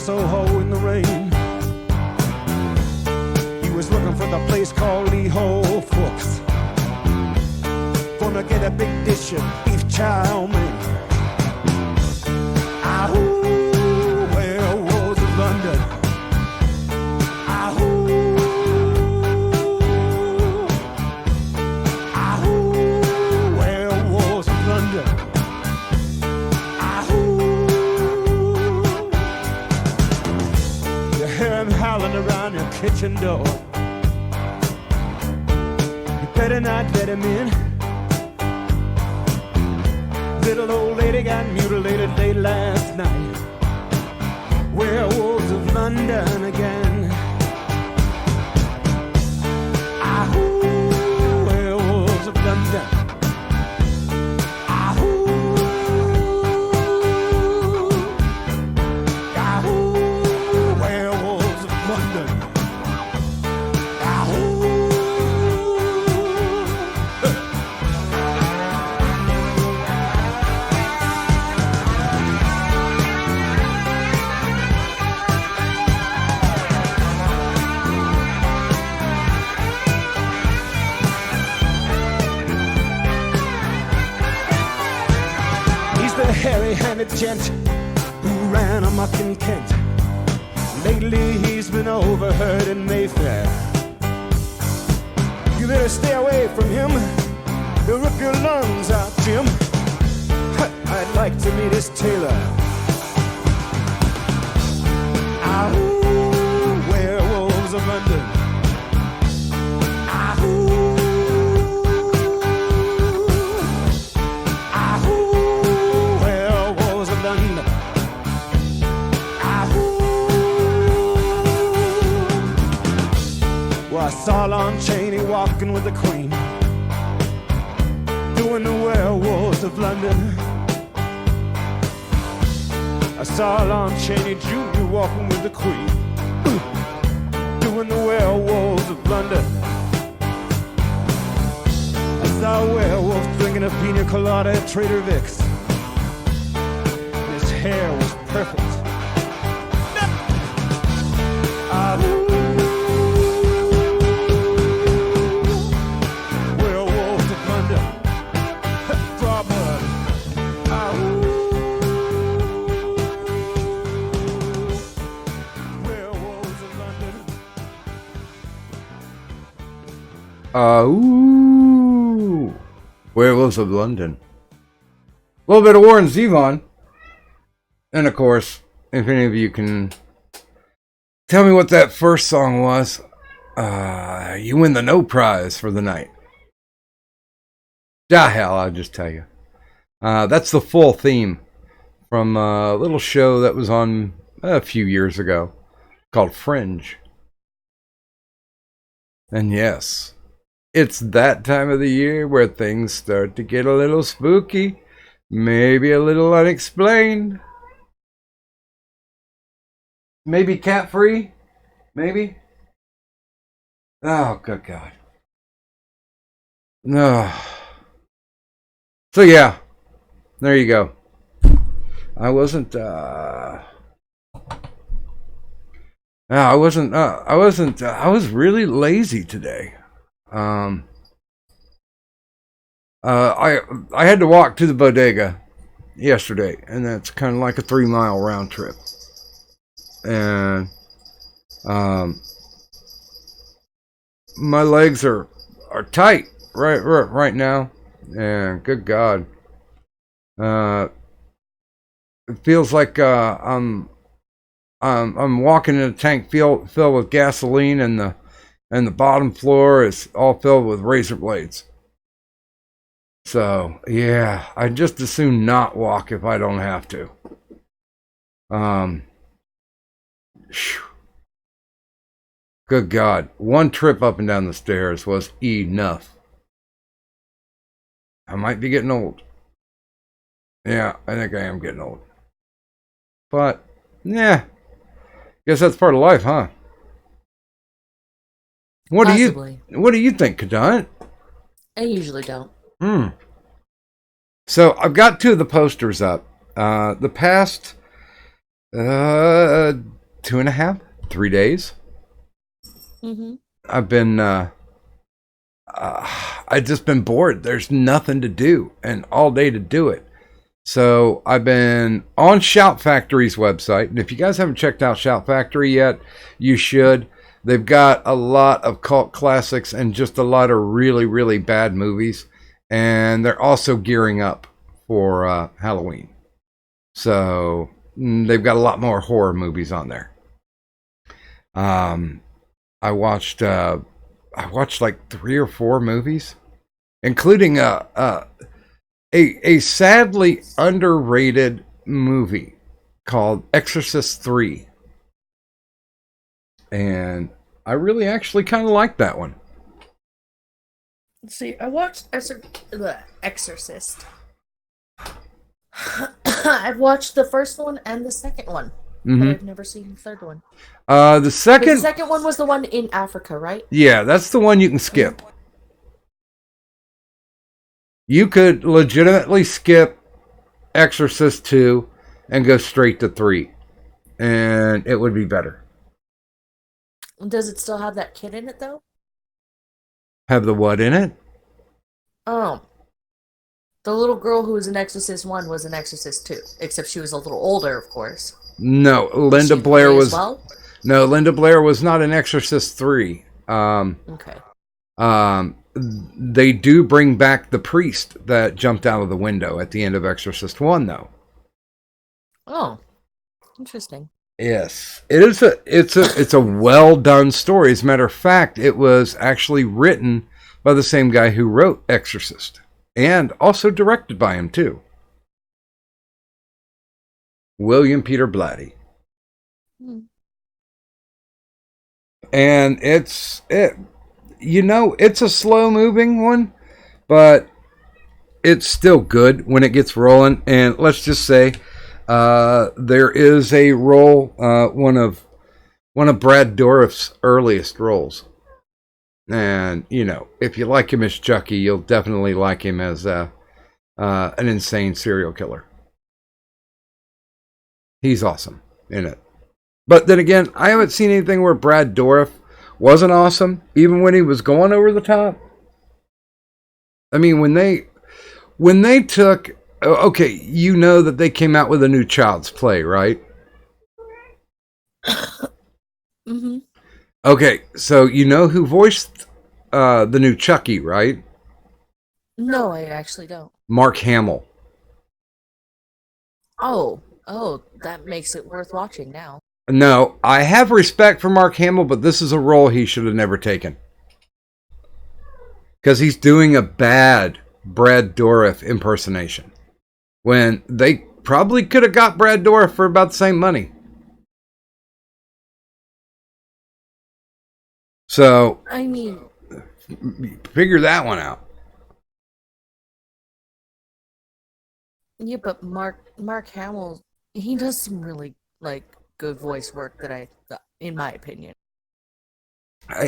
Soho in the rain. He was looking for the place called Lee Ho Fooks. Gonna get a big dish of beef chow mein. Ahoo, werewolves of London. Ahoo, ahoo, werewolves of London. Howling around your kitchen door. You better not let him in. Little old lady got mutilated late last night. Werewolves of London again. Ahoo, werewolves of London. Hairy-handed gent who ran amok in Kent. Lately he's been overheard in Mayfair. You better stay away from him. He'll rip your lungs out, Jim. I'd like to meet his tailor. Ahoo, werewolves of London. I saw Lon Chaney walking with the Queen, doing the werewolves of London. I saw Lon Chaney Jr. walking with the Queen, doing the werewolves of London. I saw a werewolf drinking a pina colada at Trader Vic's. His hair was perfect. Ooh, Werewolves of London. A little bit of Warren Zevon. And of course, if any of you can tell me what that first song was, you win the no prize for the night. Hell, I'll just tell you. That's the full theme from a little show that was on a few years ago called Fringe. And yes, it's that time of the year where things start to get a little spooky, maybe a little unexplained. Maybe cat-free? Maybe? Oh, good God. No. So yeah, there you go. I was really lazy today. I had to walk to the bodega yesterday, and that's kind of like a 3-mile round trip. And my legs are tight right now, and good God, it feels like I'm walking in a tank filled with gasoline, and the bottom floor is all filled with razor blades. So yeah, I'd just as soon not walk if I don't have to. Good God, one trip up and down the stairs was enough. I might be getting old. Yeah, I think I am getting old. But, yeah, guess that's part of life, huh? What Possibly. do you think, Kadant? I usually don't. So I've got 2 of the posters up. The past Uh, 2.5, 3 days. Mm-hmm. I've been, I've just been bored. There's nothing to do and all day to do it. So I've been on Shout Factory's website. And if you guys haven't checked out Shout Factory yet, you should. They've got a lot of cult classics and just a lot of really, really bad movies. And they're also gearing up for Halloween. So they've got a lot more horror movies on there. I watched like 3 or 4 movies, including a sadly underrated movie called Exorcist 3. And I really actually kind of like that one. Let's see, I watched Exorcist. I've watched the first one and the second one, but I've never seen the third one. The The second, second one was the one in Africa, right? yeah, that's the one you can skip. You could legitimately skip Exorcist 2 and go straight to 3, and it would be better. Does it still have that kid in it, though? Have the what in it? Oh. The little girl who was in Exorcist 1 was in Exorcist 2, except she was a little older, of course. No, Was Linda she Blair pretty was as well? no, Linda Blair was not in Exorcist 3. Okay. They do bring back the priest that jumped out of the window at the end of Exorcist 1, though. Oh. Interesting. Yes, it's a well done story. As a matter of fact, it was actually written by the same guy who wrote Exorcist, and also directed by him too. William Peter Blatty. And it's a slow moving one, but it's still good when it gets rolling. And let's just say there is a role, one of Brad Dourif's earliest roles. And if you like him as Chucky, you'll definitely like him as an insane serial killer. He's awesome in it. But then again, I haven't seen anything where Brad Dourif wasn't awesome, even when he was going over the top. I mean, when they took, okay, that they came out with a new Child's Play, right? Mm-hmm. Okay, so you know who voiced the new Chucky, right? No, I actually don't. Mark Hamill. Oh, that makes it worth watching now. No, I have respect for Mark Hamill, but this is a role he should have never taken. Because he's doing a bad Brad Dourif impersonation. When they probably could have got Brad Dourif for about the same money. So, I mean, figure that one out. yeah, but Mark Hamill, he does some really good voice work in my opinion.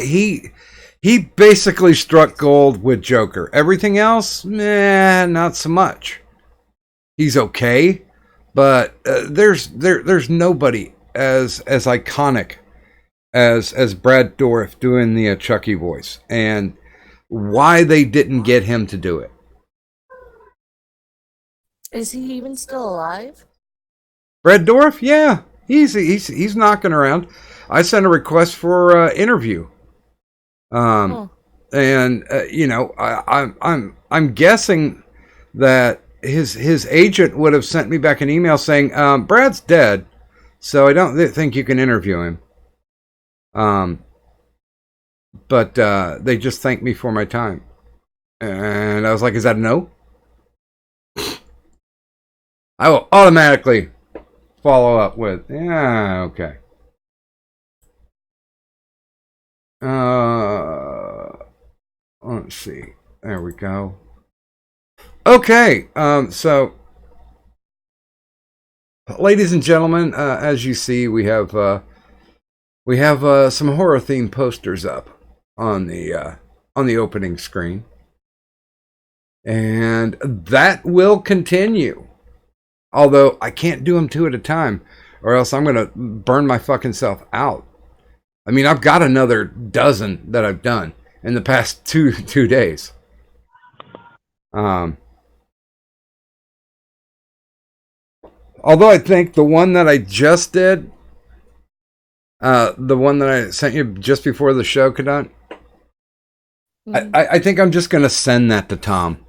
He basically struck gold with Joker. Everything else, not so much. He's okay, but there's nobody as iconic as Brad Dourif doing the Chucky voice, and why they didn't get him to do it. Is he even still alive? Brad Dourif, yeah, he's knocking around. I sent a request for interview, and I'm guessing that his agent would have sent me back an email saying Brad's dead, so I don't think you can interview him. But they just thanked me for my time, and I was like, "Is that a no?" I will automatically follow up with, "Yeah, okay." Let's see. There we go. Okay. So, ladies and gentlemen, as you see, we have some horror themed posters up on the opening screen, and that will continue. Although I can't do them 2 at a time. or else I'm gonna burn my fucking self out. I mean, I've got another dozen that I've done in the past two days. Although I think the one that I just did, the one that I sent you just before the show, Kadant, I think I'm just gonna send that to Tom.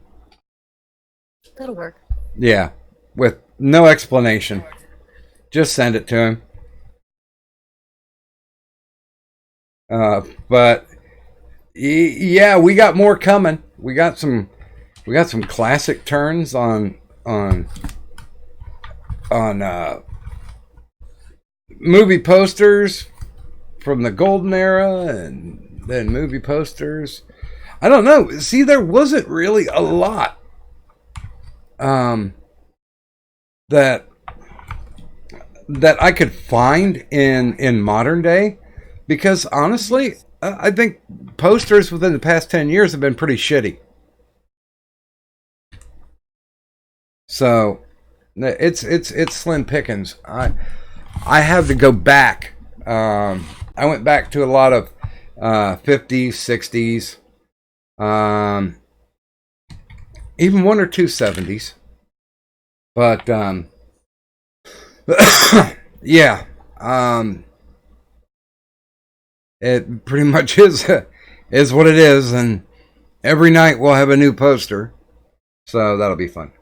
That'll work. Yeah, with no explanation. Just send it to him. But yeah, we got more coming. We got some classic turns on movie posters from the golden era, and then movie posters. I don't know. See, there wasn't really a lot that I could find in modern day, because honestly, I think posters within the past 10 years have been pretty shitty. So it's slim pickings. I have to go back. I went back to a lot of 50s, 60s, even one or two 70s. But yeah, it pretty much is what it is, and every night we'll have a new poster, so that'll be fun.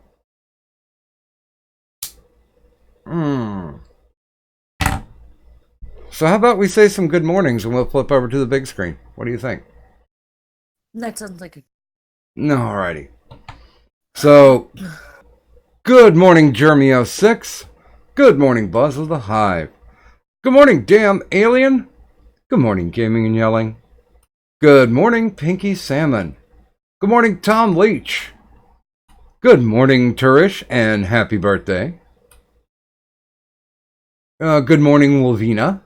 So how about we say some good mornings and we'll flip over to the big screen? What do you think? That sounds like a... No, alrighty. So, good morning, Jeremy06. Good morning, Buzz of the Hive. Good morning, Damn Alien. Good morning, Gaming and Yelling. Good morning, Pinky Salmon. Good morning, Tom Leach. Good morning, Turish, and happy birthday. Good morning, Wolvina.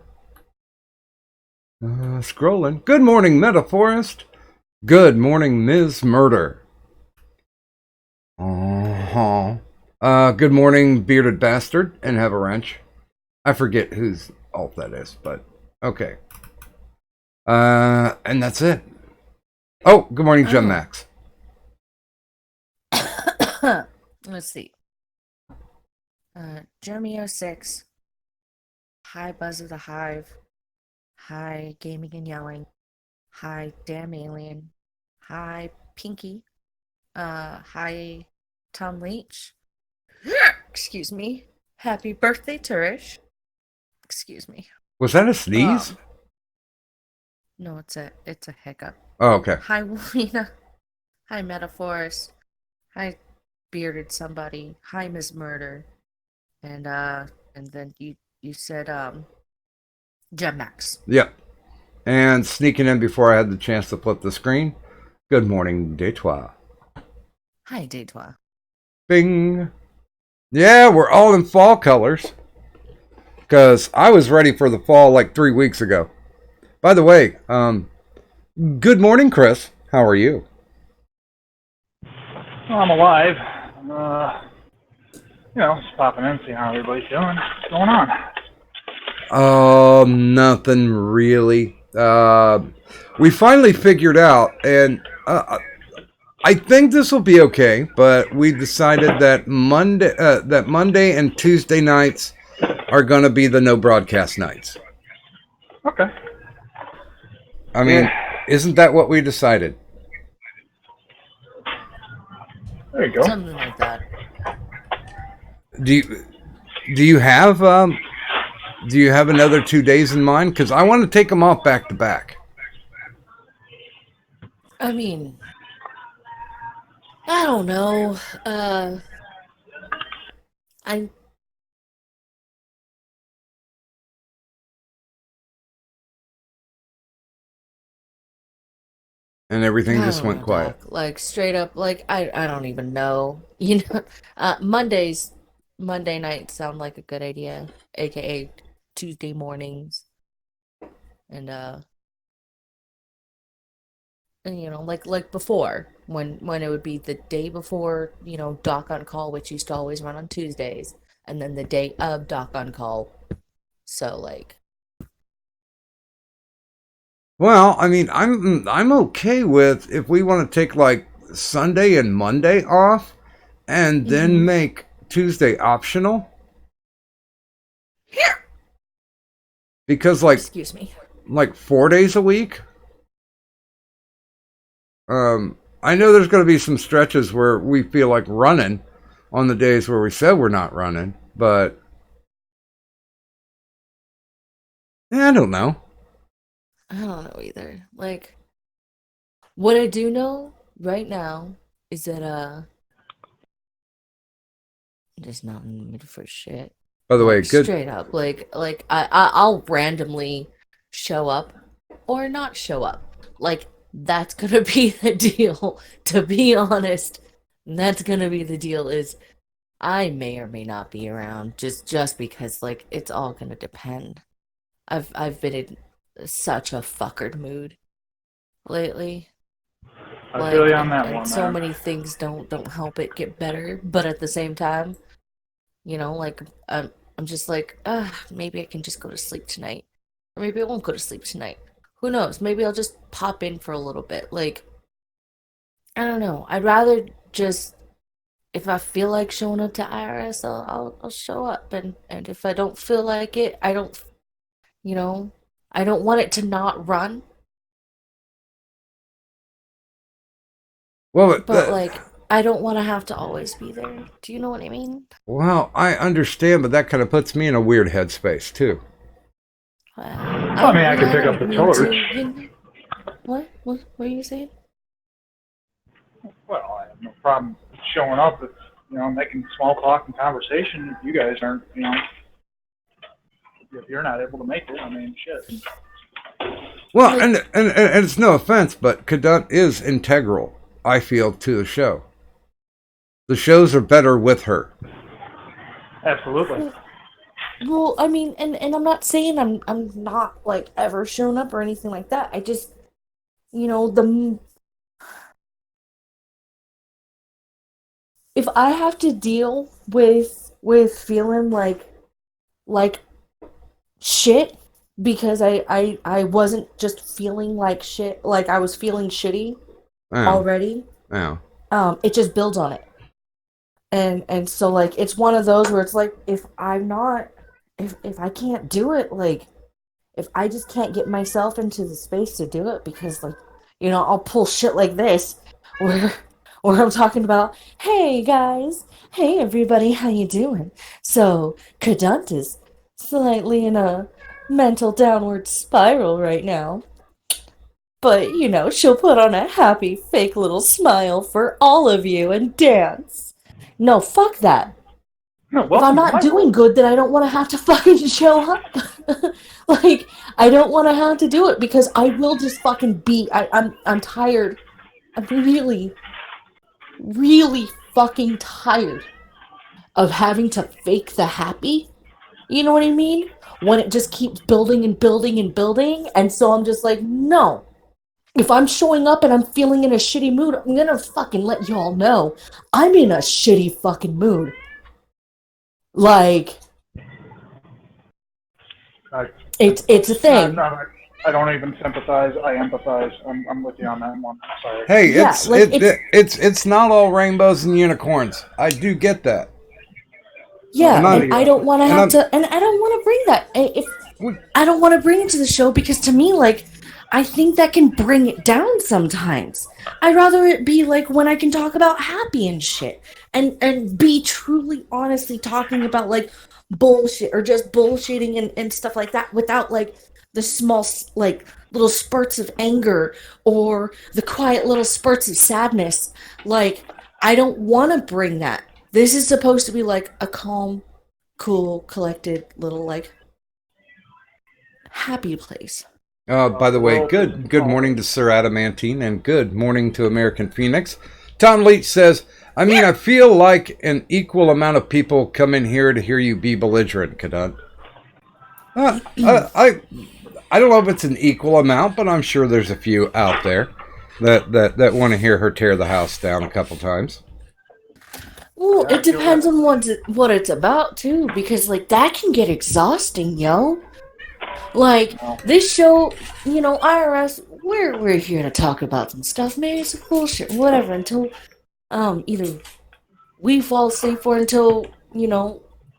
Scrolling. Good morning, Metaforest. Good morning, Ms. Murder. Good morning, Bearded Bastard, and Have a Wrench. I forget whose alt that is, but okay. And that's it. Oh, good morning, Gem Max. Let's see. Jeremy06. Hi, Buzz of the Hive. Hi, Gaming and Yelling. Hi, Damn Alien. Hi, Pinky. Hi, Tom Leach. Excuse me. Happy birthday, Turish. Excuse me. Was that a sneeze? No, it's a hiccup. Oh, okay. Hi, Wolina. Hi, Metaforce. Hi, Bearded Somebody. Hi, Ms. Murder. And then you said Gem Max. Yep. And sneaking in before I had the chance to flip the screen. Good morning, Detroit. Hi, Detroit. Bing. Yeah, we're all in fall colors. Because I was ready for the fall like 3 weeks ago. By the way, good morning, Chris. How are you? Well, I'm alive. Just popping in, see how everybody's doing. What's going on? Nothing really. We finally figured out, and I think this will be okay, but we decided that Monday and Tuesday nights are going to be the no broadcast nights. Okay. I mean, isn't that what we decided? There you go. Something like that. Do you have another 2 days in mind? Because I want to take them off back to back. I mean, I don't know. And everything I just don't went know, quiet. Doc. Like straight up, like I don't even know. Monday nights sound like a good idea, aka Tuesday mornings, and like before when it would be the day before, Doc on Call, which used to always run on Tuesdays, and then the day of Doc on call. So like, Well, I mean, I'm okay with if we want to take like Sunday and Monday off, and then make Tuesday optional. Because excuse me. like 4 days a week. I know there's going to be some stretches where we feel like running on the days where we said we're not running, but I don't know. I don't know either. Like, what I do know right now is that I'm just not in the mood for shit. By the way, Like, good. straight up. Like I'll randomly show up or not show up. Like, that's gonna be the deal, to be honest. That's gonna be the deal is I may or may not be around just because like it's all gonna depend. I've been in such a fuckered mood lately. I feel you on and, that and one, so man. many things don't help it get better, but at the same time, you know, like I'm just like, maybe I can just go to sleep tonight. Or maybe I won't go to sleep tonight. Who knows? Maybe I'll just pop in for a little bit. Like, I don't know. I'd rather just if I feel like showing up to IRS, I'll show up, and if I don't feel like it, I don't, you know, I don't want it to not run, Well, but like I don't want to have to always be there. Do you know what I mean? well, I understand, but that kind of puts me in a weird headspace too. I mean, I could pick up the mean torch. What? What are you saying? Well, I have no problem showing up. It's, making small talk and conversation. If you guys aren't, if you're not able to make it, I mean, shit. Well, and it's no offense, but Cadunt is integral, I feel, to the show. The shows are better with her. Absolutely. Well, I mean, and I'm not saying I'm not like ever shown up or anything like that. I just, if I have to deal with feeling like shit because I wasn't just feeling like shit, like I was feeling shitty already, it just builds on it. And so like it's one of those where it's like if I can't do it, like if I just can't get myself into the space to do it because like I'll pull shit like this where I'm talking about, hey guys, hey everybody, how you doing? So Cadunt is slightly in a mental downward spiral right now. But, she'll put on a happy, fake little smile for all of you and dance. No, fuck that. No, If I'm not doing good, then I don't want to have to fucking show up. Like, I don't want to have to do it because I will just fucking be. I'm tired. I'm really, really fucking tired of having to fake the happy. You know what I mean? When it just keeps building and building and building. And so I'm just like, no. If I'm showing up and I'm feeling in a shitty mood, I'm gonna fucking let y'all know I'm in a shitty fucking mood. Like, it's a thing. I don't even sympathize. I empathize. I'm with you on that one. I'm sorry. Hey, Yeah, it's not all rainbows and unicorns. I do get that. Yeah, not- and I don't want to and have I'm- to, and I don't want to bring that. I don't want to bring it to the show because to me, like, I think that can bring it down sometimes. I'd rather it be like when I can talk about happy and shit, and be truly, honestly talking about like bullshit or just bullshitting and stuff like that without like the small like little spurts of anger or the quiet little spurts of sadness. Like, I don't want to bring that. This is supposed to be like a calm, cool, collected little like happy place. By the way, good morning to Sir Adamantine and good morning to American Phoenix. Tom Leach says, I mean, I feel like an equal amount of people come in here to hear you be belligerent, Cadunt. I don't know if it's an equal amount, but I'm sure there's a few out there that want to hear her tear the house down a couple times. Well, Yeah, it you're depends right. on what it's about too, because like that can get exhausting, yo. Like Well, this show, IRS, we're here to talk about some stuff. Maybe it's bullshit, whatever. Until either we fall asleep or until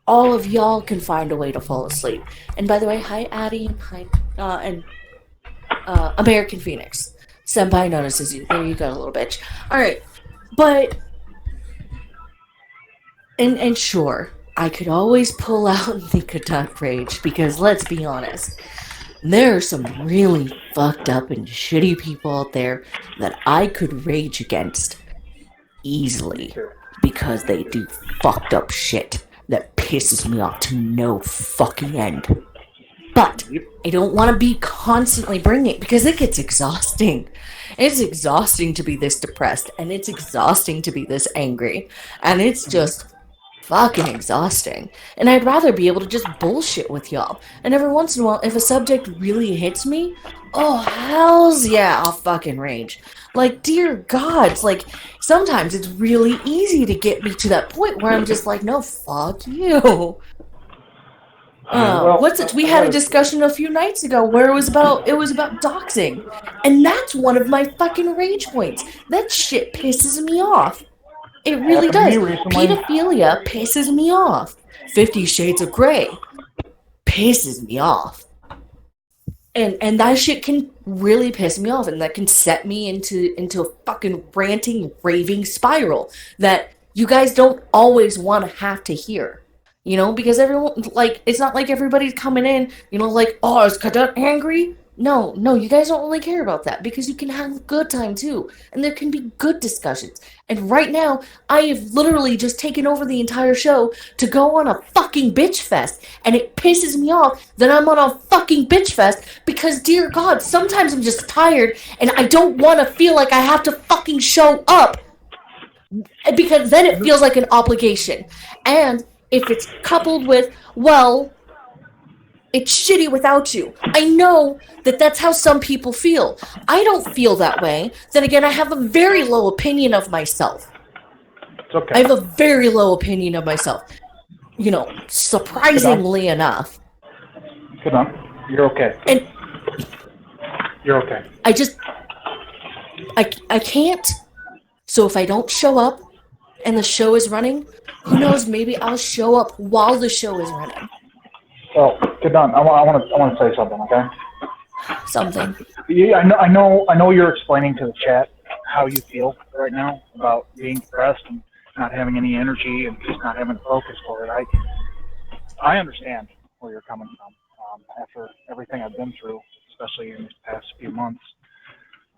all of y'all can find a way to fall asleep. And by the way, hi Addie and hi and American Phoenix. Senpai notices you. There you go, little bitch. All right, but and sure, I could always pull out the Katuk Rage because let's be honest, there are some really fucked up and shitty people out there that I could rage against easily too. because they do fucked up shit that pisses me off to no fucking end. But Yep. I don't want to be constantly bringing it because it gets exhausting. It's exhausting to be this depressed, and it's exhausting to be this angry, and it's just fucking exhausting. And I'd rather be able to just bullshit with y'all. And every once in a while, if a subject really hits me, oh hells yeah, I'll fucking rage. Like, dear gods, like sometimes it's really easy to get me to that point where I'm just like, no, fuck you. Well, What's it? We had a discussion a few nights ago where it was about doxing, and that's one of my fucking rage points. That shit pisses me off. It really happened to me does. recently. Pedophilia pisses me off. 50 Shades of Grey pisses me off. And that shit can really piss me off, and that can set me into a fucking ranting, raving spiral that you guys don't always want to have to hear. Because everyone, like, it's not like everybody's coming in, like, oh, is Kadut angry? No, you guys don't really care about that because you can have a good time too, and there can be good discussions. And right now, I have literally just taken over the entire show to go on a fucking bitch fest, and it pisses me off that I'm on a fucking bitch fest because, dear God, sometimes I'm just tired and I don't want to feel like I have to fucking show up because then it feels like an obligation. And if it's coupled with, well, it's shitty without you. I know that that's how some people feel. I don't feel that way. Then again, I have a very low opinion of myself. It's okay. I have a very low opinion of myself. Surprisingly enough. Good on. You're okay. And You're okay. I can't. So if I don't show up and the show is running, who knows, maybe I'll show up while the show is running. Well, good on. I want to say something, okay? Something. Yeah, I know you're explaining to the chat how you feel right now about being depressed and not having any energy and just not having a focus for it. I understand where you're coming from after everything I've been through, especially in these past few months.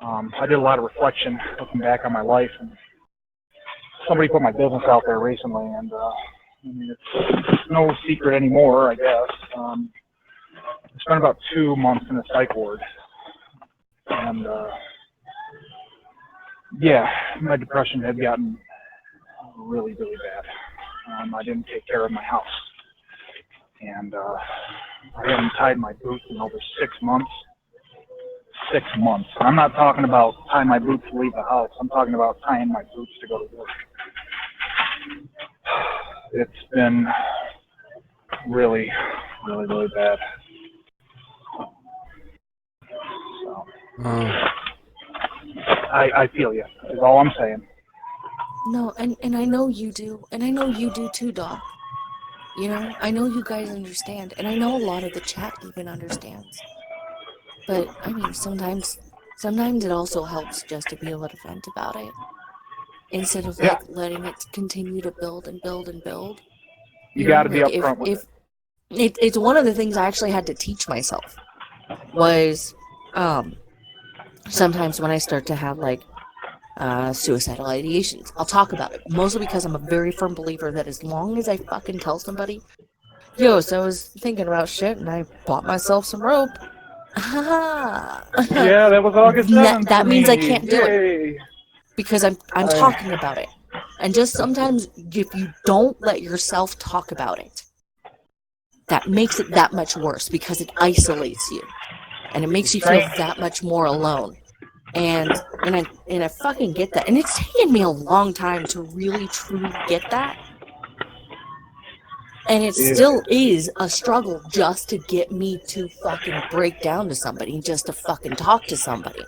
I did a lot of reflection looking back on my life, and somebody put my business out there recently, and it's no secret anymore, I guess. I spent about 2 months in a psych ward, and yeah, my depression had gotten really, really bad. I didn't take care of my house, and I haven't tied my boots in over 6 months. 6 months. I'm not talking about tying my boots to leave the house. I'm talking about tying my boots to go to work. It's been really, really, really bad. So, I feel you, is all I'm saying. No, and I know you do, and I know you do too, dog. I know you guys understand, and I know a lot of the chat even understands. But I mean, sometimes it also helps just to be able to vent about it instead of like letting it continue to build and build and build. You got to be upfront with it. It's one of the things I actually had to teach myself was sometimes when I start to have like suicidal ideations, I'll talk about it, mostly because I'm a very firm believer that as long as I fucking tell somebody, yo, so I was thinking about shit and I bought myself some rope. Yeah, that was August 7th. That means I can't do it Yay. because I'm talking about it. And just sometimes if you don't let yourself talk about it, that makes it that much worse because it isolates you and it makes you feel that much more alone. And And I fucking get that. And it's taken me a long time to really truly get that. And it still is a struggle just to get me to fucking break down to somebody, just to fucking talk to somebody.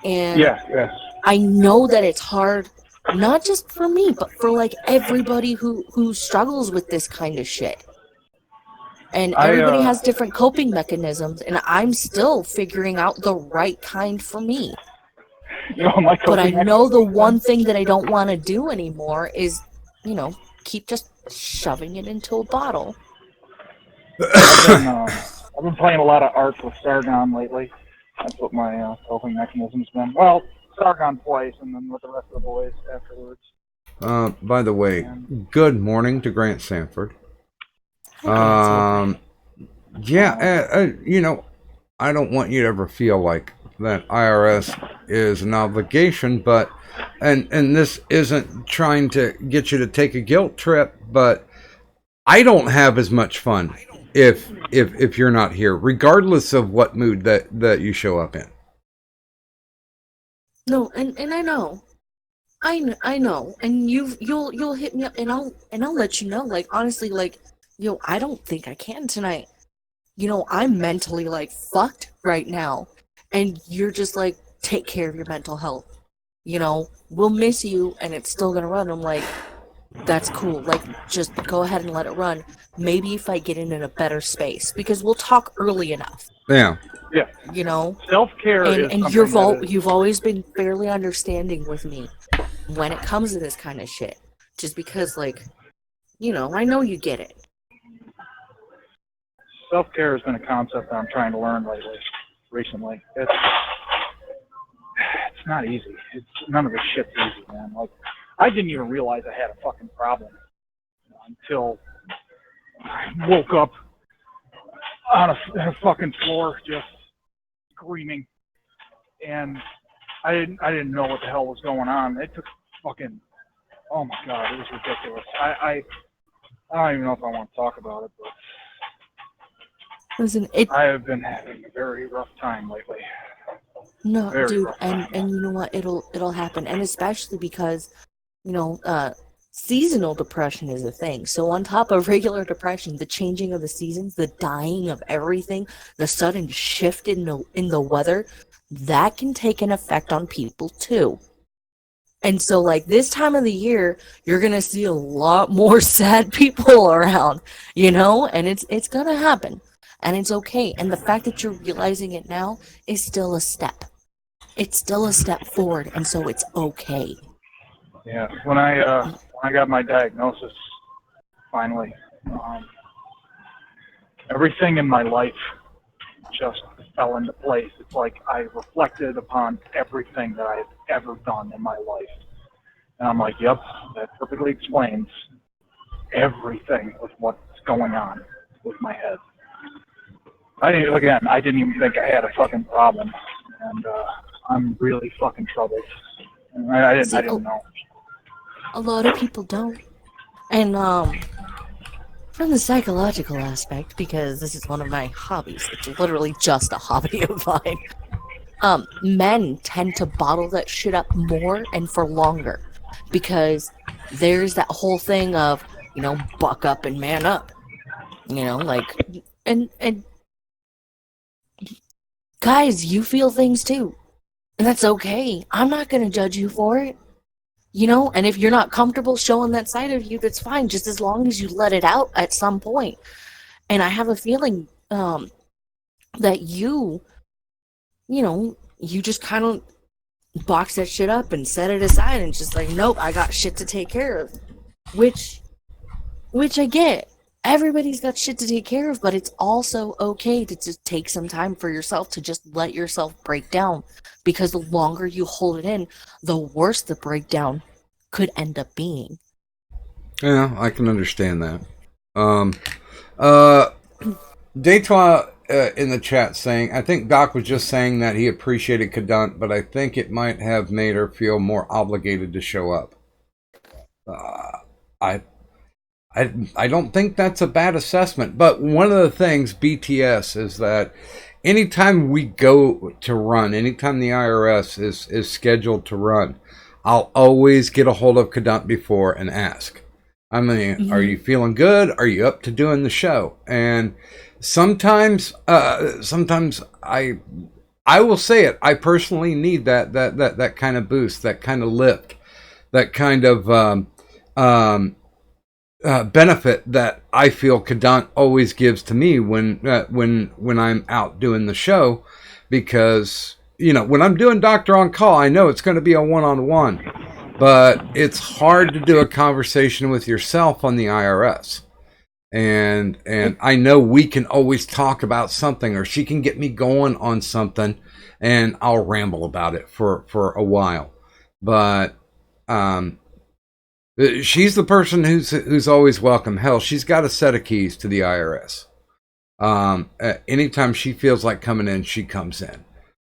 And Yeah. I know that it's hard, not just for me, but for like everybody who struggles with this kind of shit. And everybody has different coping mechanisms, and I'm still figuring out the right kind for me. But I know the one thing that I don't want to do anymore is, keep just shoving it into a bottle. I've been playing a lot of Ark with Sargon lately. That's what my coping mechanism's been. Well, Sargon twice, and then with the rest of the boys afterwards. By the way, good morning to Grant Sanford. I don't want you to ever feel like that IRS is an obligation, but and this isn't trying to get you to take a guilt trip, but I don't have as much fun if you're not here, regardless of what mood that you show up in. No, and I know. I know. And you'll hit me up, and I'll let you know, like, honestly, like, I don't think I can tonight. I'm mentally like fucked right now. And you're just like, take care of your mental health. We'll miss you, and it's still gonna run. I'm like, that's cool. Like, just go ahead and let it run. Maybe if I get in a better space, because we'll talk early enough. Yeah. Self-care and you've always been fairly understanding with me when it comes to this kind of shit. Just because, like, I know you get it. Self-care has been a concept that I'm trying to learn recently. It's not easy. None of this shit's easy, man. Like, I didn't even realize I had a fucking problem until I woke up on a fucking floor just screaming, and I didn't know what the hell was going on. It took fucking, oh my god, it was ridiculous. I don't even know if I want to talk about it, but listen, I have been having a very rough time lately. No, Very dude, rough and you know what? It'll happen, and especially because, seasonal depression is a thing. So on top of regular depression, the changing of the seasons, the dying of everything, the sudden shift in the weather, that can take an effect on people too. And so, like, this time of the year, you're gonna see a lot more sad people around, and it's gonna happen. And it's okay. And the fact that you're realizing it now is still a step. It's still a step forward, and so it's okay. Yeah. When I got my diagnosis, finally, everything in my life just fell into place. It's like I reflected upon everything that I've ever done in my life. And I'm like, yep, that perfectly explains everything with what's going on with my head. I didn't even think I had a fucking problem, and I'm really fucking troubled. And I didn't know. A lot of people don't. And from the psychological aspect, because this is one of my hobbies, it's literally just a hobby of mine. Men tend to bottle that shit up more and for longer, because there's that whole thing of, buck up and man up. And guys, you feel things too. And that's okay. I'm not going to judge you for it. And if you're not comfortable showing that side of you, that's fine, just as long as you let it out at some point. And I have a feeling that you just kind of box that shit up and set it aside and just like, nope, I got shit to take care of. Which I get. Everybody's got shit to take care of, but it's also okay to just take some time for yourself, to just let yourself break down, because the longer you hold it in, the worse the breakdown could end up being. Yeah, I can understand that. Detroit in the chat saying, I think Doc was just saying that he appreciated Cadunt, but I think it might have made her feel more obligated to show up. I don't think that's a bad assessment, but one of the things BTS is that anytime we go to run, anytime the IRS is scheduled to run, I'll always get a hold of Cadunt before and ask. I mean, are you feeling good? Are you up to doing the show? And sometimes I will say it. I personally need that kind of boost, that kind of lift, that kind of benefit that I feel Cadunt always gives to me when I'm out doing the show, because when I'm doing Doctor on Call, I know it's going to be a one-on-one, but it's hard to do a conversation with yourself on the IRS. And I know we can always talk about something, or she can get me going on something, and I'll ramble about it for a while. But she's the person who's always welcome. Hell, she's got a set of keys to the IRS. Anytime she feels like coming in, she comes in.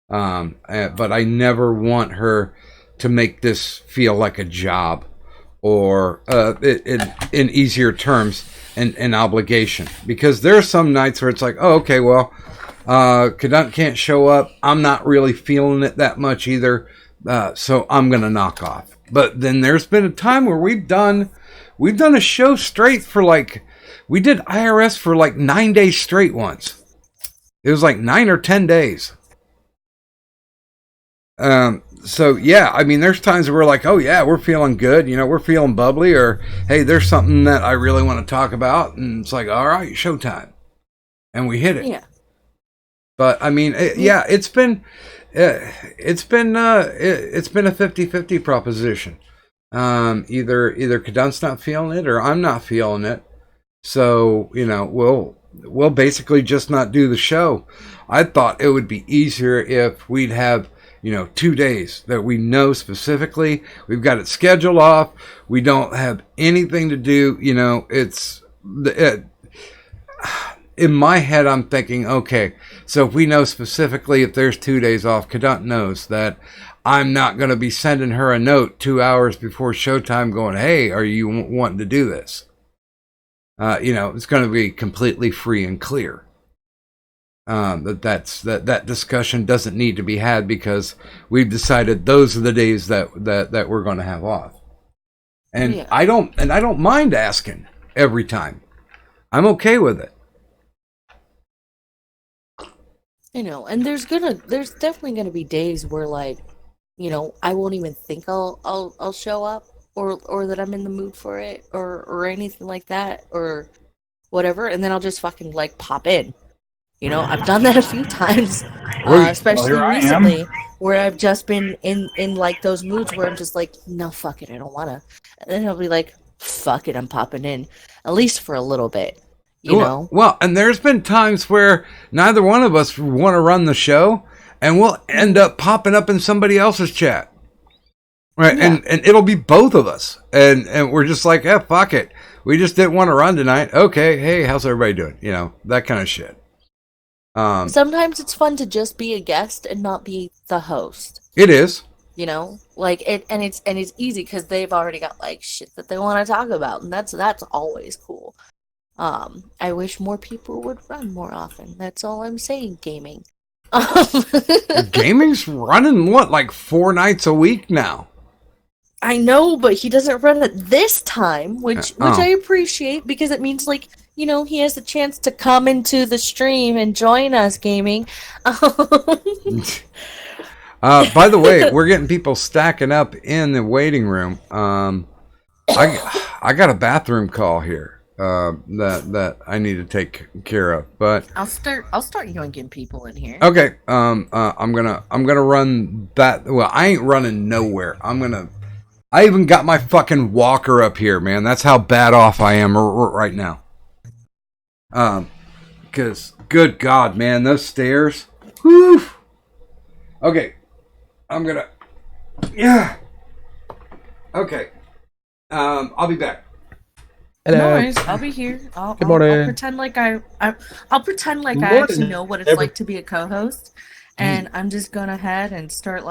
But I never want her to make this feel like a job, or in easier terms, an obligation. Because there are some nights where it's like, oh, okay, well, Cadunt can't show up. I'm not really feeling it that much either, so I'm gonna knock off. But then there's been a time where we've done a show straight for we did IRS for 9 days straight once. It was 9 or 10 days. So yeah, I mean, there's times where we're like, oh yeah, we're feeling good, we're feeling bubbly, or hey, there's something that I really want to talk about, and it's like, all right, showtime, and we hit it. Yeah. But I mean, it's been a 50-50 proposition. Either Cadunt's not feeling it, or I'm not feeling it. So we'll basically just not do the show. I thought it would be easier if we'd have 2 days that we know specifically. We've got it scheduled off. We don't have anything to do. In my head, I'm thinking, okay, so if we know specifically if there's 2 days off, Cadunt knows that I'm not going to be sending her a note 2 hours before showtime going, hey, are you wanting to do this? It's going to be completely free and clear. That discussion doesn't need to be had, because we've decided those are the days that we're going to have off. And yeah. I don't mind asking every time. I'm okay with it. And there's definitely gonna be days where I won't even think I'll show up, or that I'm in the mood for it, or anything like that, or whatever, and then I'll just fucking pop in. I've done that a few times, especially recently, where I've just been in those moods where I'm just like, no, fuck it, I don't wanna, and then I'll be like, fuck it, I'm popping in, at least for a little bit. Well, and there's been times where neither one of us want to run the show, and we'll end up popping up in somebody else's chat, right? Yeah. And it'll be both of us, and we're just like, yeah, fuck it, we just didn't want to run tonight. Okay, hey, how's everybody doing? That kind of shit. Sometimes it's fun to just be a guest and not be the host. It is. And it's easy because they've already got shit that they want to talk about, and that's always cool. I wish more people would run more often. That's all I'm saying, gaming. Gaming's running 4 nights a week now. I know, but he doesn't run it this time, which I appreciate, because it means he has a chance to come into the stream and join us gaming. By the way, we're getting people stacking up in the waiting room. I got a bathroom call here. That I need to take care of, but I'll start yoinking people in here. Okay, I'm gonna run that. Well, I ain't running nowhere. I even got my fucking walker up here, man. That's how bad off I am right now. Because good God, man, those stairs. Whew. Okay, yeah. Okay, I'll be back. Hello. No worries, I'll be here. Good morning. I'll pretend like I actually know what it's like to be a co-host, and I'm just going ahead and start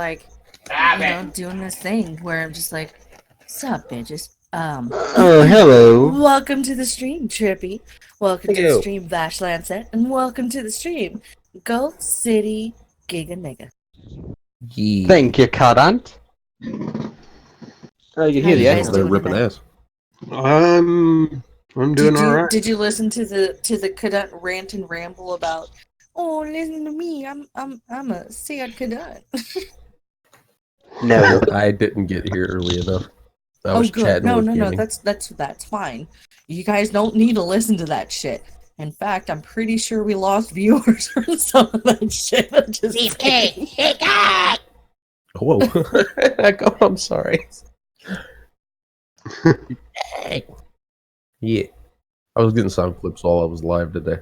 doing this thing where I'm just like, "What's up, bitches? Oh, hello. Welcome to the stream, Trippy. Welcome to the stream, Vash Lancet, and welcome to the stream, Go City Giga Nigga. Yeah. Thank you, Current. Oh, you How hear you the guys echo. They're doing ripping tonight? ass. I'm doing all right. Did you listen to the cadet rant and ramble about? Oh, listen to me. I'm a sad cadet. No. I didn't get here early enough. I Oh, was good. chatting No, with no, no. Kenny. That's fine. You guys don't need to listen to that shit. In fact, I'm pretty sure we lost viewers from some of that shit. I'm just saying. Whoa. Echo, I'm sorry. Yeah. I was getting sound clips while I was live today.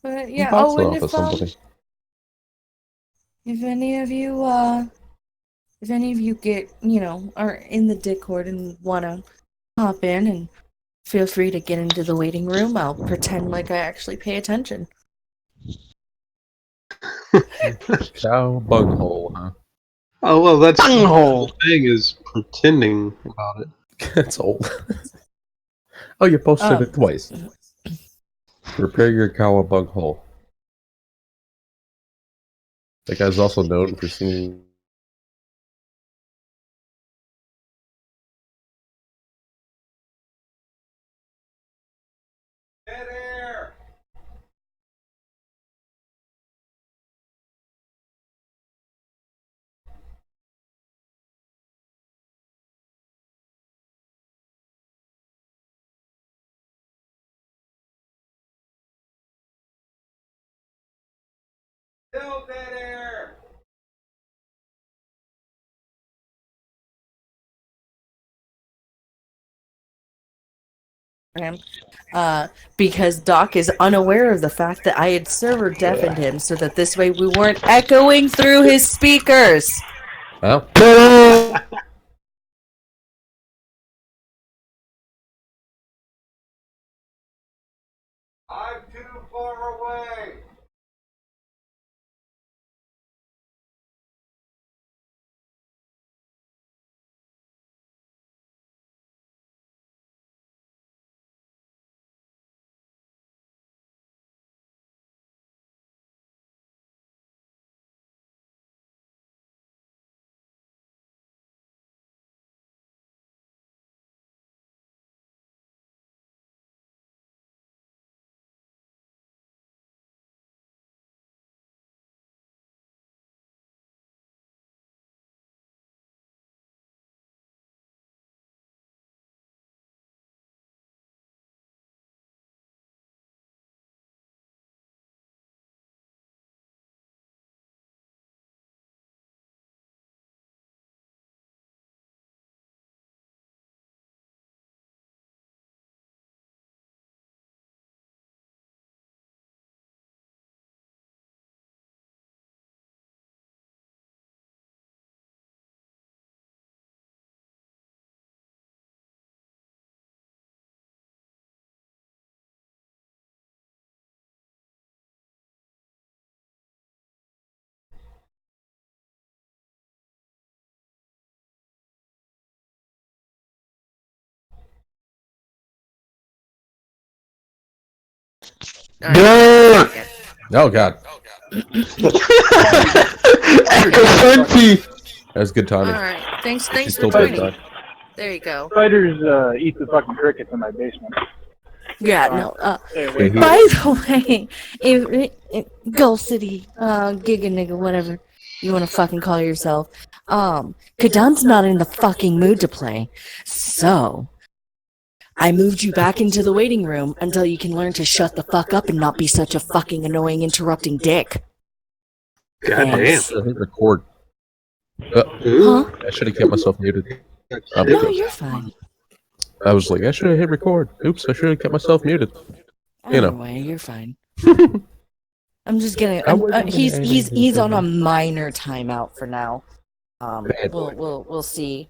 But yeah. Bouncing Oh, and off of somebody. if any of you get are in the Discord and wanna hop in, and feel free to get into the waiting room. I'll pretend like I actually pay attention. Cow bunghole, huh? Oh well, that's the Bunghole. whole thing is pretending about it. It's old. Oh, you posted it twice. Repair your cowabug hole. That guy's also known for singing. Because Doc is unaware of the fact that I had server deafened him, so that this way we weren't echoing through his speakers. Well, I'm too far away. oh god, Echo Fenty. that's good timing. Alright, thanks She's for still dead, joining. Doc. There you go. Spiders eat the fucking crickets in my basement. Yeah, no, Stay away from by the way, if Gulf City, Giga Nigga, whatever you want to fucking call yourself, Kadan's not in the fucking mood to play, so I moved you back into the waiting room until you can learn to shut the fuck up and not be such a fucking annoying interrupting dick. God Thanks. I hit record. Huh? I should have kept myself muted. No, you're fine. I was like, I should have hit record. Oops, I should have kept myself muted. You know. Anyway, you're fine. I'm just kidding. I wasn't He's on a minor timeout for now. Bad boy. We'll see.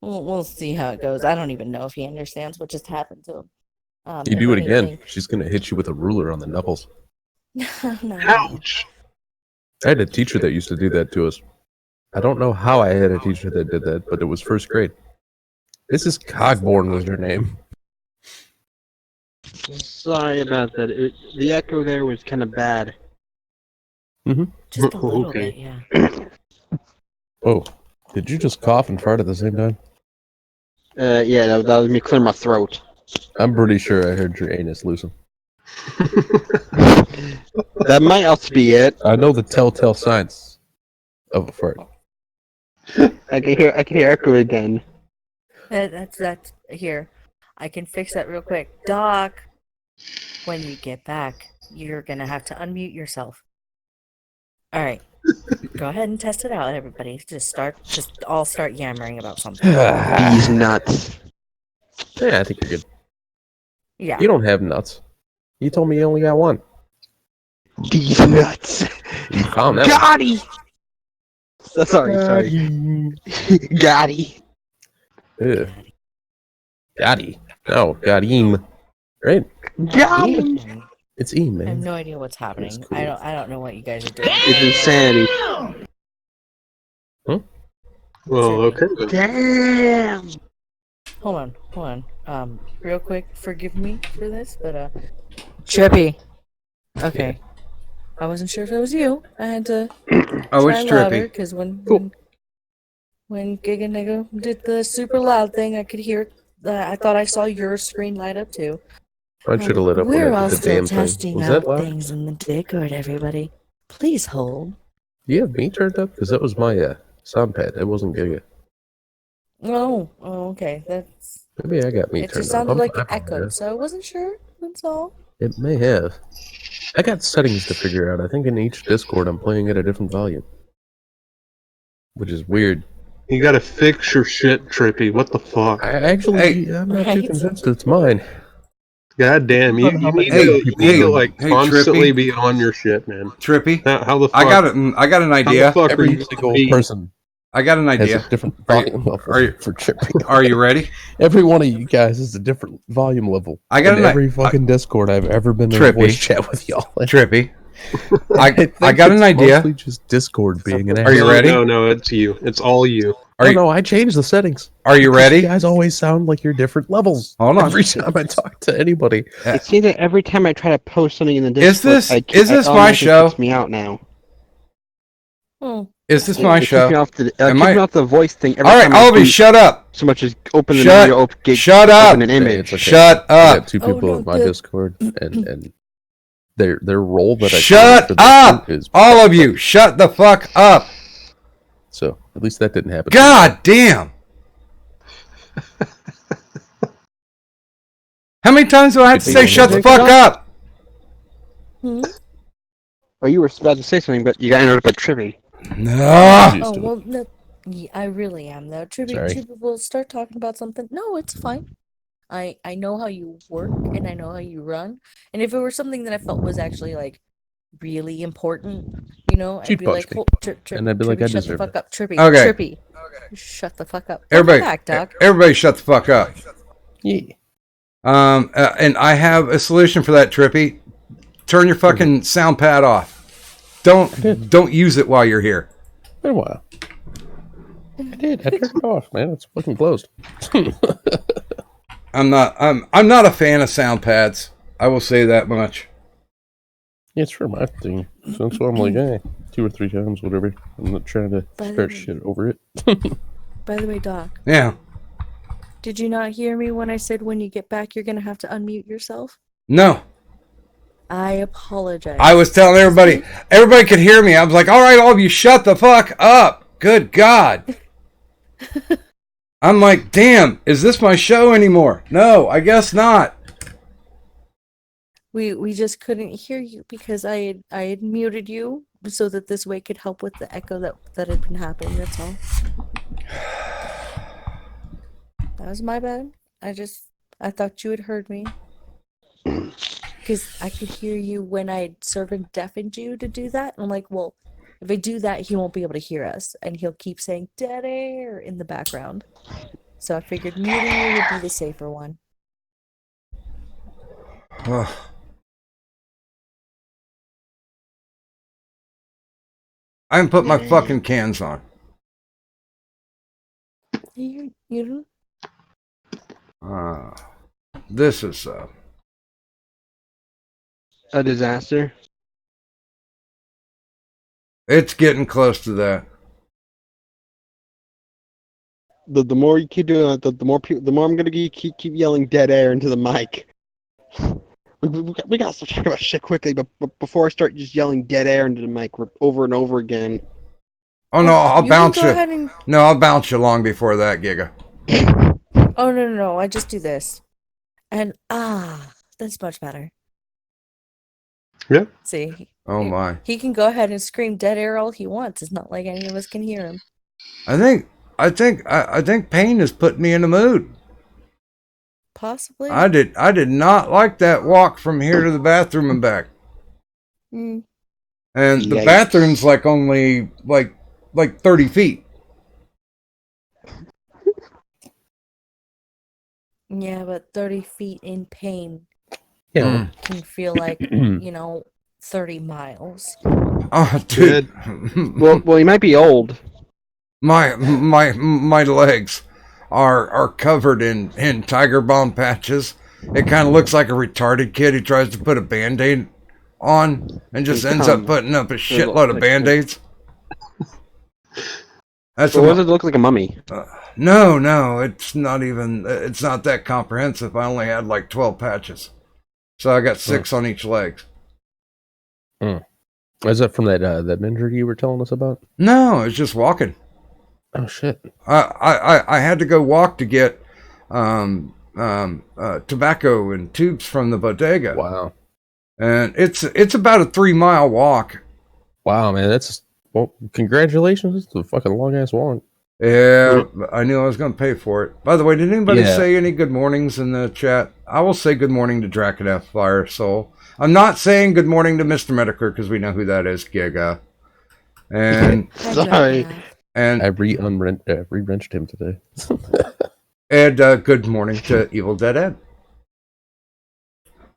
We'll see how it goes. I don't even know if he understands what just happened to him. You do it if again, anything- she's gonna hit you with a ruler on the knuckles. No. Ouch! I had a teacher that used to do that to us. I don't know how I had a teacher that did that, but it was first grade. Mrs. Cogborn was her name. Sorry about that. The echo there was kind of bad. Just a little Okay. bit, yeah. Oh, did you just cough and fart at the same time? Yeah, that was me clear my throat. I'm pretty sure I heard your anus loosen. That might also be it. I know the telltale signs of a fart. I can hear echo again. That's here. I can fix that real quick. Doc, when you get back, you're gonna have to unmute yourself. All right. Go ahead and test it out, everybody. Just all start yammering about something. These nuts. Yeah, I think you're good. Yeah. You don't have nuts. You told me you only got one. These nuts. You found that. Gotti! Sorry. Gotti. Ew. Gotti. No, got him. Right? Gotti! It's Eam, I have man. no idea what's happening. That's cool. I don't know what you guys are doing. It's insanity. Well, okay. then. Damn! Hold on. Real quick, forgive me for this, but Trippy. Okay. I wasn't sure if it was you. I had to Oh, try it's louder trippy. because when Cool. when Giga Nigga did the super loud thing, I could hear it. I thought I saw your screen light up too. I should have lit up when We're I all did the still damn thing. testing Was out that loud? things in the Discord, everybody. Please hold. Do you have me turned up? Because that was my sound pad. It wasn't Giga. Oh, okay. That's. Maybe I got me It turned just up. sounded like it I echoed, apologize. so I wasn't sure. That's all. It may have. I got settings to figure out. I think in each Discord I'm playing at a different volume. Which is weird. You gotta fix your shit, Trippy. What the fuck? I actually, I'm not too Right? convinced it's mine. God damn, you need to like hey, constantly Trippy. be on your shit, man. Trippy. How the fuck? I got it. I got an How the idea. fuck are Every you single be- person I got an has idea. a different Are you- volume level are you- for tripping. Are you ready? Every one of you guys is a different volume level. I got in an- every fucking Discord I've ever been in a Trippy. voice chat with y'all. Trippy. I think got an it's idea. Mostly just Discord being an Are you asshole. ready? No, it's you. It's all you. Are you No, I changed the settings. Are you Because ready? You guys always sound like you're different levels. Hold on. Every time I talk to anybody. It seems that every time I try to post something in the Is Discord, this- I is this it my automatically show? kicks me out now. Hmm. Is this my It kicks show? me off the, Am kicks I- me off the voice thing every All right, time I all of you, do shut up. so much as open the Shut- menu, shut up. open an Hey, image. it's okay. Shut I up. got two Oh, people no, in my good. Discord, and their role that I Shut created for this up. group is All of you, shut the fuck up. So at least that didn't happen. God damn. How many times do I have to say shut the fuck up? Hmm? Oh, you were about to say something, but you got interrupted by Trippy. No. Used Oh to it. well, no, yeah, I really am though. Sorry. Trippy will start talking about something. No, it's fine. I know how you work and I know how you run. And if it were something that I felt was actually like really important, you know, I'd She'd be like, punch me. Trip, And I'd be like, Trippy, I shut the deserve fuck it. up, Trippy, Okay. Trippy, shut the fuck up. Welcome Everybody, back, Doc. everybody, shut the fuck up. Yeah. And I have a solution for that, Trippy. Turn your fucking sound pad off. Don't use it while you're here. Been a while. I did. I turned it off, man. It's fucking closed. I'm not a fan of sound pads. I will say that much. Yeah, it's for my thing. So that's why I'm like, hey, 2 or 3 times, whatever. I'm not trying to By the start way- shit over it. By the way, Doc, Yeah. did you not hear me when I said when you get back you're gonna have to unmute yourself? No. I apologize. I was telling everybody could hear me. I was like, all right, all of you, shut the fuck up. Good God. I'm like, damn, is this my show anymore? No, I guess not. We just couldn't hear you because I had muted you so that this way could help with the echo that had been happening. That's all. That was my bad. I thought you had heard me because I could hear you when I sort of deafened you to do that. And I'm like, well, if I do that, he won't be able to hear us, and he'll keep saying "dead air" in the background. So I figured muting you would be the safer one. Ugh. I haven't put my fucking cans on. You know. This is a disaster. It's getting close to that. The more you keep doing that, the more people, the more I'm gonna keep yelling dead air into the mic. We gotta start talking about shit quickly, but before I start just yelling dead air into the mic over and over again. Oh no, I'll You bounce can go you. ahead and... No, I'll bounce you long before that, Giga. Oh, no. I just do this. And, that's much better. Yeah. See? Oh my. He can go ahead and scream dead air all he wants. It's not like any of us can hear him. I think pain has put me in the mood. Possibly. I did not like that walk from here to the bathroom and back. Mm. And the Yikes. bathroom's like only like 30 feet. Yeah, but 30 feet in pain Yeah. can feel like, 30 miles. Oh, dude. Well, he might be old. my legs are covered in Tiger Balm patches. It kind of looks like a retarded kid who tries to put a Band-Aid on and just ends up putting up a shitload of Band-Aids. That's So what does it look like a mummy? No, it's not that comprehensive. I only had like 12 patches. So I got 6 on each leg. Is that from that injury you were telling us about? No, it's just walking. Oh shit! I had to go walk to get tobacco and tubes from the bodega. Wow. And it's about a 3-mile walk. Wow, man, well, congratulations. It's a fucking long ass walk. Yeah, I knew I was going to pay for it. By the way, did anybody Yeah. say any good mornings in the chat? I will say good morning to Drakenf Fire Soul. I'm not saying good morning to Mr. Medicare because we know who that is, Giga. And Sorry. and I re-wrenched him today. good morning to Evil Dead Ed.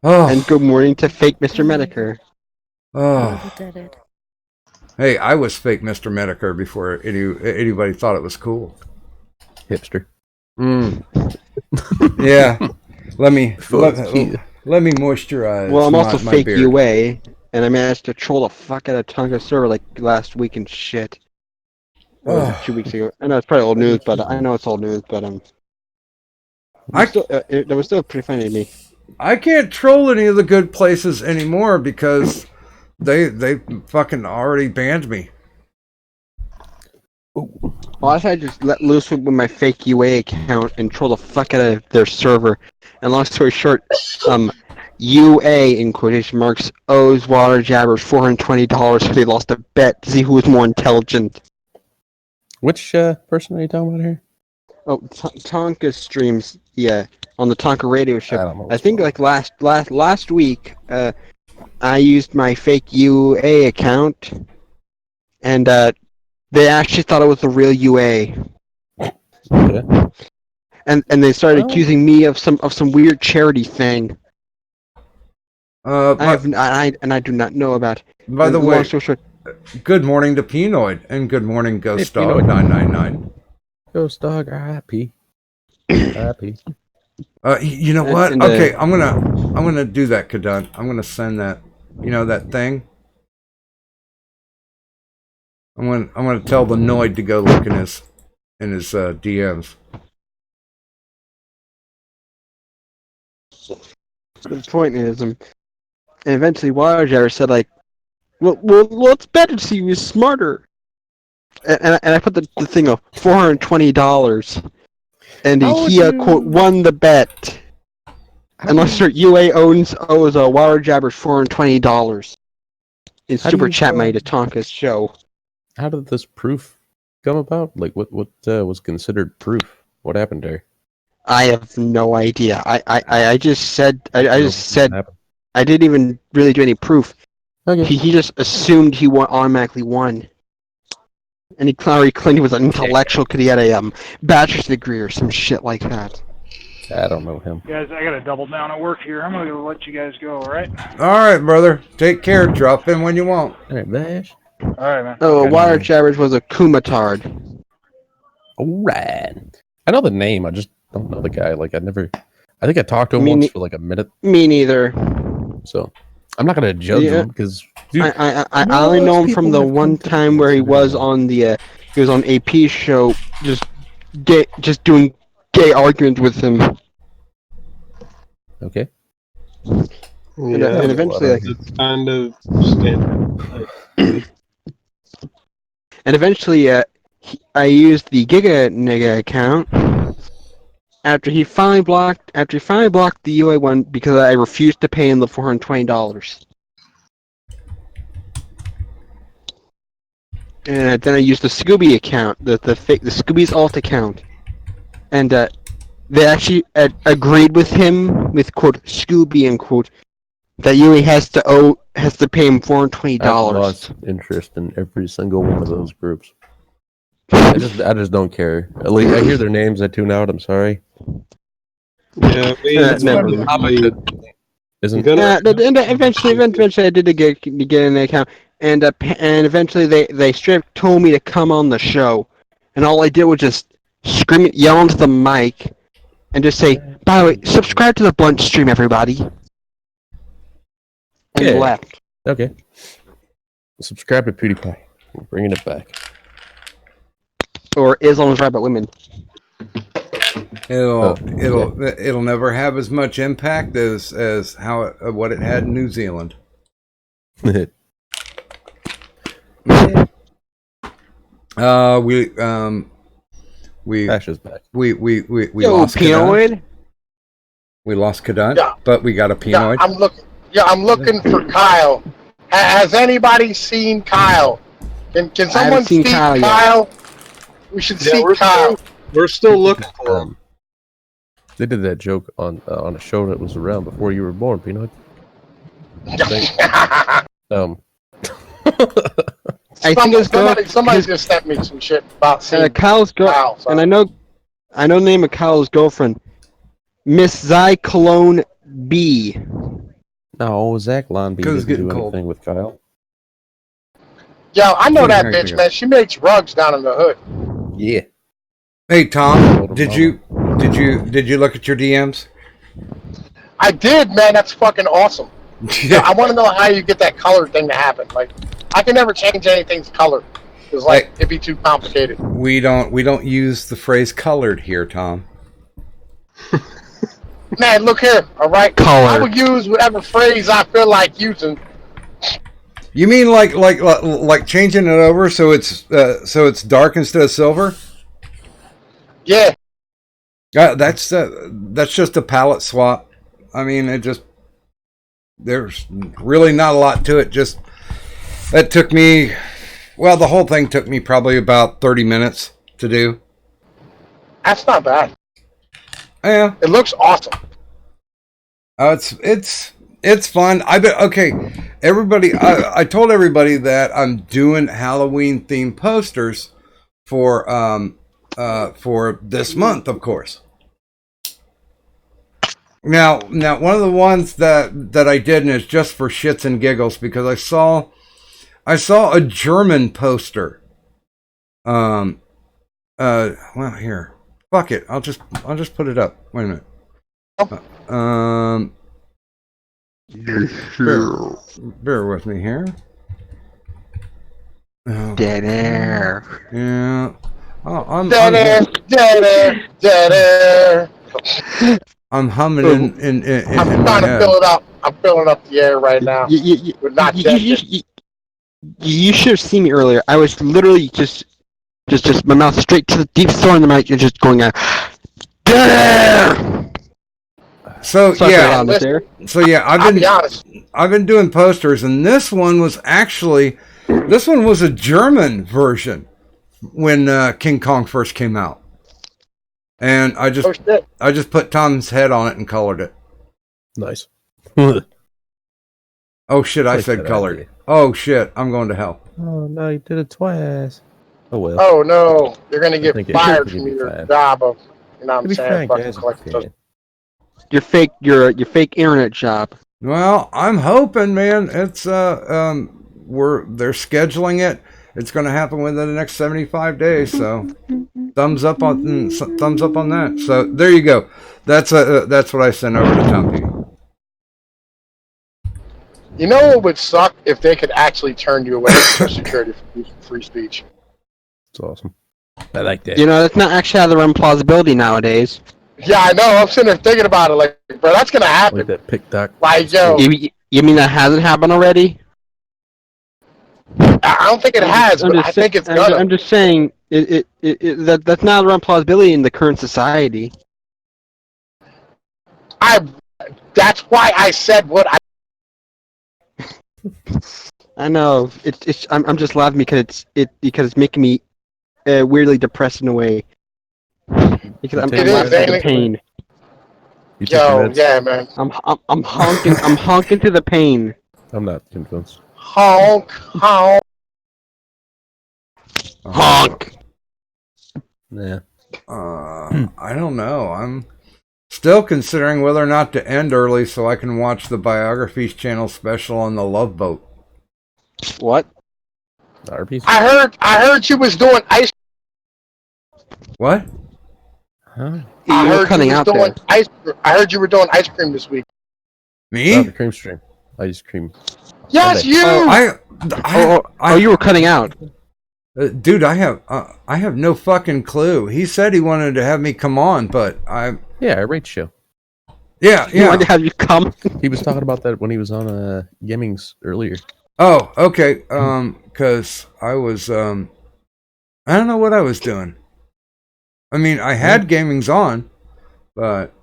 Oh, And good morning to fake Mr. Medicare. oh. Did it. Hey, I was fake Mr. Medicare before anybody thought it was cool. Hipster. Yeah. Let me Fuck you. let me moisturize. Well, I'm also my fake beard. UA, and I managed to troll the fuck out of Tonga server like last week and shit. Or was it 2 weeks ago? I know it's probably old news, but that was still pretty funny to me. I can't troll any of the good places anymore because they fucking already banned me. Well, I tried to just let loose with my fake UA account and troll the fuck out of their server. And long story short, UA in quotation marks owes Water Jabbers $420 because they lost a bet to see who was more intelligent. Which person are you talking about here? Oh, Tonka streams, yeah, on the Tonka radio I show. don't know I think like last week, I used my fake UA account, and they actually thought it was the real UA. Okay. And they started accusing me of some weird charity thing. I do not know about. By the And way, long story short, good morning to Penoid and good morning Ghost Hey, Dog Penoid. 999. Ghost dog, RIP. RIP. You know what? Okay, I'm gonna do that, Kadun. I'm gonna send that. You know that thing. I'm gonna tell the Noid to go look in his DMs. the point is, and eventually Water said like, well, it's better to see you smarter. And I put the thing of $420, and he quote won the bet. And long story, UA owes Water Jabbers $420 in How do super you, chat money to Tonka's show. How did this proof come about? Like, what was considered proof? What happened there? I have no idea. I just said Happened. I didn't even really do any proof. Okay. He just assumed he automatically won. And he claimed he was an intellectual because he had a bachelor's degree or some shit like that. I don't know him. Guys, I gotta double down at work here. I'm gonna let you guys go, alright? All right, brother. Take care. Drop in when you want. All right, Bash. Alright, man. Oh, Okay. Water Jabbers was a Kumatard. All right. I know the name. I just don't know the guy. Like, I think I talked to him Me once ne- for like a minute. Me neither. So, I'm not gonna judge Yeah. him because I only know him from the one time where he was on the he was on AP's show, just doing gay arguments with him, okay. Yeah, and eventually, like, it's kind of standard. and eventually, I used the Giga Nigga account after he finally blocked the UA one because I refused to pay him the $420. And then I used the Scooby account, the Scooby's alt account, and they actually agreed with him with quote Scooby and quote that UA has to pay him $420. I've lost interest in every single one of those groups. I just don't care. At least I hear their names, I tune out. I'm sorry. Yeah, I mean, it's never. kind of like- Isn't And eventually I did get an account, and eventually they straight up told me to come on the show, and all I did was just scream, yell into the mic, and just say, "By the way, subscribe to the Blunt stream, everybody," and Yeah. left. okay? Subscribe to PewDiePie. We're bringing it back. Or Islam's right about women. It'll never have as much impact as what it had in New Zealand. We Ash is back. we Yo, lost Kadun. Pinoid. We lost Kadun, Yeah. but we got a Yeah, Pinoid. I'm looking for Kyle. Has anybody seen Kyle? Can someone seen see Kyle Kyle? yet. We should Yeah, see Kyle. we're still looking for him. They did that joke on a show that was around before you were born, Peanut. I think it's somebody just sent me some shit about seeing Kyle's Kyle. So. and I know the name of Kyle's girlfriend, Miss Zyklone B. No, Zach Lonby 'Cause it's didn't do getting cold. anything with Kyle. Yo, I know that Very bitch, big. man. She makes rugs down in the hood. Yeah. Hey Tom, did you look at your DMs? I did, man. That's fucking awesome. I want to know how you get that color thing to happen. Like, I can never change anything's color. It's like it'd be too complicated. We don't use the phrase colored here, Tom. Man, look here. All right, Color. I would use whatever phrase I feel like using. You mean like changing it over so it's dark instead of silver? Yeah. That's just a palette swap. I mean, there's really not a lot to it. Just that took me, well, the whole thing took me probably about 30 minutes to do. That's not bad. Yeah, It looks awesome. it's fun. Okay. Everybody, I told everybody that I'm doing Halloween themed posters for this month, of course. Now, one of the ones that I did, and it's just for shits and giggles, because I saw a German poster. Well, here, fuck it, I'll just put it up. Wait a minute. Bear with me here. Oh, Dead air. yeah. Oh, Dead air, dead air, dead air. I'm humming in I'm my trying to head. fill it up. I'm filling up the air right now. We're not dead yet. You should have seen me earlier. I was literally just my mouth straight to the deep store in the mic and just going out. Dead air. So Sorry for yeah, the loudness there. I'll be honest. I've been doing posters, and this one was a German version when King Kong first came out, and I Oh, just shit. put Tom's head on it and colored it. Nice. Oh shit! I Like said that colored. idea. Oh shit! I'm going to hell. Oh no, you did it twice. Oh well. Oh no, you're gonna get think it fired should from be your fine. job of, you know what To I'm be saying? frank, Fucking guys, collecting okay. Your fake internet job. Well, I'm hoping, man. It's they're scheduling it. It's going to happen within the next 75 days. So, thumbs up on that. So there you go. That's what I sent over to Tom P. You know what would suck if they could actually turn you away from Social Security for free speech. It's awesome. I like that. You know, that's not actually out of the realm of plausibility nowadays. Yeah, I know. I'm sitting there thinking about it, like, bro, that's gonna happen. Like that pick doc. Like, yo, You mean that hasn't happened already? I don't think it has, but I think it's gonna. I'm just saying that's not around plausibility in the current society. That's why I said what I. I know. I'm just laughing because it's making me weirdly depressed in a way. Because I'm It laughing is, at the ain't it? pain. You take your Yo, meds? yeah, man. I'm honking to the pain. I'm not convinced. Honk, honk. Honk. Yeah. I don't know. I'm still considering whether or not to end early so I can watch the Biographies channel special on the Love Boat. What? Arby's? I heard you was doing ice. What? Huh? I You were heard cutting you was out doing there. ice. I heard you were doing ice cream this week. Me? Oh, the cream stream. Ice cream. Yes, Sunday. you. You were cutting out. Dude, I have no fucking clue. He said he wanted to have me come on, but Yeah, our rate show. yeah. He wanted to have you come. He was talking about that when he was on Yemmings earlier. Oh, okay. Cause I was I don't know what I was doing. I mean, I had gamings on, but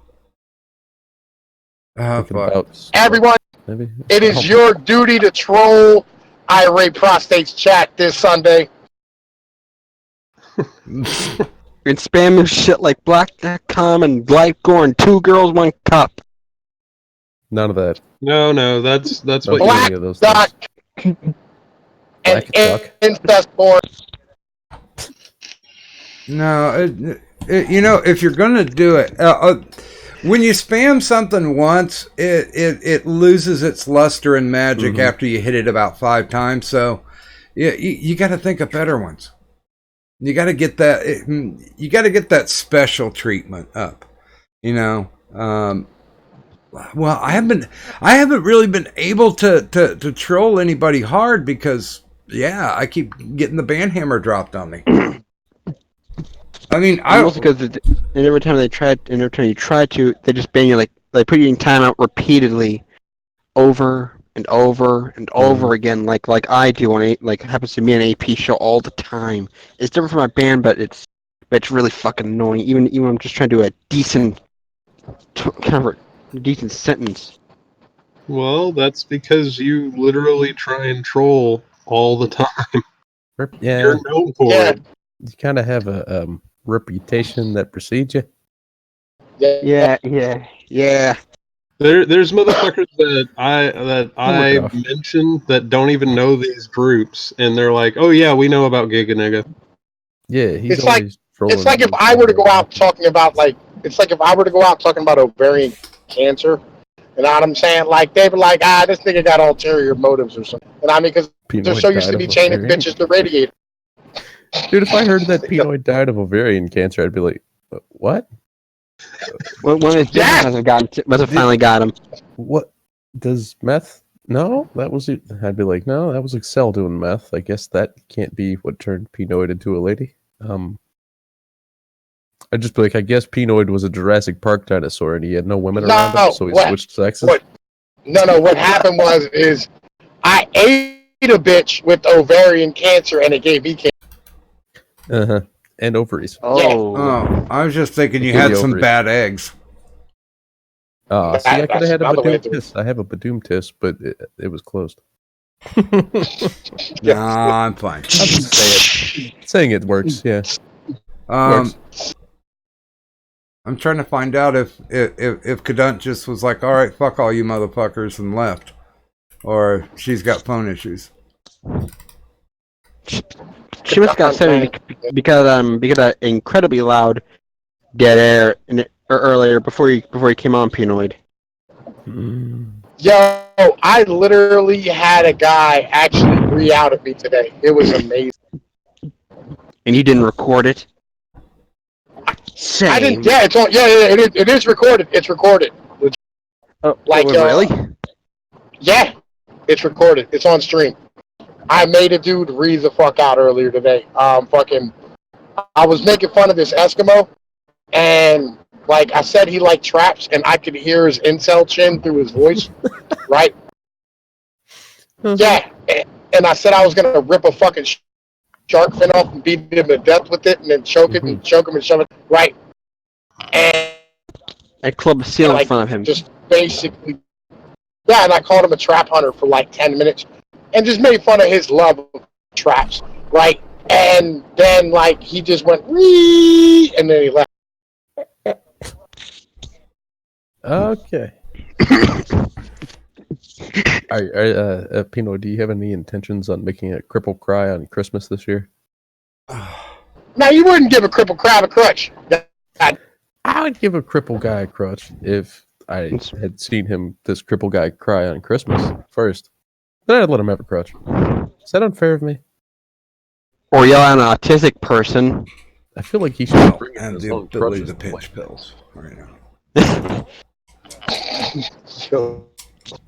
Thinking fuck. about Everyone, maybe. it Oh, is your duty to troll Irate Prostate's chat this Sunday. And spamming shit like black.com and Glycor and 2 girls, 1 cup. None of that. No, that's Don't what do Black any of those dot things. and Black duck. incest porn. No, you know, if you're gonna do it, when you spam something once, it loses its luster and magic after you hit it about 5 times. So, you got to think of better ones. You got to get that. You got to get that special treatment up. You know. Well, I haven't really been able to troll anybody hard because I keep getting the banhammer dropped on me. I mean, Mostly because every time you try to, they just ban you, like put you in timeout repeatedly, over and over and over again, like I do on like it happens to me on AP show all the time. It's different from my band, but it's really fucking annoying. Even when I'm just trying to do a decent decent sentence. Well, that's because you literally try and troll all the time. Yeah, You're known for Yeah. it. you kind of have a reputation that precedes you. Yeah. Yeah. There's motherfuckers that I gosh. mention that don't even know these groups, and they're like, "Oh yeah, we know about Giga Nigga." Yeah, he's It's like- always trolling. It's like if I were to go out talking about ovarian cancer. You know what I'm saying? Like they were like, this nigga got ulterior motives or something. You know what I mean? Because they're so used to be chaining bitches to radiate. Dude, if I heard that Pinoy died of ovarian cancer, I'd be like, what? One of his businesses must have finally got him. What? Does meth? No, that was it. I'd be like, no, that was Excel doing meth. I guess that can't be what turned Pinoid into a lady. I'd just be like, I guess Pinoid was a Jurassic Park dinosaur and he had no women around him, so he switched sexes. What happened is I ate a bitch with ovarian cancer and it gave me cancer. Uh-huh. And ovaries. Oh, I was just thinking you Give had me some ovaries. bad eggs. See, I could have That's had a another way Badoom to- Tis. I have a Badoom Tis, but it was closed. Nah, I'm fine. I'm just saying it works, yeah. I'm trying to find out if Cadunt just was like, all right, fuck all you motherfuckers and left, or she's got phone issues. She must have got upset because of incredibly loud dead air earlier before he came on Pinoid. Yo, I literally had a guy actually re-out at me today. It was amazing. And you didn't record it? Same. I didn't. Yeah, it's on. Yeah, it is recorded. It's recorded. Oh, Like, really? Yeah. It's recorded. It's on stream. I made a dude read the fuck out earlier today. I was making fun of this Eskimo, and like I said, he liked traps, and I could hear his incel chin through his voice, right? Yeah, and I said I was gonna rip a fucking shark fin off and beat him to death with it, and then choke it and choke him and shove it right. And club a seal in like, front of him. Just basically, yeah. And I called him a trap hunter for like 10 minutes, and just made fun of his love of traps, right? And then like he just went wee, and then he left. Okay. Pino, do you have any intentions on making a cripple cry on Christmas this year? Now you wouldn't give a crippled crab a crutch. I would give a cripple guy a crutch if I had seen this cripple guy cry on Christmas first. Then I'd let him have a crutch. Is that unfair of me? Or yell at an autistic person. I feel like he should bring And his the own ability crutches to pinch play. pills right now.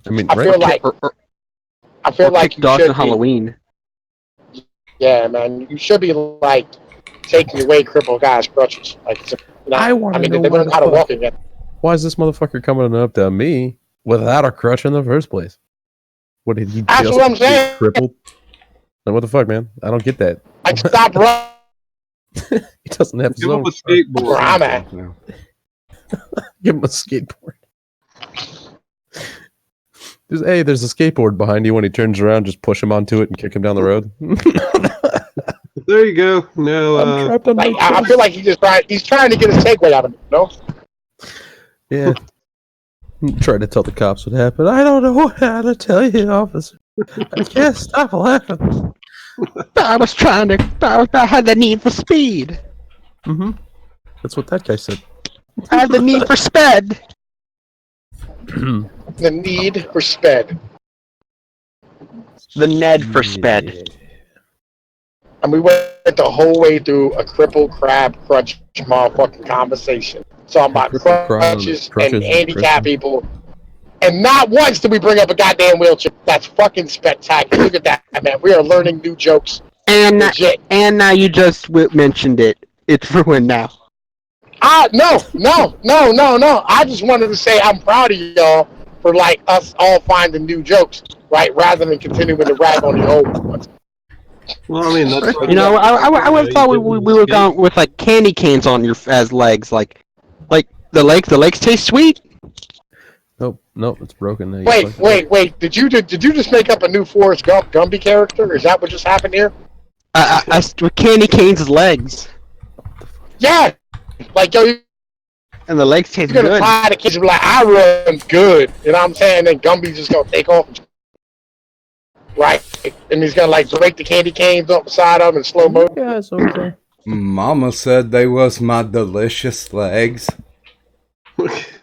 I mean, I right? feel like I feel like you dogs should on Halloween. Yeah, man, you should be like taking away crippled guys' crutches. Like, I wanna know they why learn the how to fuck- walk again. Why is this motherfucker coming up to me without a crutch in the first place? What did he That's just what I'm get saying. crippled? Like, what the fuck, man? I don't get that. Like, stop running He doesn't have his Give him own a skateboard. where I'm at. No. Give him a skateboard. There's a skateboard behind you. When he turns around, just push him onto it and kick him down the road. There you go. Now, I'm trapped on Like, my I feel like he's trying to get his takeaway out of me. No, Yeah. Tried to tell the cops what happened. I don't know how to tell you, officer. I can't stop laughing. I had the need for speed. Mm-hmm. That's what that guy said. I had the need for sped. the need for sped, The Ned for sped. and we went the whole way through a crippled crab crutch motherfucking conversation. Talking about Crippled crab crutches crutches and and handicapped crutches. people. And not once did we bring up a goddamn wheelchair. That's fucking spectacular. Look at that, man. We are learning new jokes. And Legit. now you just mentioned it. It's ruined now. No. I just wanted to say I'm proud of y'all for like us all finding new jokes, right? Rather than continuing to rag on the old ones. well, I mean, that's You know, I would have thought we would have gone with like candy canes on your as legs, like the legs taste sweet. Nope, it's broken. Now. Wait. Did you just make up a new Forrest Gumby character? Is that what just happened here? With candy canes' legs, Yeah. Like, yo, you're and the legs taste gonna good. fly the kids and be like, I run good. You know what I'm saying? Then Gumby's just gonna take off. Right? And he's gonna like break the candy canes up beside him in slow motion. Yeah, it's okay. Mama said they was my delicious legs.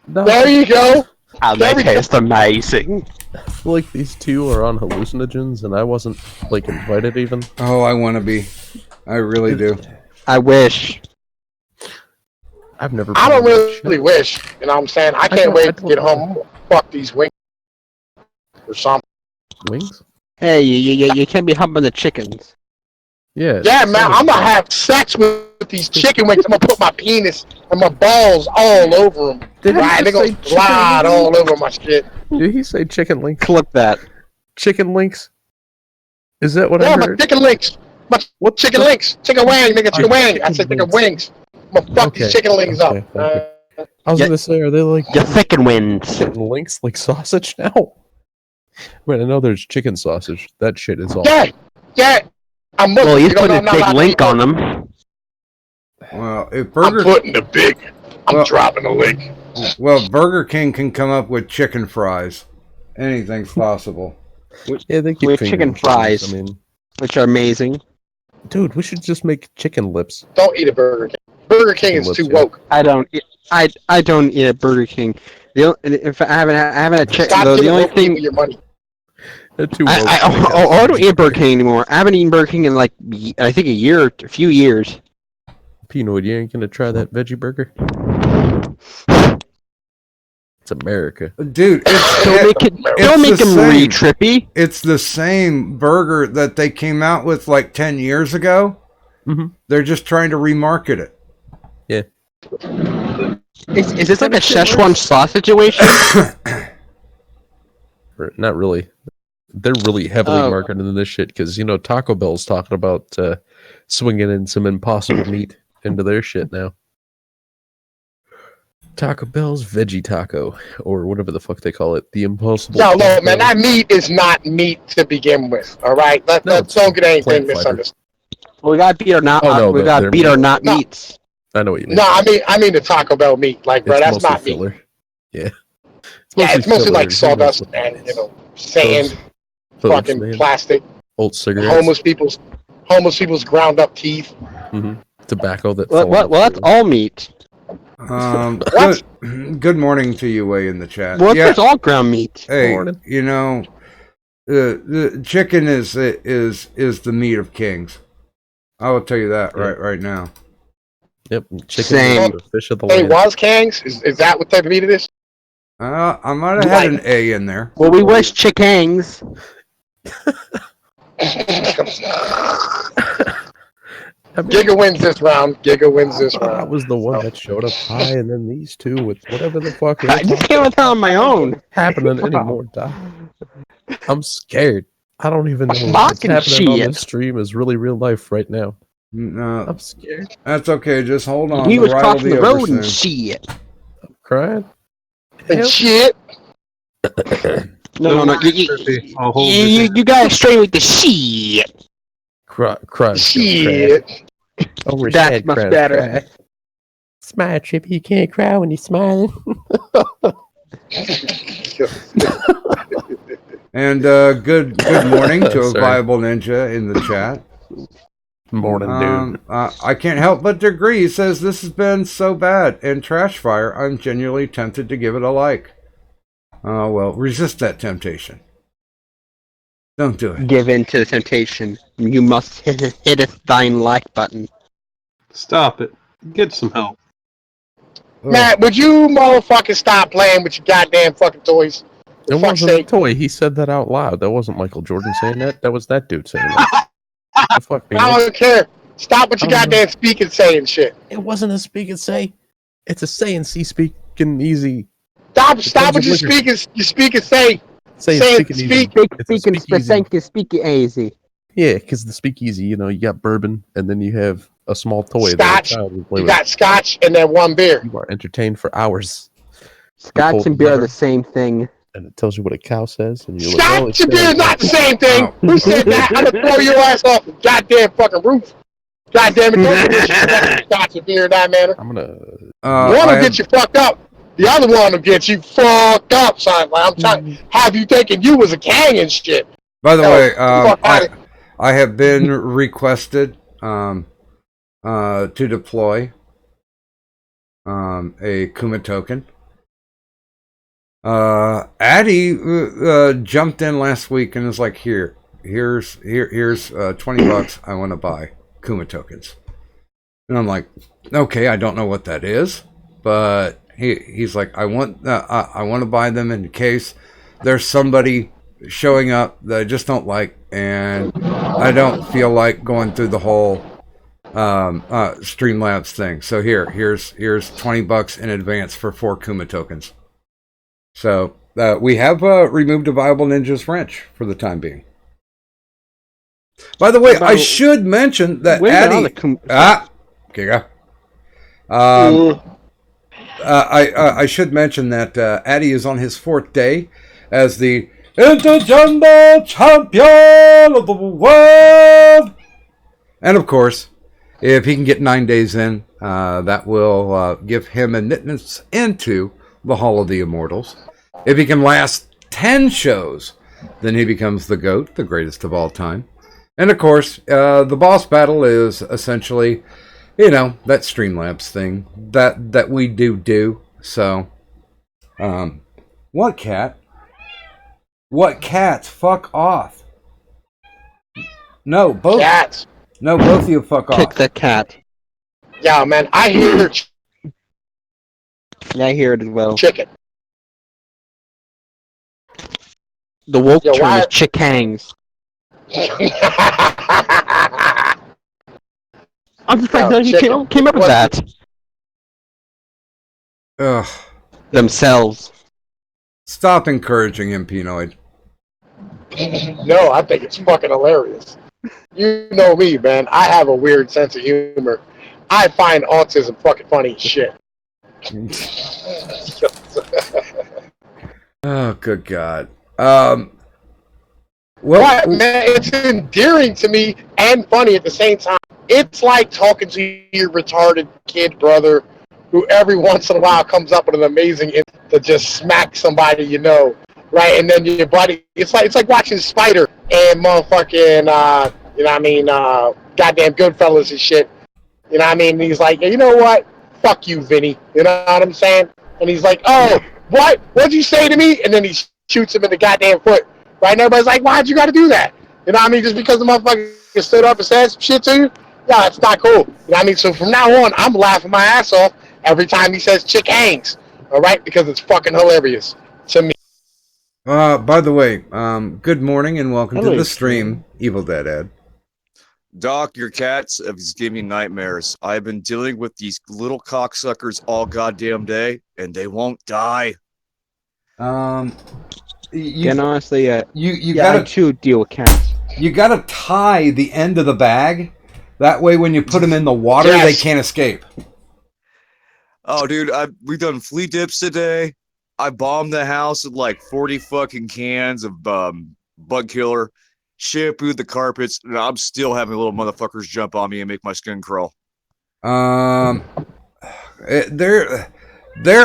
No, There you go. How they taste amazing. I feel like these two are on hallucinogens, and I wasn't like invited even. Oh, I want to be. I really do. I wish. I've never. I don't been on that really shit. wish. You know what I'm saying? I can't don't- wait I to get don't- home. Fuck these wings or something. Wings. Hey, you can't be humping the chickens. Yeah. Yeah, man, I'm gonna have sex with these chicken wings. I'm gonna put my penis and my balls all over them. Did he Right? They're just say gonna chicken slide wings? all over my shit. Did he say chicken links? Clip that. Chicken links. Is that what Yeah, I my heard? chicken links. My What chicken the- links. Chicken wing, nigga, chicken wing. I chicken said chicken wings. wings. I'm gonna fuck these Okay, chicken wings okay, up. okay. I was Yeah. gonna say, are they like Your thicken wins. chicken links like sausage now? I mean, I know there's chicken sausage. That shit is all. Yeah. I'm Muslim. Well, he's You don't putting know a I'm big not link allowed on to them. Well, if I'm Burger putting a big. I'm Well- dropping a link. Burger King can come up with chicken fries. Anything's possible. Yeah, they keep With fingering chicken chickens. fries. I mean, Which are amazing. dude, we should just make chicken lips. Don't eat a Burger King. Burger King is too Chicken lips, woke. I don't eat at Burger King. If I haven't had chicken, Stop the giving only woke people thing your money. They're too I don't eat at Burger King anymore. I haven't eaten Burger King in like I think a few years. Pinoid, you ain't gonna try that veggie burger? It's America. Dude, Don't make him re-trippy. It's the same burger that they came out with like 10 years ago. Mhm. They're just trying to remarket it. Yeah. Is this like a Szechuan sauce situation? Not really. They're really heavily Oh. marketing this shit because Taco Bell's talking about swinging in some Impossible meat into their shit now. Taco Bell's veggie taco, or whatever the fuck they call it, the Impossible. No, look, Taco. man, that meat is not meat to begin with. All right, No, let's it's don't get anything plant fiber. misunderstood. Well, we got beat or not. Oh, no, we but got they're beat or meat. not No. meats. I know what you mean. No, I mean the Taco Bell meat, like, bro, It's that's mostly not meat. filler. Yeah. It's mostly filler, like it's sawdust mostly and sand, Those, fucking man. plastic, Old cigarettes. homeless people's ground up teeth. Tobacco that. Well, fell off that's the- all meat. What? Good morning to you, Way in the chat. Well, Yeah, that's all ground meat. hey, Morning. the chicken is the meat of kings. I will tell you that right now. Yep. Chicken. Same. The fish of the Hey, land. was Kangs? Is that what type of meat it is? I might have had an A in there. Well, we wish chickens. Giga wins this round. Giga wins this I round. was the one that showed up high, and then these two with whatever the fuck I just came with that on my own. happening anymore, Doc. I'm scared. I don't even know what's Fucking happening on shit. this stream is really real life right now. No, I'm scared. that's okay. Just hold on. He The was ride will crossing be the over road and soon. shit. Crying. And shit. No. I'll hold it. You got straight with the shit. Cry. Shit. Over That's much better. Smile, Trippy. You can't cry when you're smiling. And good morning to a Sorry. viable ninja in the chat. Morning, dude. I can't help but agree. He says this has been so bad. And Trash Fire, I'm genuinely tempted to give it a like. Well, resist that temptation. Don't do it. Give in to the temptation. You must hit thine like button. Stop it. Get some help. Matt, would you motherfucking stop playing with your goddamn fucking toys? It For fuck's wasn't a sake. toy. He said that out loud. That wasn't Michael Jordan saying that. That was that dude saying that. The fuck, man? I don't care. Stop with your goddamn speaking saying shit. It wasn't a speak and say. It's a say and see speaking easy. Stop Depends with your on liquor. speaking say. Say Say and it, speaking speak. easy. It's a speakeasy. Speakeasy. Yeah, because the speakeasy, you got bourbon, and then you have a small toy that Scotch. a child will play You with. got scotch and then one beer. You are entertained for hours, Scotch and beer are Water. the same thing. and it tells you what a cow says, and you're like, oh, Scotch and beer is not the same thing. Who said that? I'm gonna throw your ass off the goddamn fucking roof. Goddamn it, don't do shit. Scotch and beer in that manner. I'm gonna. One will get you fucked up. The other one will get you fucked up, son. Like, I'm trying to have you thinking you was a king and shit. By the Oh, way, fuck outta I have been requested to deploy a Kuma token. Addy jumped in last week and was like, here's $20 I want to buy Kuma tokens. And I'm like, okay, I don't know what that is, but he's like, I want to buy them in case there's somebody showing up that I just don't like, and I don't feel like going through the whole Streamlabs thing. So here's $20 in advance for 4 Kuma tokens. So we have removed a Viable Ninja's wrench for the time being. By the way, I should mention that Addy. Giga. I should mention that Addy is on his 4th day as the Intergender Champion of the World. And of course, if he can get 9 days in, that will give him admittance into the Hall of the Immortals. If he can last 10 shows, then he becomes the GOAT, the greatest of all time. And of course, the boss battle is essentially, that Streamlabs thing that we do. So, what cat? What cats? Fuck off. No, both. Cats. No, both of you fuck off. Kick the cat. Yeah, man, I hear Yeah, I hear it as well. chicken. The woke Yeah, term why- is chick hangs. I'm surprised No, that he chicken. came up with What- that Ugh. themselves. Stop encouraging him, Pinoid. No, I think it's fucking hilarious. You know me, man. I have a weird sense of humor. I find autism fucking funny as shit. Oh, good God. But, man, it's endearing to me and funny at the same time. It's like talking to your retarded kid brother who every once in a while comes up with an amazing to just smack somebody you know, right? And then your buddy, it's like watching Spider and motherfucking, you know what I mean, goddamn Goodfellas and shit. You know what I mean? And he's like, you know what? Fuck you, Vinny. You know what I'm saying? And he's like, oh, what? What'd you say to me? And then he shoots him in the goddamn foot. Right? And everybody's like, why'd you got to do that? You know what I mean? Just because the motherfucker stood up and said some shit to you? Yeah, it's not cool. You know what I mean? So from now on, I'm laughing my ass off every time he says chick hangs. All right? Because it's fucking hilarious to me. By the way, good morning and welcome Hello, to the stream, Evil Dead Ed. Doc, your cats have given me nightmares. I've been dealing with these little cocksuckers all goddamn day, and they won't die. And honestly, you yeah, I gotta too deal with cats. you gotta tie the end of the bag. That way, when you put them in the water, Yes. they can't escape. Oh, dude, we've done flea dips today. I bombed the house with like 40 fucking cans of bug killer, shampooed the carpets, and I'm still having little motherfuckers jump on me and make my skin crawl. They're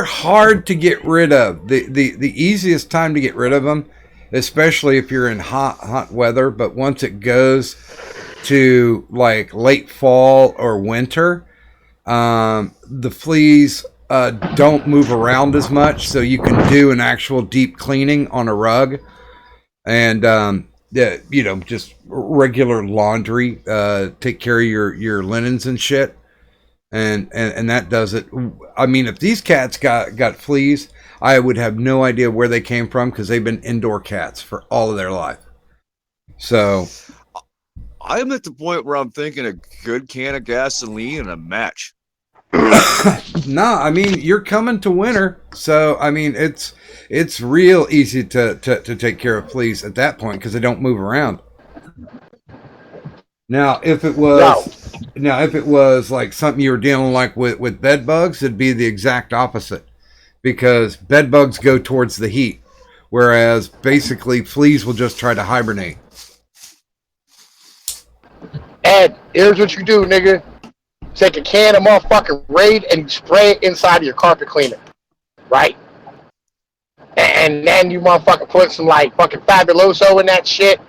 hard to get rid of. The easiest time to get rid of them, especially if you're in hot weather, but once it goes to like late fall or winter, the fleas don't move around as much, so you can do an actual deep cleaning on a rug, and you know, just regular laundry, take care of your linens and shit. And that does it. I mean, if these cats got fleas, I would have no idea where they came from because they've been indoor cats for all of their life. So I'm at the point where I'm thinking a good can of gasoline and a match. no, I mean, you're coming to winter, so I mean it's real easy to take care of fleas at that point because they don't move around. Now, if it was like something you were dealing like with bed bugs, it'd be the exact opposite, because bed bugs go towards the heat, whereas basically fleas will just try to hibernate. Ed, here's what you do, nigga. Take a can of motherfucking Raid and you spray it inside of your carpet cleaner. Right? And then you motherfucking put some like fucking Fabuloso in that shit.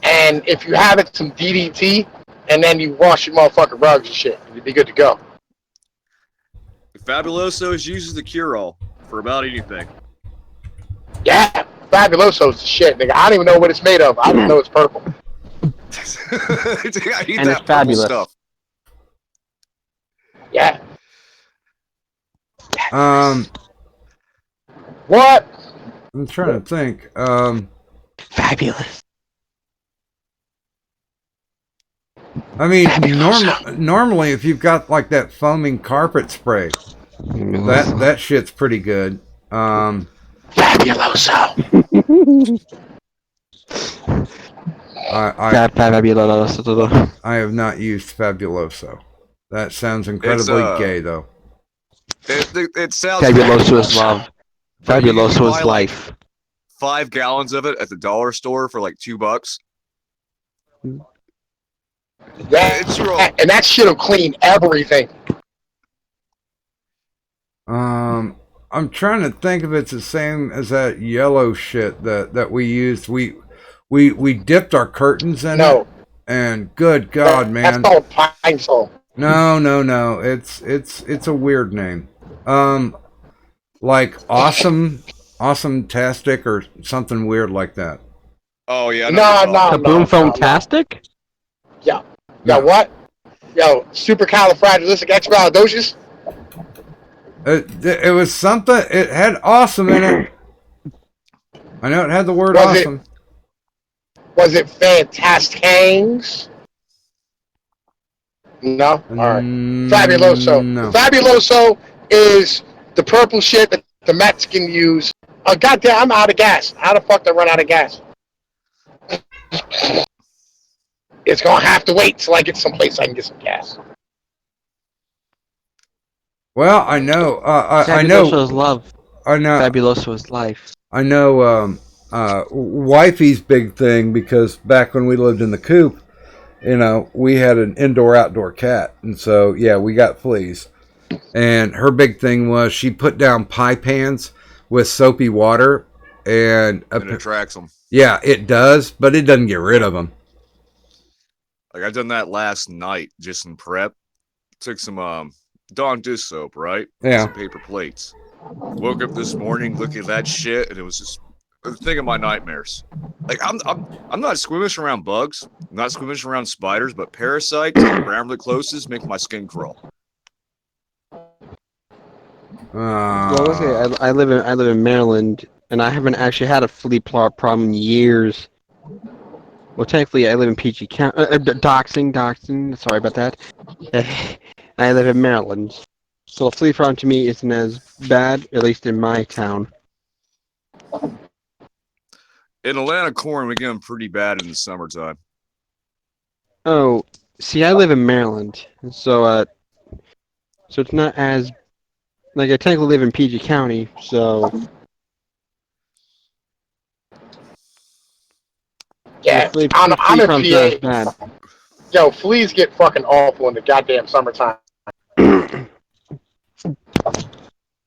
And if you have it, some DDT, and then you wash your motherfucking rugs and shit. You'd be good to go. Fabuloso is used as the cure-all for about anything. Yeah, Fabuloso's the shit, nigga. I don't even know what it's made of. I don't know it's purple. I need And that it's fabulous. stuff. Yeah. What? I'm trying to think. Fabulous. I mean, normally if you've got like that foaming carpet spray, that shit's pretty good. Fabuloso. Fabuloso. I have not used Fabuloso. That sounds incredibly gay, though. It sounds Fabuloso is love. But you can Fabuloso buy, is life. 5 gallons of it at the dollar store for like $2. Yeah, It's real. and that shit'll clean everything. I'm trying to think if it's the same as that yellow shit that we used. We dipped our curtains in it, and good God, man. That's called Pine Sol. No. It's a weird name. Like awesome-tastic or something weird like that. Oh yeah. The Boom Foam-tastic? Yeah. Yo, what? Yo, supercalifragilisticexpialidocious? It was something. It had awesome in it. I know it had the word Was awesome. Was it Fantastics? No? All right. Fabuloso. No. Fabuloso is the purple shit that the Mexicans use. Oh, goddamn, I'm out of gas. How the fuck did I run out of gas? It's going to have to wait till I get someplace I can get some gas. Well, I know. I Fabuloso know. is love. I know. Fabuloso is life. I know. Wifey's big thing, because back when we lived in the coop, we had an indoor-outdoor cat, and so yeah, we got fleas. And her big thing was she put down pie pans with soapy water, and it attracts them. Yeah, it does, but it doesn't get rid of them. Like I done that last night, just in prep. Took some Dawn dish soap, right? Yeah. Some paper plates. Woke up this morning, looking at that shit, and it was just a thing of my nightmares. Like I'm not squeamish around bugs, I'm not squeamish around spiders, but parasites, around the closest, make my skin crawl. Well, okay, I live in Maryland, and I haven't actually had a flea problem in years. Well, technically, I live in PG County. Doxing. Sorry about that. I live in Maryland, so a flea problem to me isn't as bad, at least in my town. In Atlanta, corn, we get them pretty bad in the summertime. Oh, see, I live in Maryland, so it's not as like I technically live in PG County, so. Yeah, I'm in PA. Yo, fleas get fucking awful in the goddamn summertime.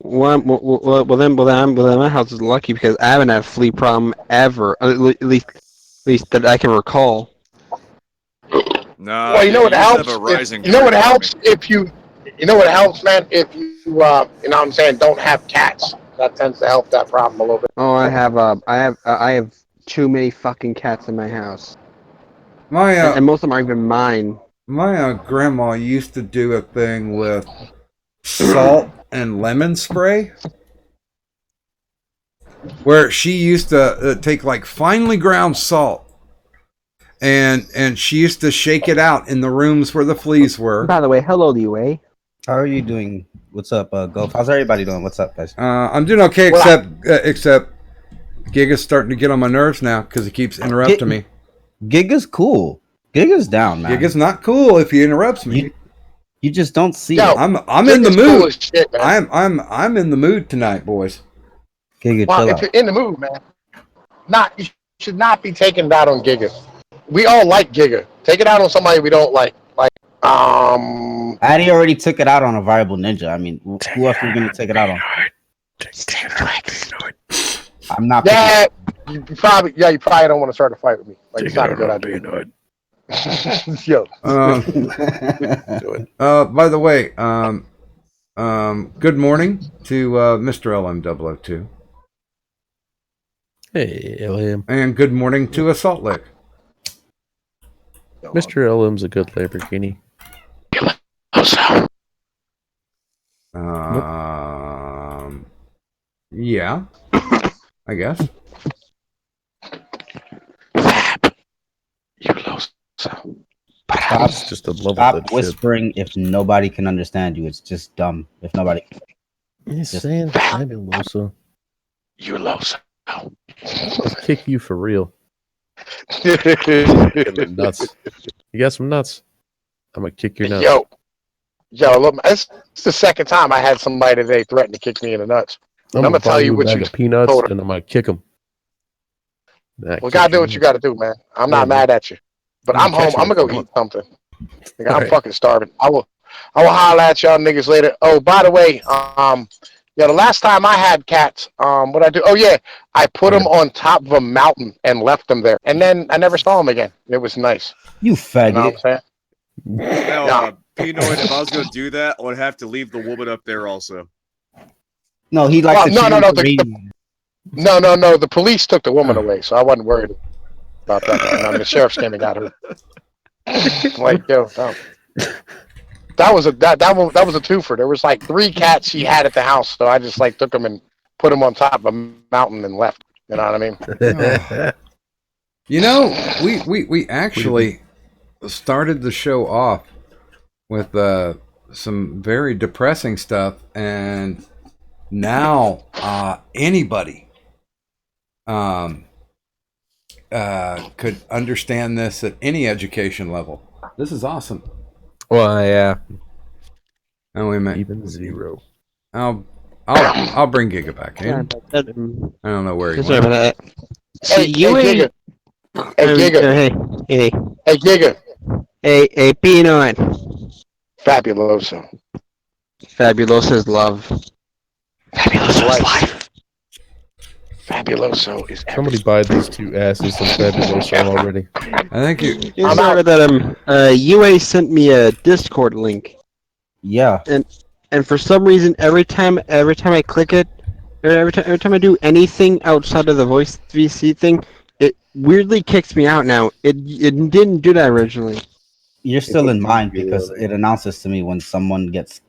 Well, then my house is lucky because I haven't had a flea problem ever, at least that I can recall. No, well, you know what helps? You know what helps man? If you what I'm saying, don't have cats. That tends to help that problem a little bit. Oh, I have too many fucking cats in my house. And most of them aren't even mine. My grandma used to do a thing with salt and lemon spray, where she used to take like finely ground salt, and she used to shake it out in the rooms where the fleas were. By the way, hello, Liu. How are you doing? What's up, Golf? How's everybody doing? What's up, guys? I'm doing okay, except Giga's starting to get on my nerves now because he keeps interrupting me. Giga's cool. Giga's down, man. Giga's not cool if he interrupts me. You just don't see Yo, it. I'm in the mood. Cool as shit, man. I'm in the mood tonight, boys. Giga, well, chill if out. you're in the mood, man, you should not be taking that on Giga. We all like Giga. Take it out on somebody we don't like. Addy already took it out on a viable ninja. I mean, who else are we gonna take it out on? I'm not. Yeah, you probably don't want to start a fight with me. Like, it's not a good idea. Yo. By the way, good morning to Mr. LM002. Hey, LM. And good morning to Assault Lick. Mr. LM's a good Lamborghini. Yeah, I guess. Stop, just a level stop that whispering if nobody can understand you. It's just dumb if nobody. He's saying fabuloso. You loso. I'll kick you for real. Nuts. You got some nuts. I'm gonna kick your nuts. Yo, look, it's the second time I had somebody today threaten to kick me in the nuts. I'm gonna tell you what bag you of peanuts, told her. and I'm gonna kick them. Well, gotta do what you gotta do, man. I'm not mad at you, but I'm home. I'm gonna go eat something. Like, I'm fucking starving. I will holler at y'all niggas later. Oh, by the way, the last time I had cats, what I do? Oh yeah, I put them on top of a mountain and left them there, and then I never saw them again. It was nice. You faggot. You know what I'm saying? No, Pinoy, if I was going to do that, I would have to leave the woman up there also. No, he likes to. No. The police took the woman away, so I wasn't worried about that. The sheriff came and got her. Like, yo, no. That was a twofer. There was like 3 cats she had at the house, so I just like took them and put them on top of a mountain and left. You know what I mean? You know, we actually started the show off with some very depressing stuff, and now anybody could understand this at any education level. This is awesome. Well, yeah. Oh, wait a minute. Even zero. I'll bring Giga back Sorry in. about that. I don't know where he Sorry went. about that. Hey, See, you hey, ain't. Hey, Giga. Hey, Hey, Giga. hey, P9. Fabuloso. Fabulosa's love. Fabulosa's life. Fabuloso is Somebody buy these two asses some Fabuloso already. I think you. Yeah, sorry about that. UA sent me a Discord link, Yeah. and for some reason, every time I click it, or every time I do anything outside of the voice VC thing, it weirdly kicks me out now. It didn't do that originally. You're still in mine because it announces to me when someone gets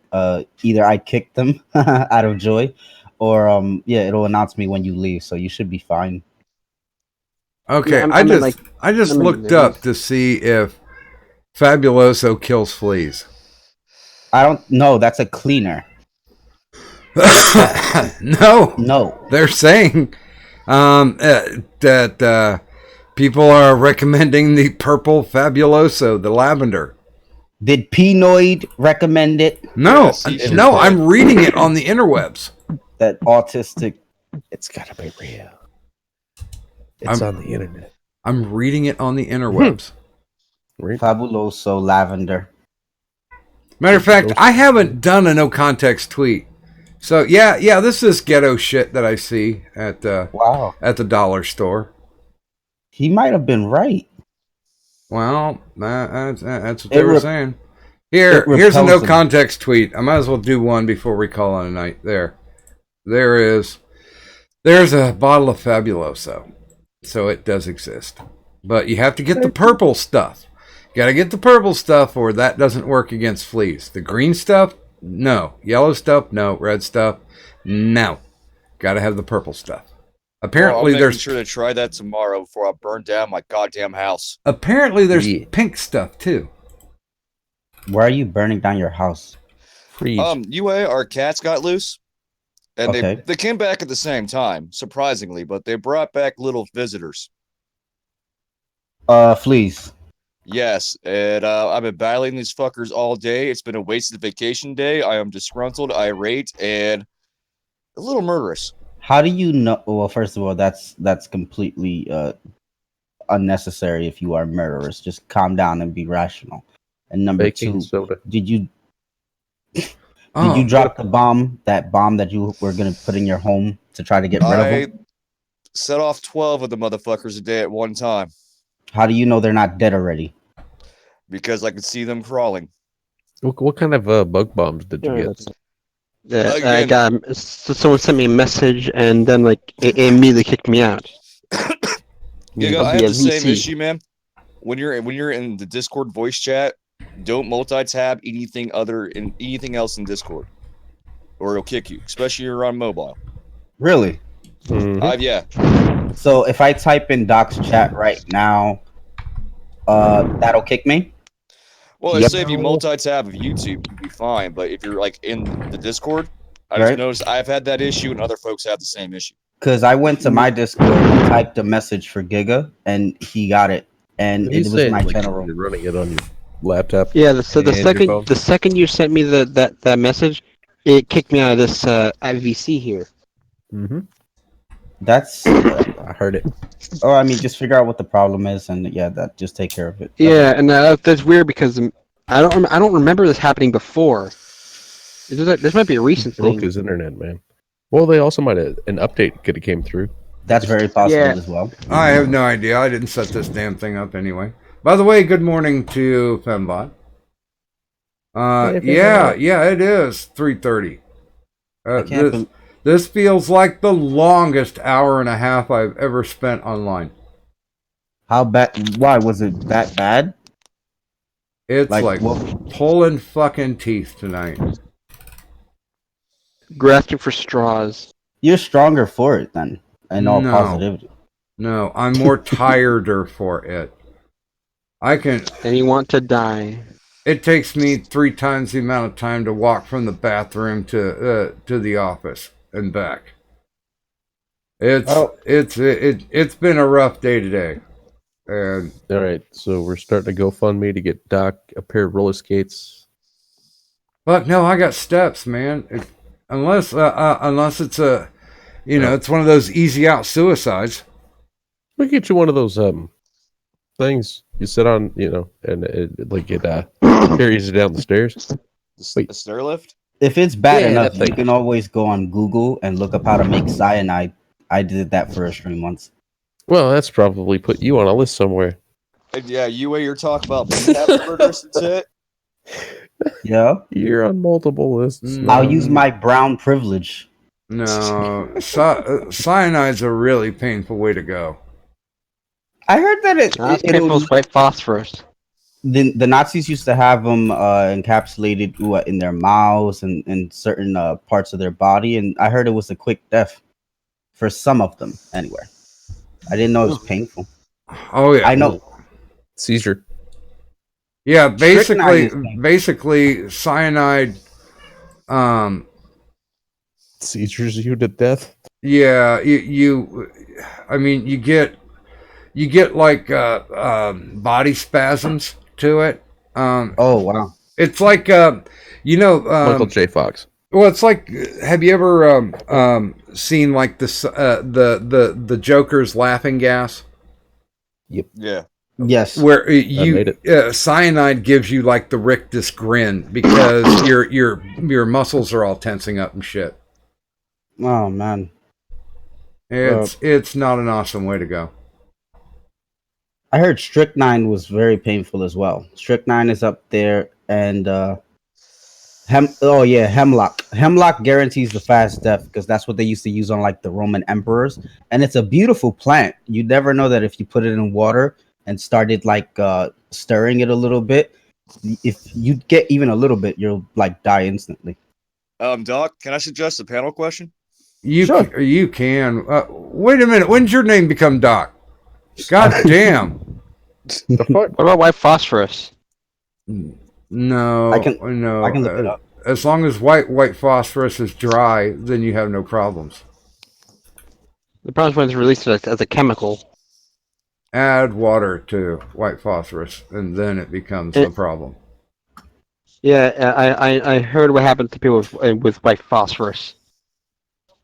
either I kicked them out of joy, or it'll announce me when you leave. So you should be fine. Okay, Yeah, I just looked up to see if Fabuloso kills fleas. I don't know. That's a cleaner. No, they're saying that people are recommending the purple Fabuloso, the lavender. Did Pinoid recommend it? No, I'm reading it on the interwebs. That autistic. It's gotta be real. It's on the internet. I'm reading it on the interwebs. Fabuloso lavender. Matter of fact, I haven't done a no context tweet. So yeah, this is ghetto shit that I see at at the dollar store. He might have been right. Well, that's what they were saying. Here's a no repels context tweet. I might as well do one before we call on a night. There's a bottle of Fabuloso, so it does exist, but you have to get the purple stuff. You got to get the purple stuff, or that doesn't work against fleas. The green stuff, no. Yellow stuff, no. Red stuff, no. Got to have the purple stuff. Apparently, I'm there's making sure to try that tomorrow before I burn down my goddamn house. Apparently, there's pink stuff too. Why are you burning down your house? UA, our cats got loose, and Okay. they came back at the same time, surprisingly, but they brought back little visitors. Fleas. Yes, and I've been battling these fuckers all day. It's been a wasted vacation day. I am disgruntled, irate, and a little murderous. How do you know? Well, first of all, that's completely unnecessary. If you are murderous, just calm down and be rational. And number Baking two, soda. did you drop the bomb? That bomb that you were gonna put in your home to try to get rid of I them? set off 12 of the motherfuckers a day at one time How do you know they're not dead already? because I could see them crawling. What kind of bug bombs did you get? Yeah, I Again. got someone sent me a message, and then it immediately kicked me out. I have Via the same VC. issue, man. When you're in the Discord voice chat, don't multi-tab anything else in Discord, or it'll kick you, especially if you're on mobile. Really? Yeah. So if I type in Doc's chat right now, that'll kick me? Well, Yep. say if you multi-tab of YouTube, you'd be fine. But if you're like in the Discord, I just Right. noticed I've had that issue, and other folks have the same issue. Because I went to my Discord and typed a message for Giga, and he got it, and What are you it was saying, my like, general. you're running it on your laptop. Yeah, so the and your phone? second you sent me that message, it kicked me out of this IVC here. Mm-hmm. That's. I heard it. Oh, I mean, just figure out what the problem is, and that just take care of it. Yeah, and that's weird because I don't remember this happening before. This might be a recent Broke thing. his internet, man. Well, they also might have an update could have came through. That's very possible Yeah. as well. I have no idea. I didn't set this damn thing up anyway. By the way, good morning to Fembot. Yeah, it is 3:30. This feels like the longest hour and a half I've ever spent online. How bad? Why was it that bad? It's Like, like what- pulling fucking teeth tonight. Grasping for straws. You're stronger for it then, in all No. positivity. No, I'm more tireder for it. I can. And you want to die. It takes me 3 times the amount of time to walk from the bathroom to the office and back. It's been a rough day today, and All right, so we're starting to GoFundMe to get Doc a pair of roller skates. but no, I got steps, man. Unless it's a, it's one of those easy out suicides. We get you one of those things you sit on, and it carries you down the stairs. The stair lift? If it's bad Yeah, enough, that thing. you can always go on Google and look up how to make cyanide. I did that for a stream once. Well, that's probably put you on a list somewhere. And yeah, you're talking about burgers and shit. Yeah, You're on multiple lists. I'll use my brown privilege. No, cyanide's a really painful way to go. I heard that That's painful as white phosphorus. the Nazis used to have them encapsulated in their mouths and in certain parts of their body, and I heard it was a quick death for some of them. Anyway, I didn't know it was painful. Oh yeah, I know. Seizure. Yeah, Strychnine basically cyanide. Seizures you to death. Yeah, I mean, you get like body spasms to it. Oh wow. It's like Michael J. Fox. well, it's like, have you ever seen like this the Joker's laughing gas? Yeah. Yes. Where made cyanide gives you like the rictus grin because your muscles are all tensing up and shit. Oh man. It's not an awesome way to go. I heard strychnine was very painful as well. Strychnine is up there, and hemlock. Hemlock guarantees the fast death because that's what they used to use on like the Roman emperors, and it's a beautiful plant. You never know that if you put it in water and started like stirring it a little bit, if you get even a little bit, you'll like die instantly. Doc, can I suggest a panel question? You can. Wait a minute. When did your name become Doc? God damn. The fuck? What about white phosphorus? No. I can look it up. As long as white phosphorus is dry, then you have no problems. The problem is when it's released as a chemical. Add water to white phosphorus, and then it becomes a problem. Yeah, I heard what happened to people with white phosphorus.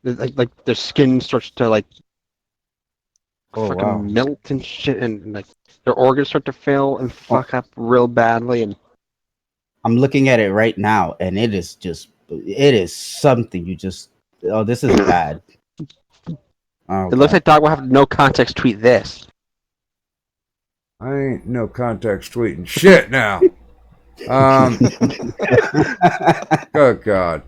Like their skin starts to like fucking melt and shit, and like their organs start to fail and fuck up real badly. And I'm looking at it right now, and it is something you just. Oh, this is bad. Oh, it looks like Doc will have no context tweet this. I ain't no context tweeting shit now. Good God.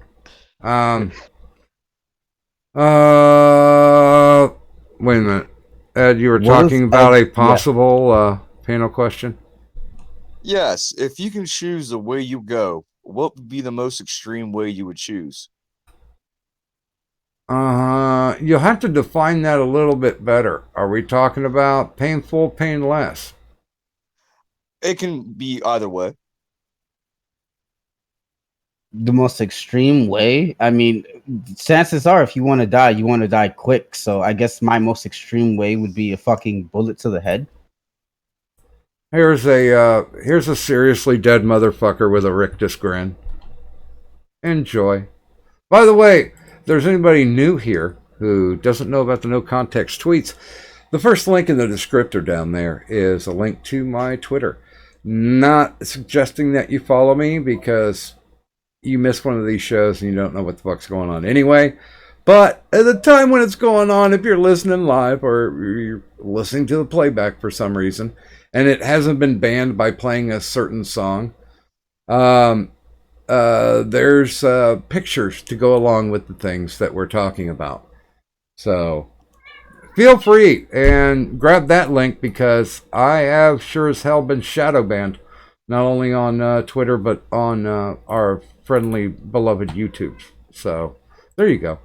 Wait a minute. Ed, you were talking about a possible panel question? Yes. If you can choose the way you go, what would be the most extreme way you would choose? You'll have to define that a little bit better. Are we talking about painful, painless? It can be either way. The most extreme way? I mean, chances are if you want to die quick. So I guess my most extreme way would be a fucking bullet to the head. Here's a seriously dead motherfucker with a rictus grin. Enjoy. By the way, if there's anybody new here who doesn't know about the no context tweets, the first link in the descriptor down there is a link to my Twitter. Not suggesting that you follow me because you miss one of these shows and you don't know what the fuck's going on anyway. But at the time when it's going on, if you're listening live or you're listening to the playback for some reason, and it hasn't been banned by playing a certain song, there's pictures to go along with the things that we're talking about. So feel free and grab that link because I have sure as hell been shadow banned, not only on Twitter but on our friendly beloved YouTube. So there you go.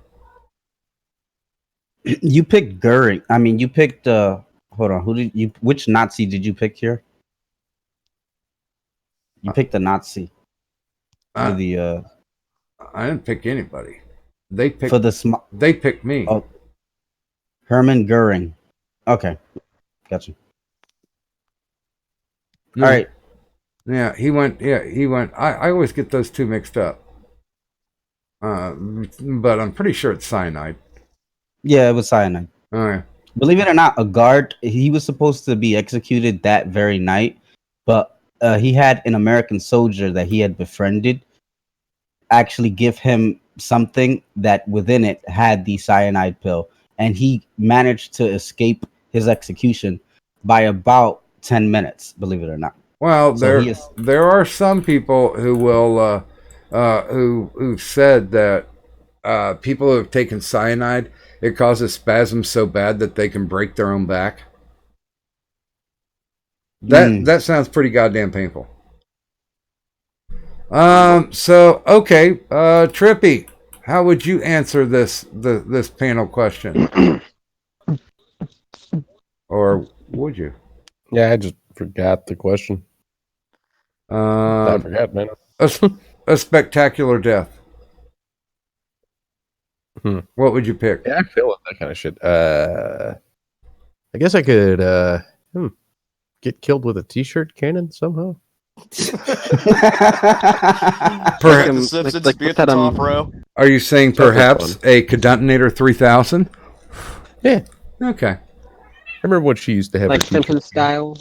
You picked Goering. I mean, you picked. Hold on. Who did you? Which Nazi did you pick here? You picked the Nazi. Uh, For the I didn't pick anybody. They picked. for the They picked me. Oh, Hermann Goering. Okay, gotcha. No. All right. Yeah, he went. Yeah, he went. I always get those two mixed up. But I'm pretty sure it's cyanide. Yeah, it was cyanide. All right. Believe it or not, a guard. He was supposed to be executed that very night, but he had an American soldier that he had befriended actually give him something that within it had the cyanide pill, and he managed to escape his execution by about 10 minutes. Believe it or not. Well, So he is- there are some people who will who said that people who have taken cyanide, it causes spasms so bad that they can break their own back. That sounds pretty goddamn painful. So okay, Trippy, how would you answer this panel question? Or would you? Yeah, I just forgot the question. I forgot, man. A spectacular death. What would you pick? Yeah, I feel it, that kind of shit. I guess I could get killed with a t-shirt cannon somehow. Perhaps, Simpsons be at the top row. Are you saying That was perhaps fun. a Cadontinator 3000? Yeah. Okay. I remember what she used to have. Like her t-shirt Simpson style.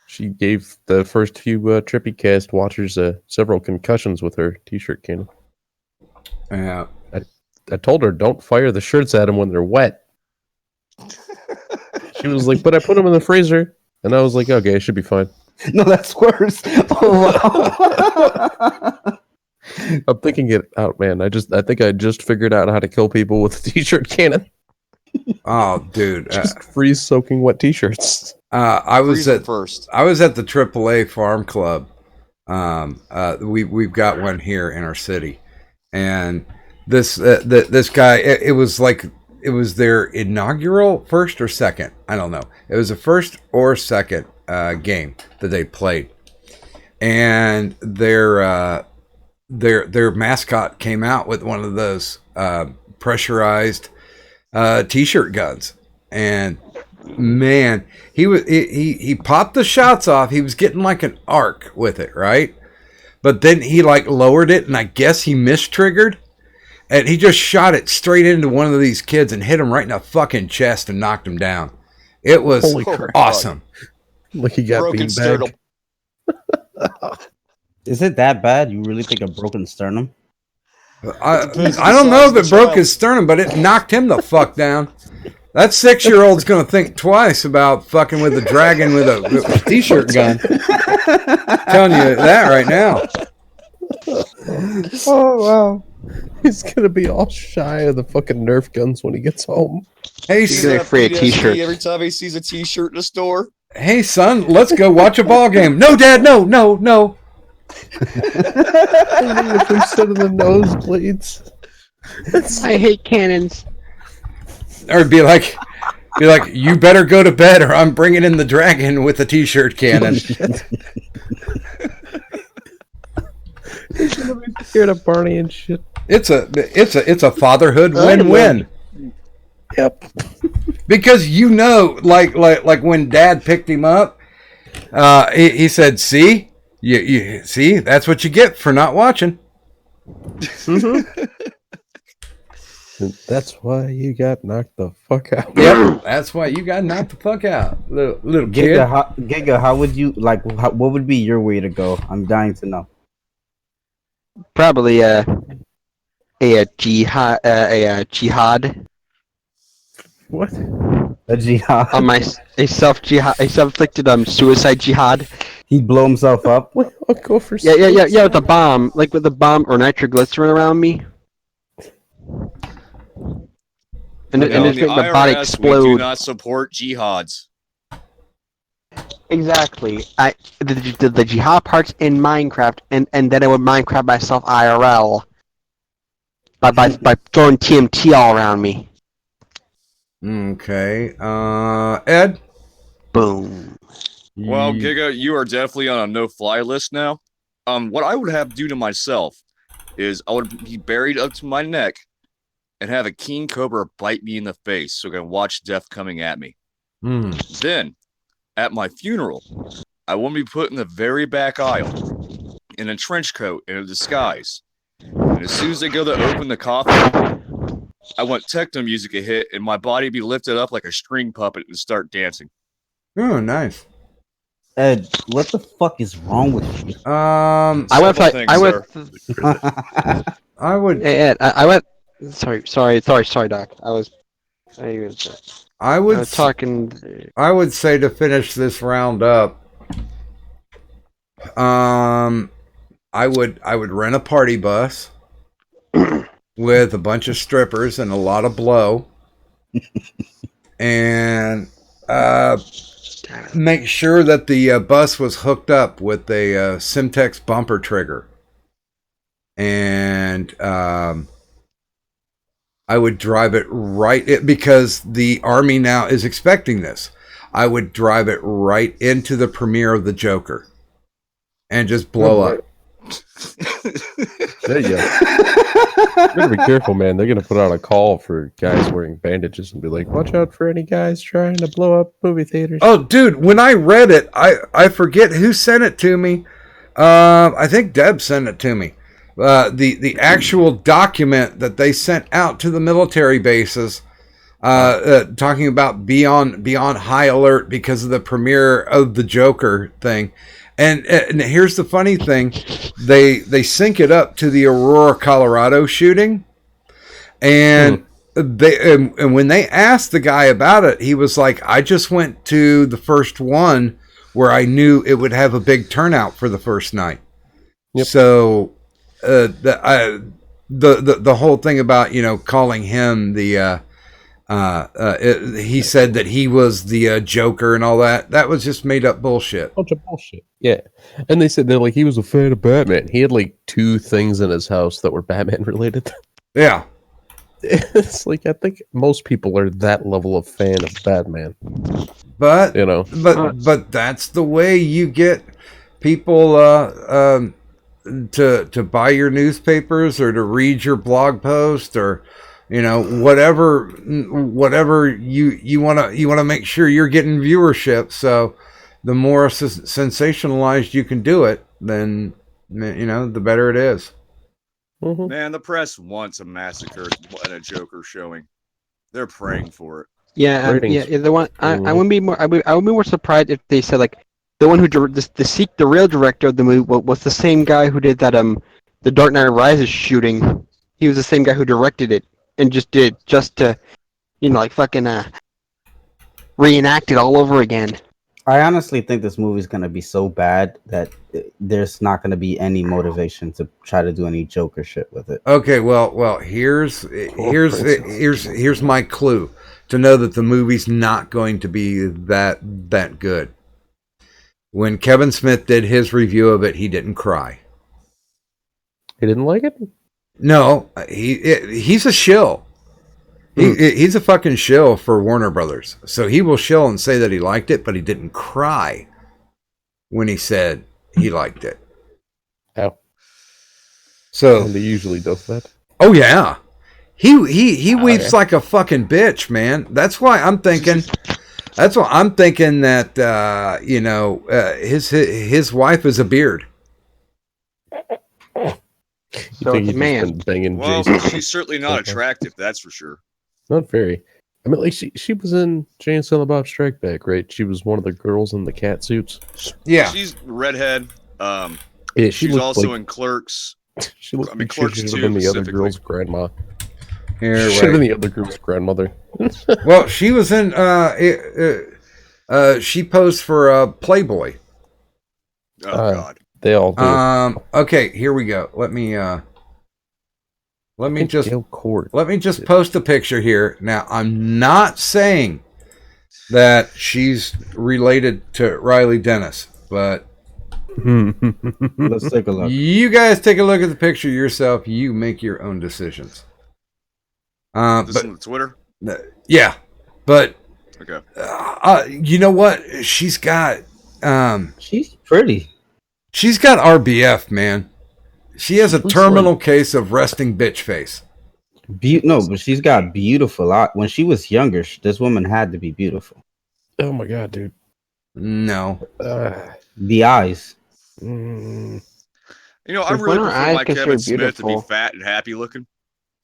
She gave the first few Trippy Cast watchers several concussions with her t-shirt cannon. Yeah. I told her, don't fire the shirts at them when they're wet. She was like, but I put them in the freezer. And I was like, okay, it should be fine. No, that's worse. Oh, wow. I'm thinking it out, man. I think I just figured out how to kill people with a t-shirt cannon. Oh, dude. Just freeze soaking wet t-shirts. I was Freeze 'em at first. I was at the AAA Farm Club. We've got one here in our city, and this guy. It was like it was their inaugural first or second. I don't know. It was a first or second game that they played, and their mascot came out with one of those pressurized t-shirt guns, and man, he popped the shots off. He was getting like an arc with it, right? But then he like lowered it, and I guess he mistriggered, and he just shot it straight into one of these kids and hit him right in the fucking chest and knocked him down. It was Holy crap. awesome. Like he got Broken beanbagged. sternum. Is it that bad? You really think a broken sternum? I Depends on I the don't know size if of it the broke child. his sternum, but it knocked him the fuck down. That 6-year-old's gonna think twice about fucking with a dragon with a t-shirt gun. Telling you that right now. Oh wow! He's gonna be all shy of the fucking Nerf guns when he gets home. Hey, He's gonna got free a PTSD t-shirt. every time he sees a t-shirt in a store. hey, son, let's go watch a ball game. No, Dad, no. Instead of the nosebleeds. I hate cannons. Or be like, you better go to bed, or I'm bringing in the dragon with a t-shirt cannon. He's gonna be scared of Barney and shit. It's a fatherhood win-win. Yep. Because like when Dad picked him up, he said, "See, you see, that's what you get for not watching." That's why you got knocked the fuck out. Yep, that's why you got knocked the fuck out, little kid. Giga, how would you like? What would be your way to go? I'm dying to know. Probably a jihad What? A jihad. on a self-inflicted suicide jihad. He'd blow himself up. I'll go for Yeah, with a bomb, like with a bomb or nitroglycerin around me, and No, just in make my body IRS, we do explode. not support jihads. Exactly. The jihad parts in Minecraft, and then I would Minecraft myself IRL by throwing TNT all around me. Okay. Ed? Boom. Well, Giga, you are definitely on a no-fly list now. What I would have to do to myself is I would be buried up to my neck and have a king cobra bite me in the face so I can watch death coming at me. Then, at my funeral, I want to be put in the very back aisle in a trench coat and a disguise. And as soon as they go to open the coffin, I want techno music to hit and my body be lifted up like a string puppet and start dancing. Oh, nice. Ed, what the fuck is wrong with you? I went. Things, I went. I would. Hey, Ed, I went. Sorry, Doc. I was talking. I would say to finish this round up, I would rent a party bus with a bunch of strippers and a lot of blow, and make sure that the bus was hooked up with a Simtex bumper trigger, and I would drive it because the Army now is expecting this. I would drive it right into the premiere of The Joker and just blow up. There you go. You gotta be careful, man. They're gonna put out a call for guys wearing bandages and be like, watch out for any guys trying to blow up movie theaters. Oh, dude, when I read it, I forget who sent it to me. I think Deb sent it to me. The actual document that they sent out to the military bases, talking about be on high alert because of the premiere of the Joker thing. And here's the funny thing, they sync it up to the Aurora, Colorado shooting, and and when they asked the guy about it, he was like, "I just went to the first one where I knew it would have a big turnout for the first night." Yep. So the whole thing about calling him the he said that he was the Joker and all that was just made up bullshit. Bunch of bullshit. Yeah. And they said that like he was a fan of Batman. He had like 2 things in his house that were Batman related. Yeah. It's like I think most people are that level of fan of Batman. But but that's the way you get people to buy your newspapers or to read your blog post or whatever you want to make sure you're getting viewership. So the more sensationalized you can do it, then the better it is. Mm-hmm. Man, the press wants a massacre and a Joker showing. They're praying for it. Yeah, the one I wouldn't be more. I would be more surprised if they said like the one who the real director of the movie was the same guy who did that the Dark Knight Rises shooting. He was the same guy who directed it and just did to fucking reenact it all over again. I honestly think this movie's gonna be so bad that there's not gonna be any motivation to try to do any Joker shit with it. Okay, well, here's my clue to know that the movie's not going to be that good. When Kevin Smith did his review of it, he didn't cry. He didn't like it? No, he's a shill. He's a fucking shill for Warner Brothers. So he will shill and say that he liked it, but he didn't cry when he said he liked it. How? So and he usually does that. Oh yeah, he weeps like a fucking bitch, man. That's why I'm thinking. That's why I'm thinking that his wife is a beard. So it's a man. Banging well, Jason. she's certainly not attractive, that's for sure. Not very. I mean, like she was in Jay and Silent Bob Strike Back, right? She was one of the girls in the cat suits. Yeah, she's redhead. Yeah, she's also in Clerks. She looked. Clerks she should 2 have been the other specifically. girl's grandma. Here, She should have been the other girl's grandmother. Well, she was in. She posed for Playboy. Oh God. They all do. Okay, here we go. Let me just Cord. post a picture here. Now, I'm not saying that she's related to Riley Dennis, but Let's take a look. you guys take a look at the picture yourself. You make your own decisions. This on Twitter? Yeah. But Okay. you know what? She's got She's pretty. she's got RBF, man. She has a Looks terminal case of resting bitch face. No, but she's got beautiful eyes. When she was younger, this woman had to be beautiful. Oh my god, dude. No. The eyes. Mm, You know, I Since really when are prefer eyes my Kevin considered Smith to be beautiful? fat and happy looking.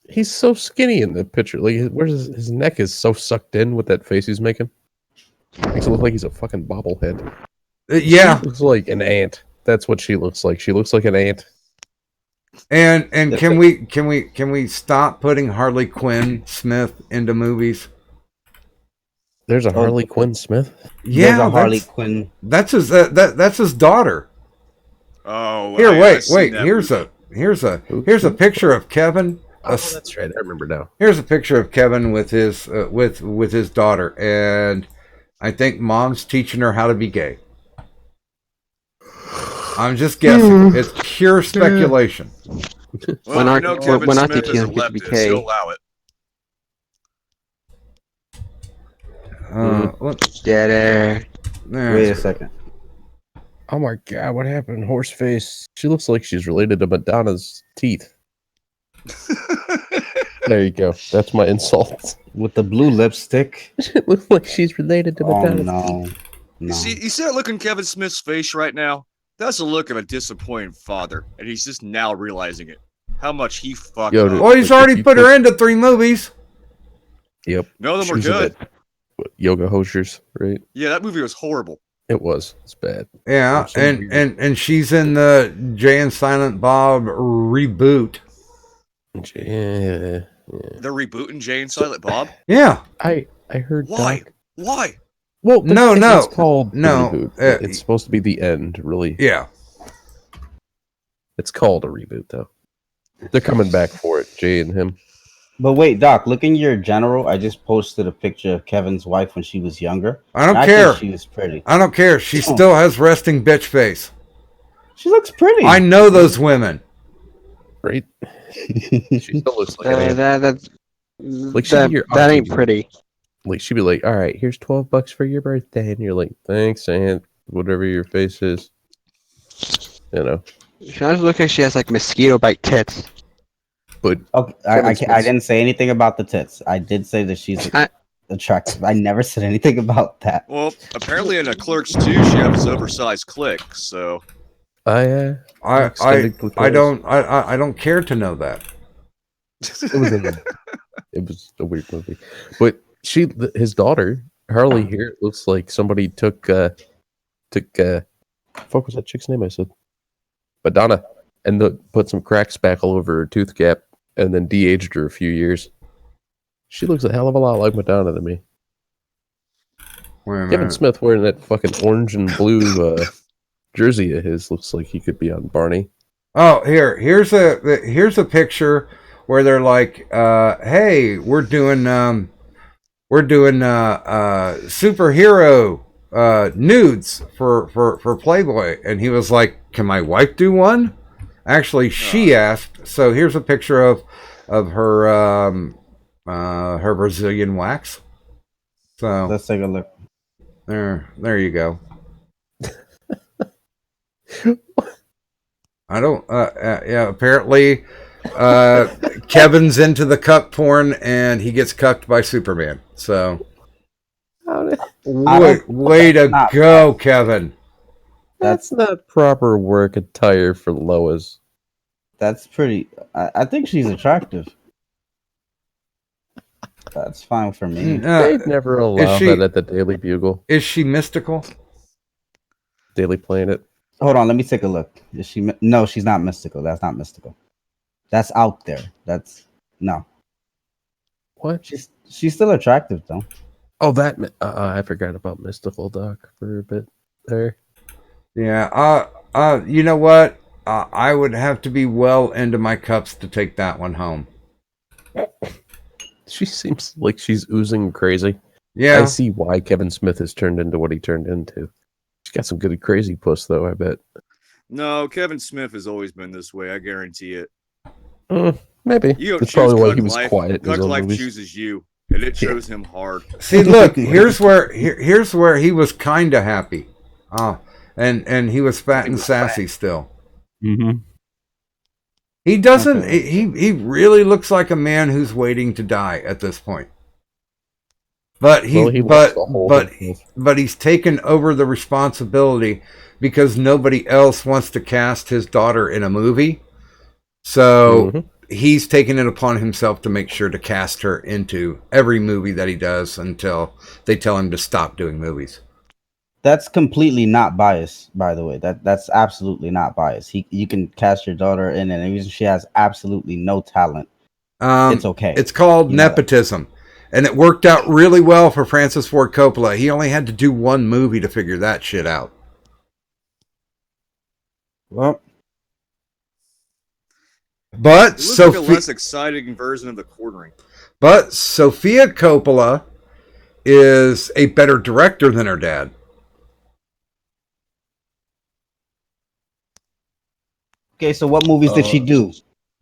he's so skinny in the picture. Like, where's his neck is so sucked in with that face he's making. Makes it look like he's a fucking bobblehead. Yeah. She looks like an ant. That's what she looks like. She looks like an ant. And can we stop putting Harley Quinn Smith into movies? There's a Harley Quinn Smith. Yeah, There's a Harley that's- Quinn. That's his that's his daughter. Oh, Here, I've wait. seen that Here's movie. here's a picture of Kevin. Oh, that's right. I remember now. Here's a picture of Kevin with his with his daughter, and I think mom's teaching her how to be gay. I'm just guessing. It's pure speculation. Well, When I are- know when- Kevin when are Smith the is a kids get to be leftist. gay? He'll allow it. Get it. Wait a second. Oh my god, what happened? Horse face. She looks like she's related to Madonna's teeth. There you go. That's my insult. With the blue lipstick. It looks like she's related to Oh Madonna's no. teeth. No. You see that look in Kevin Smith's face right now? That's the look of a disappointed father, and he's just now realizing it. How much he fucked Yo, up. dude. Well, he's Like, already if you put her put- into 3 movies. Yep. None of them were She was in good. that- Yoga Hosers, right? Yeah, that movie was horrible. It was. It's bad. Yeah, For some and, reason. and she's in the Jay and Silent Bob reboot. Yeah. They're rebooting Jay and Silent Bob. Yeah. I heard Why? Doc. Why? Well, the No, thing is, no, it's called the no, reboot. It's supposed to be the end, really. Yeah. It's called a reboot, though. They're coming back for it, Jay and him. But wait, Doc, look in your general. I just posted a picture of Kevin's wife when she was younger. I don't think care. She was pretty. I don't care. She Oh. still has resting bitch face. She looks pretty. I know those women. Right? She still looks like an ant. That's Like, she'd that, be your that ain't auntie. pretty. Like, she'd be like, all right, here's $12 for your birthday. And you're like, thanks, aunt. Whatever your face is. You know? She does look like she has like mosquito bite tits. But Okay, I didn't say anything about the tits. I did say that she's I- attractive. I never said anything about that. Well, apparently in a Clerks 2, she has oversized click, so... I don't care to know that. It was a weird movie. But his daughter, Harley here, it looks like somebody took fuck was that chick's name I said? Madonna. And put some crack spackle over her tooth gap and then de-aged her a few years. She looks a hell of a lot like Madonna to me. Wait a Kevin minute. Smith wearing that fucking orange and blue jersey of his looks like he could be on Barney. Oh, here's a picture where they're like, "Hey, we're doing superhero nudes for Playboy," and he was like, "Can my wife do one?" Actually, she asked. So here's a picture of her her Brazilian wax. So Let's take a look. there you go. I don't. Yeah. Apparently, Kevin's into the cuck porn, and he gets cucked by Superman. So, way to not go, Kevin. That's not proper work attire for Lois. That's pretty. I think she's attractive. That's fine for me. They'd never allow she- that at the Daily Bugle, Is she mystical? Daily Planet. Hold on, let me take a look. Is she? No, she's not mystical. That's not mystical. That's out there. That's no. What? She's still attractive though. Oh, that I forgot about Mystical Doc for a bit there. Yeah. You know what? I would have to be well into my cups to take that one home. She seems like she's oozing crazy. Yeah. I see why Kevin Smith has turned into what he turned into. She's got some good crazy puss, though, I bet. No, Kevin Smith has always been this way, I guarantee it. Maybe. You don't That's choose probably why Cuck he was Life. quiet in his Cuck own Life movies. chooses you. and it shows him hard. See, look, here's where he was kind of happy. And he was fat and sassy still. Mm-hmm. He doesn't. He really looks like a man who's waiting to die at this point. But but he's taken over the responsibility because nobody else wants to cast his daughter in a movie. So he's taken it upon himself to make sure to cast her into every movie that he does until they tell him to stop doing movies. That's completely not biased, by the way. That's absolutely not biased. You can cast your daughter in, and even if she has absolutely no talent, it's okay. It's called nepotism, and it worked out really well for Francis Ford Coppola. He only had to do one movie to figure that shit out. Well, but It looks like a less exciting version of The Quartering. But Sofia Coppola is a better director than her dad. okay, so what movies did she do?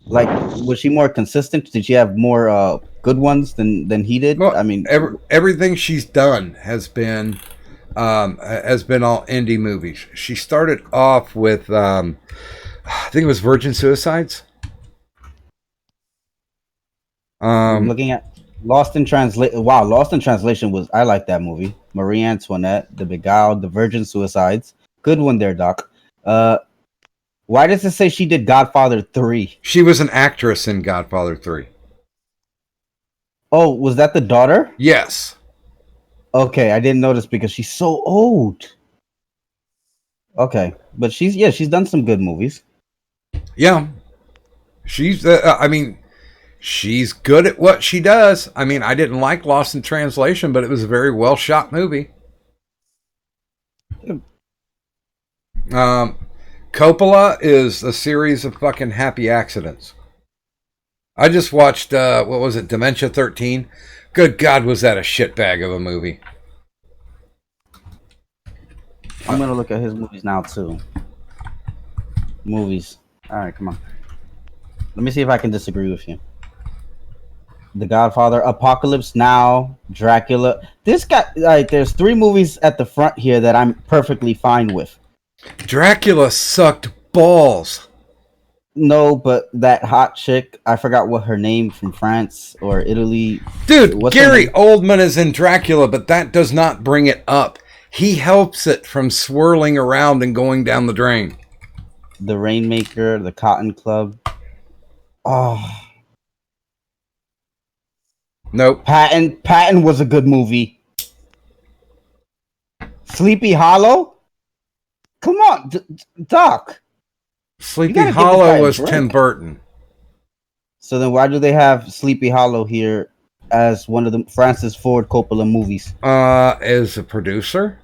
Like, was she more consistent? Did she have more good ones than he did? Well, I mean, everything she's done has been all indie movies. She started off with I think it was Virgin Suicides. I'm looking at Lost in Translation. Wow, Lost in Translation I like that movie. Marie Antoinette, The Beguiled, The Virgin Suicides. Good one there, Doc. Why does it say she did Godfather 3? She was an actress in Godfather 3. Oh, was that the daughter? Yes. Okay, I didn't notice because she's so old. Okay, but she's done some good movies. Yeah. She's she's good at what she does. I mean, I didn't like Lost in Translation, but it was a very well shot movie. Coppola is a series of fucking happy accidents. I just watched, what was it, Dementia 13? Good God, was that a shitbag of a movie. I'm going to look at his movies now, too. Movies. All right, come on. Let me see if I can disagree with you. The Godfather, Apocalypse Now, Dracula. This guy, like, there's 3 movies at the front here that I'm perfectly fine with. Dracula sucked balls. No, but that hot chick, I forgot what her name, from France or Italy. Dude, Gary Oldman is in Dracula, but that does not bring it up. He helps it from swirling around and going down the drain. The Rainmaker, The Cotton Club. Oh. Nope. Patton was a good movie. Sleepy Hollow? Come on, Doc. Sleepy Hollow was Tim Burton. So then why do they have Sleepy Hollow here as one of the Francis Ford Coppola movies? As a producer?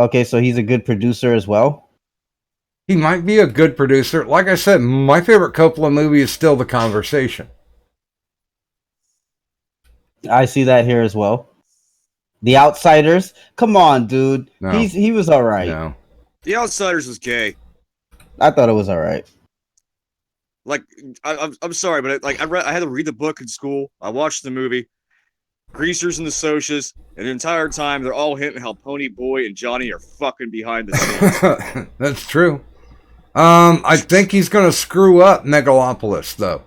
Okay, so he's a good producer as well? He might be a good producer. Like I said, my favorite Coppola movie is still The Conversation. I see that here as well. The Outsiders? Come on, dude. No. He was all right. No. The Outsiders was gay. I thought it was all right. Like, I'm sorry, but I had to read the book in school. I watched the movie. Greasers and the Socias, and the entire time they're all hinting how Pony Boy and Johnny are fucking behind the scenes. That's true. I think he's going to screw up Megalopolis, though.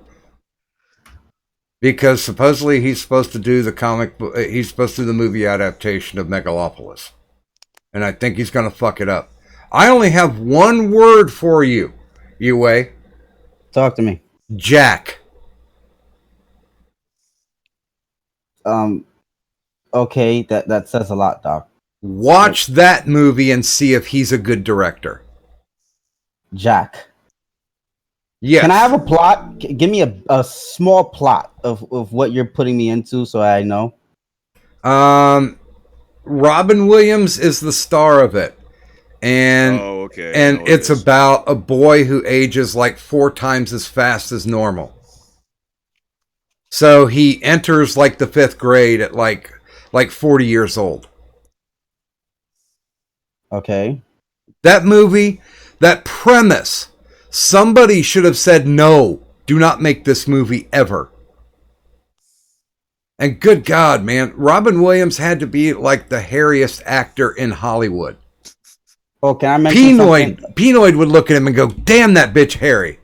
Because supposedly he's supposed to do he's supposed to do the movie adaptation of Megalopolis. And I think he's going to fuck it up. I only have one word for you, Yue. Talk to me. Jack. Okay, that says a lot, Doc. Watch that movie and see if he's a good director. Jack. Yes. Can I have a plot? Give me a small plot of what you're putting me into so I know. Robin Williams is the star of it. And it's about a boy who ages like 4 times as fast as normal. So he enters like the 5th grade at like 40 years old. Okay. That movie, that premise, somebody should have said, no, do not make this movie ever. And good God, man, Robin Williams had to be like the hairiest actor in Hollywood. Oh, can I mention something? Penoid would look at him and go, "Damn, that bitch hairy."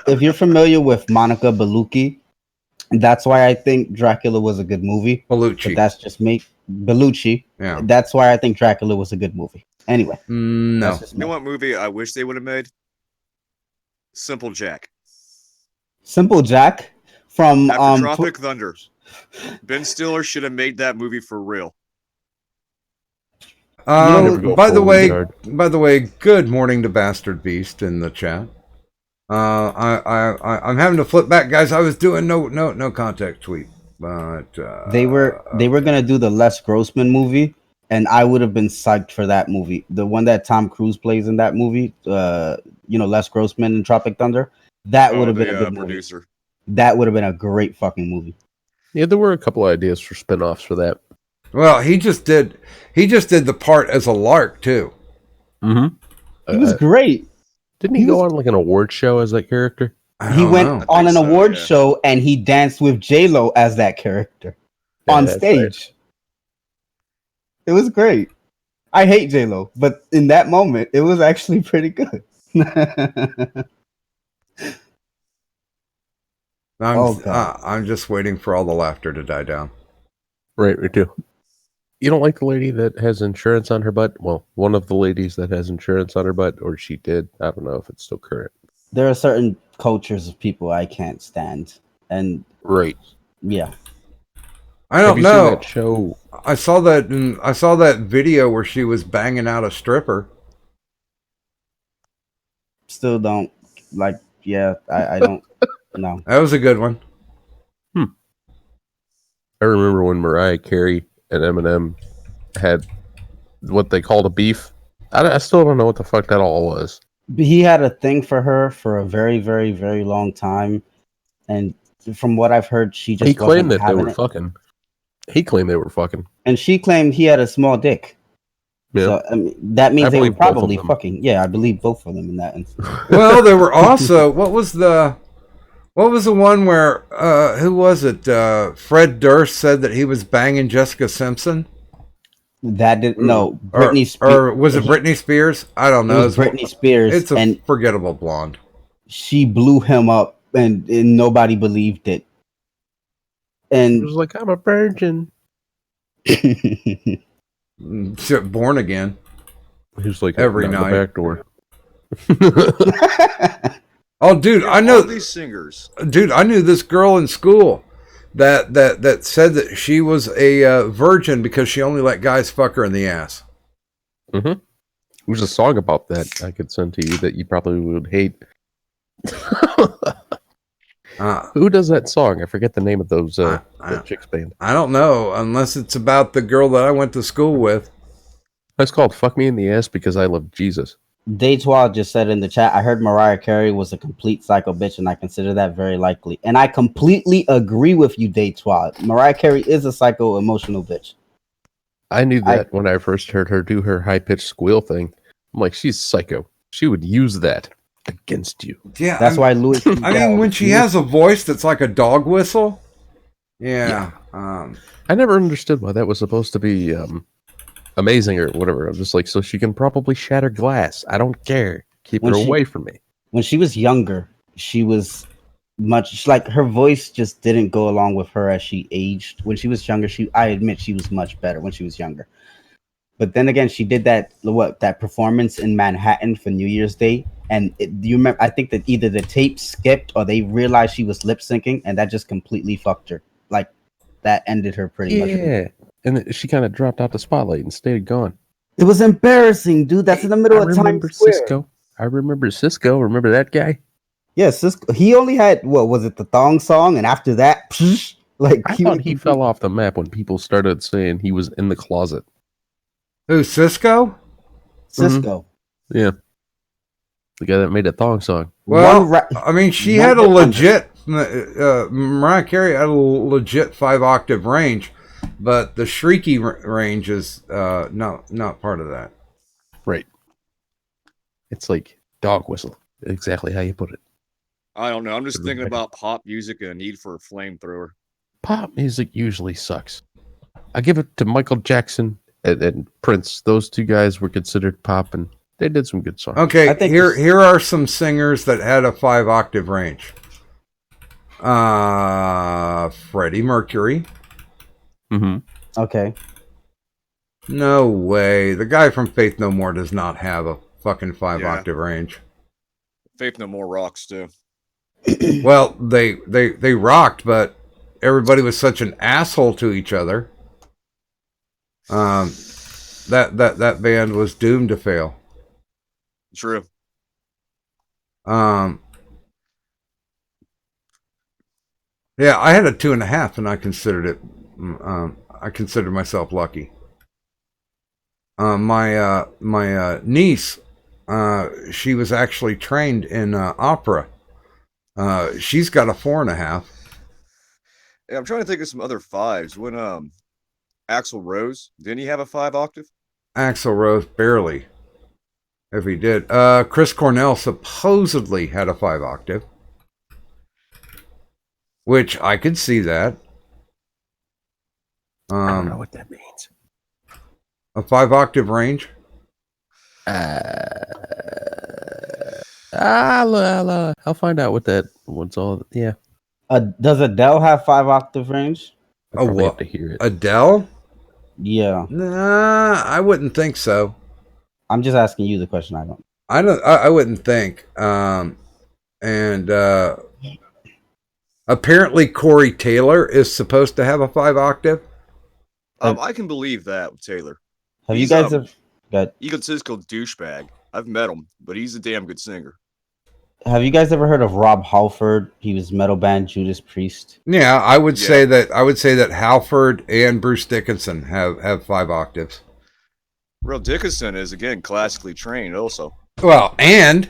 If you're familiar with Monica Bellucci, that's why I think Dracula was a good movie. Bellucci. But that's just me. Bellucci. Yeah. That's why I think Dracula was a good movie. Anyway. No. that's just You know me. what movie I wish they would have made? Simple Jack. Simple Jack from After Tropic Thunder. Ben Stiller should have made that movie for real. By the way, good morning to Bastard Beast in the chat. I'm having to flip back, guys. I was doing no contact tweet, but they were gonna do the Les Grossman movie, and I would have been psyched for that movie. The one that Tom Cruise plays in that movie, Les Grossman in Tropic Thunder. That would have been a good producer. movie. That would have been a great fucking movie. Yeah, there were a couple ideas for spin-offs for that. Well, he just did the part as a lark too. Mm-hmm. He was great. Didn't he go on like an award show as that character? He went on an award show and he danced with J-Lo as that character on stage. Right. It was great. I hate J-Lo, but in that moment, it was actually pretty good. I'm just waiting for all the laughter to die down. Right, me too. You don't like the lady that has insurance on her butt? Well, one of the ladies that has insurance on her butt, or she did. I don't know if it's still current. There are certain cultures of people I can't stand, and right, yeah. I don't know. Seen that show? I saw that video where she was banging out a stripper. Still don't like. Yeah, I don't know. That was a good one. I remember when Mariah Carey and Eminem had what they called a beef. I still don't know what the fuck that all was. He had a thing for her for a very, very, very long time, and from what I've heard, she just He claimed wasn't that they having were it. fucking. He claimed they were fucking. And she claimed he had a small dick. Yeah. So, I mean, that means I they were believe both of probably them. fucking. Yeah, I believe both of them in that instance. Well, there were also what was the one where who was it? Fred Durst said that he was banging Jessica Simpson. That didn't no Or Britney was it Britney Spears? I don't know. It was Britney Spears. It's a and forgettable blonde. she blew him up, and nobody believed it. It And was like, I'm a virgin. Born again. He was like Every out the night. back door. Oh, dude, I know all these singers. Dude, I knew this girl in school that said that she was a virgin because she only let guys fuck her in the ass. Mm-hmm. There's a song about that I could send to you that you probably would hate. Who does that song? I forget the name of those the chicks band. I don't know, unless it's about the girl that I went to school with. It's called "Fuck Me in the Ass Because I Love Jesus." Daytwa just said in the chat, I heard Mariah Carey was a complete psycho bitch, and I consider that very likely. And I completely agree with you, Daytwa. Mariah Carey is a psycho emotional bitch. I knew that when I first heard her do her high-pitched squeal thing. I'm like, she's psycho. She would use that against you. Yeah, That's why Louis. I mean, when she has a voice that's like a dog whistle. Yeah. I never understood why that was supposed to be amazing or whatever. I'm just like, so she can probably shatter glass. I don't care. Keep her away from me. When she was younger, she was much like her voice just didn't go along with her as she aged. When she was younger, I admit she was much better when she was younger. But then again, she did that performance in Manhattan for New Year's Day, and do you remember? I think that either the tape skipped or they realized she was lip syncing, and that just completely fucked her. Like that ended her pretty much. Yeah, and then she kind of dropped out the spotlight and stayed gone. It was embarrassing, dude. That's in the middle of Times Square. Cisco. I remember Cisco. Remember that guy? Yeah, Cisco. He only had what was it, the thong song, and after that, like I thought he fell off the map when people started saying he was in the closet. Who, Cisco? Cisco. Yeah, the guy that made a thong song. Well, I mean, she had a legit. Mariah Carey had a legit 5-octave range, but the shrieky range is not part of that. Right. It's like dog whistle. Exactly how you put it. I don't know. I'm just thinking about pop music and a need for a flamethrower. pop music usually sucks. I give it to Michael Jackson and Prince. Those two guys were considered pop, and they did some good songs. Okay, I think here are some singers that had a 5-octave range. Freddie Mercury. Mm-hmm. Okay. No way. The guy from Faith No More does not have a fucking 5-octave range. Faith No More rocks too. Well, they rocked, but everybody was such an asshole to each other. That band was doomed to fail. True. Yeah, I had a 2.5, and I considered it. I considered myself lucky. My niece, she was actually trained in opera. She's got a 4.5. Yeah, I'm trying to think of some other 5s. When Axl Rose, didn't he have a 5-octave? Axl Rose barely, if he did. Chris Cornell supposedly had a 5-octave, which I could see that. I don't know what that means. A 5-octave range. I'll find out what's all. Yeah. Does Adele have 5-octave range? I probably have to hear it. Adele? Yeah. Nah, I wouldn't think so. I'm just asking you the question. I don't. I wouldn't think. Apparently Corey Taylor is supposed to have a 5-octave. I can believe that with Taylor. Have He's, you guys have got? Egotistical douchebag. I've met him, but he's a damn good singer. Have you guys ever heard of Rob Halford? He was metal band Judas Priest. Yeah, I would say that Halford and Bruce Dickinson have 5 octaves. Real Dickinson is again classically trained also. Well, and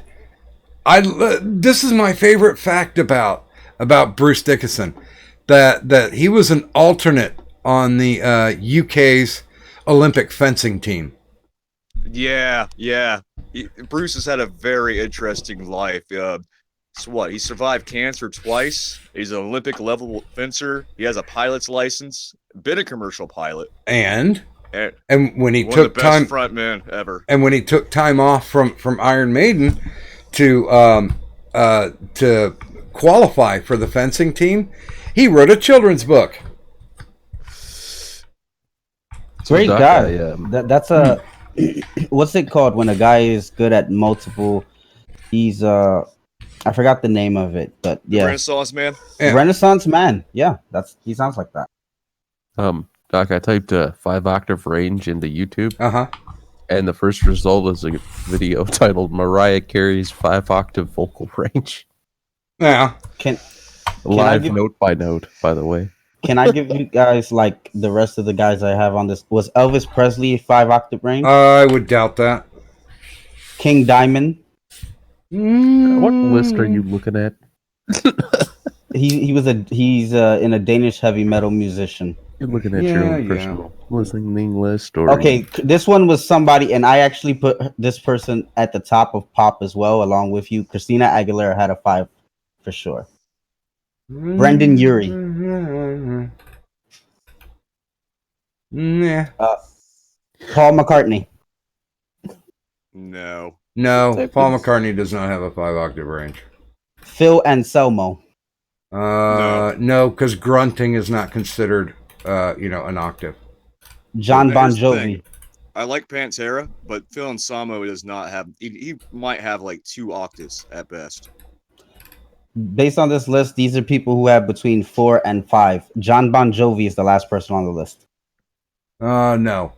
this is my favorite fact about Bruce Dickinson, that he was an alternate on the UK's Olympic fencing team. Yeah. Bruce has had a very interesting life. So what? He survived cancer twice. He's an Olympic level fencer. He has a pilot's license. Been a commercial pilot. And when he one took of the best time, frontmen ever. And when he took time off from Iron Maiden to qualify for the fencing team, he wrote a children's book. Great guy. That's a what's it called when a guy is good at multiple? He's I forgot the name of it, but yeah, Renaissance man. Yeah. Renaissance man. Yeah, he sounds like that. Doc, I typed 5-octave range into YouTube. Uh-huh. And the first result is a video titled Mariah Carey's 5-octave vocal range. Yeah. Live note by note, by the way. Can I give you guys like the rest of the guys I have on this? Was Elvis Presley 5-octave range? I would doubt that. King Diamond. What list are you looking at? He's in a Danish heavy metal musician. You're looking at your own personal listening list, or okay, this one was somebody, and I actually put this person at the top of pop as well, along with you. Christina Aguilera had a 5 for sure. Brendan Urie. Yeah. Paul McCartney. No. No, Paul McCartney does not have a 5-octave range. Phil Anselmo. No, because grunting is not considered, an octave. John Bon Here's the Jovi. thing. I like Pantera, but Phil Anselmo does not have. He might have like 2 octaves at best. Based on this list, these are people who have between 4 and 5. John Bon Jovi is the last person on the list. No.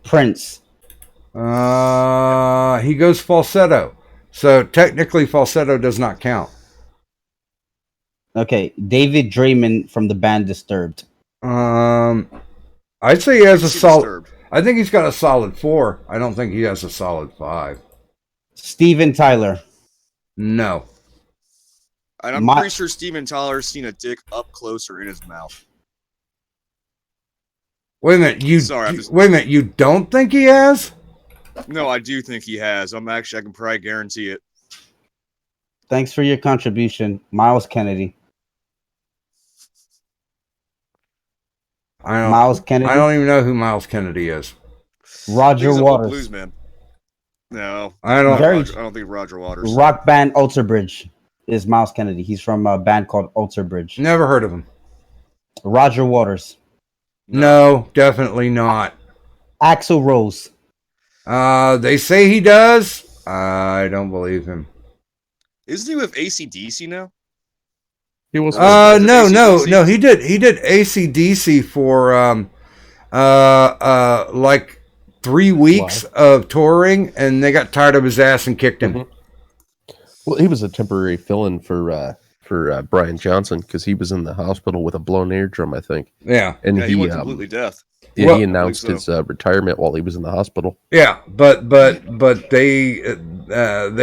Prince. He goes falsetto. So technically falsetto does not count. Okay, David Draymond from the band Disturbed. I'd say he has a solid. I think he's got a solid 4. I don't think he has a solid 5. Steven Tyler. No. And I'm pretty sure Steven Tyler's seen a dick up closer in his mouth. Wait a minute, wait a minute, you don't think he has? No, I do think he has. I can probably guarantee it. Thanks for your contribution, Miles Kennedy. Miles Kennedy. I don't even know who Miles Kennedy is. Roger He's a Waters. blues man. No, I don't. Very- I don't think Roger Waters. Rock band Alter Bridge is Miles Kennedy. He's from a band called Alter Bridge. Never heard of him. Roger Waters. No, definitely not. Axl Rose. They say he does. I don't believe him. Isn't he with AC/DC now? He was. No. He did AC/DC for like 3 weeks of touring, and they got tired of his ass and kicked him. Well, he was a temporary fill-in for Brian Johnson because he was in the hospital with a blown eardrum, I think. Yeah, And Yeah, he went completely deaf. yeah, Well- he announced I think his retirement while he was in the hospital. yeah, but they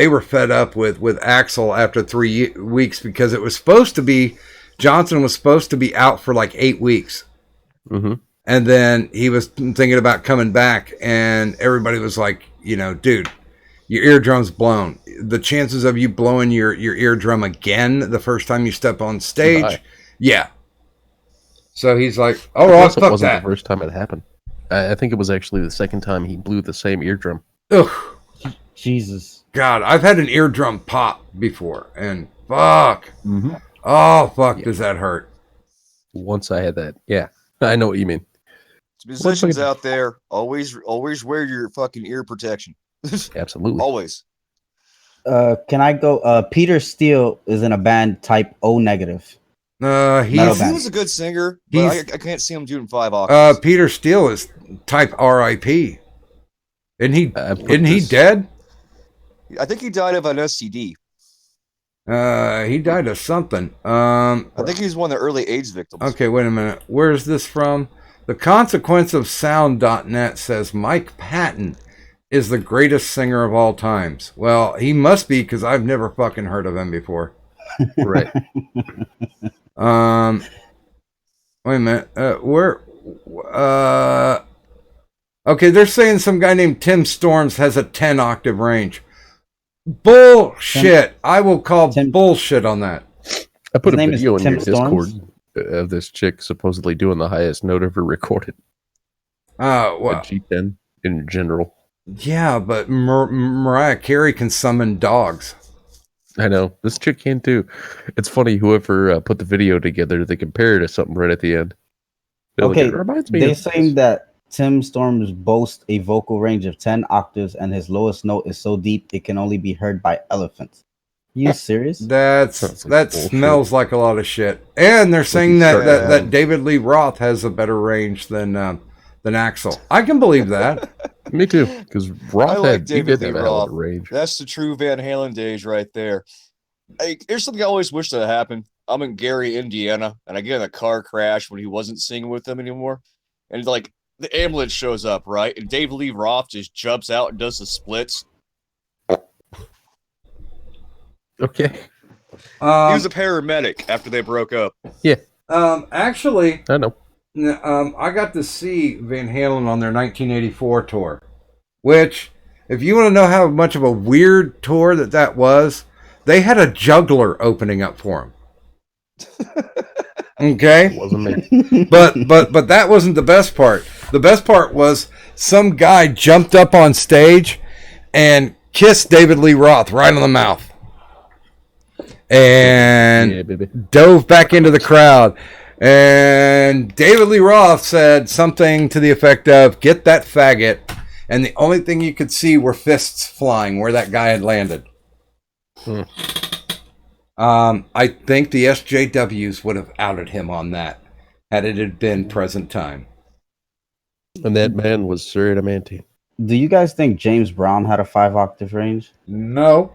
were fed up with Axel after 3 weeks because it was supposed to be Johnson was supposed to be out for like 8 weeks. Mm-hmm. And then he was thinking about coming back, and everybody was like, dude, your eardrum's blown. The chances of you blowing your eardrum again the first time you step on stage, High. yeah. So he's like, all right, Plus, it fuck wasn't that. the first time it happened. I think it was actually the second time he blew the same eardrum. Ugh, Jesus. God, I've had an eardrum pop before, and fuck. Mm-hmm. Oh, fuck, does that hurt? Once I had that. Yeah, I know what you mean. Musicians out there, always wear your fucking ear protection. Absolutely. Always. Can I go? Peter Steele is in a band type O negative. Metal He's He band. was a good singer, but He's- I can't see him doing 5 octaves. Peter Steele is type RIP. Isn't he? I put Isn't he this- dead? I think he died of an STD. He died of something. I think he's one of the early AIDS victims. Okay, wait a minute. Where's this from? The Consequence of Sound.net says Mike Patton is the greatest singer of all times. Well, he must be because I've never fucking heard of him before. Right. Wait a minute. Okay, they're saying some guy named Tim Storms has a 10 octave range. Bullshit. I will call bullshit on that. I put His a name is video in Tim your Discord Storms? of this chick supposedly doing the highest note ever recorded. Well, A G10 in general. yeah, but Mariah Carey can summon dogs. I know. This chick can too. It's funny, whoever put the video together, they compare it to something right at the end. They're like, Okay, it reminds me they're of saying this." that Tim Storms boasts a vocal range of 10 octaves, and his lowest note is so deep it can only be heard by elephants. You serious? That Sounds like bullshit. smells like a lot of shit. And they're saying you that, start- that David Lee Roth has a better range than Axl. I can believe that. Me too, because Roth I like had, he David did Lee have a hell of Roth. a range. That's the true Van Halen days right there. Here's something I always wish that happened. I'm in Gary, Indiana, and I get in a car crash when he wasn't singing with them anymore. And like the ambulance shows up, right? And David Lee Roth just jumps out and does the splits. Okay. He was a paramedic after they broke up. Actually, I know. I got to see Van Halen on their 1984 tour, which, if you want to know how much of a weird tour that was, they had a juggler opening up for them. Okay, Wasn't me. but that wasn't the best part. The best part was some guy jumped up on stage and kissed David Lee Roth right on the mouth and Yeah, baby. dove back into the crowd. And David Lee Roth said something to the effect of, "Get that faggot." And the only thing you could see were fists flying where that guy had landed. Hmm. I think the SJWs would have outed him on that had it had been present time. And that man was Sir Adamantine. Do you guys think James Brown had a 5 octave range? No.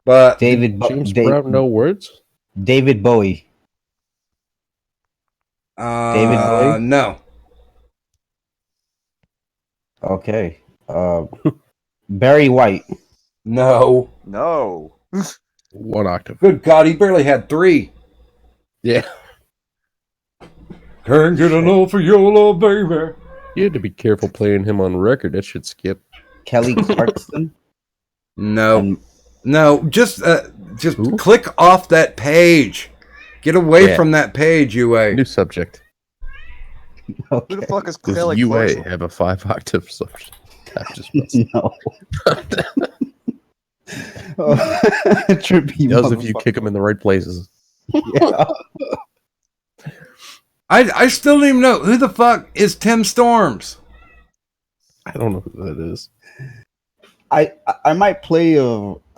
But David James Brown, no words? David Bowie. David Bowie? No. Okay. Barry White. No. No. 1 octave. Good God, he barely had 3. Yeah. Can't get enough for your love, baby. You had to be careful playing him on record. That should skip. Kelly Clarkson. No. And No, just Who? click off that page. Get away Yeah. from that page, UA. New subject. Okay. Who the fuck is Does Kelly UA Clarkson? have a 5-octave substitute? I'm just messing. No. Trippy Does if you motherfucker. kick him in the right places. Yeah. I still don't even know who the fuck is Tim Storms. I don't know who that is. I might play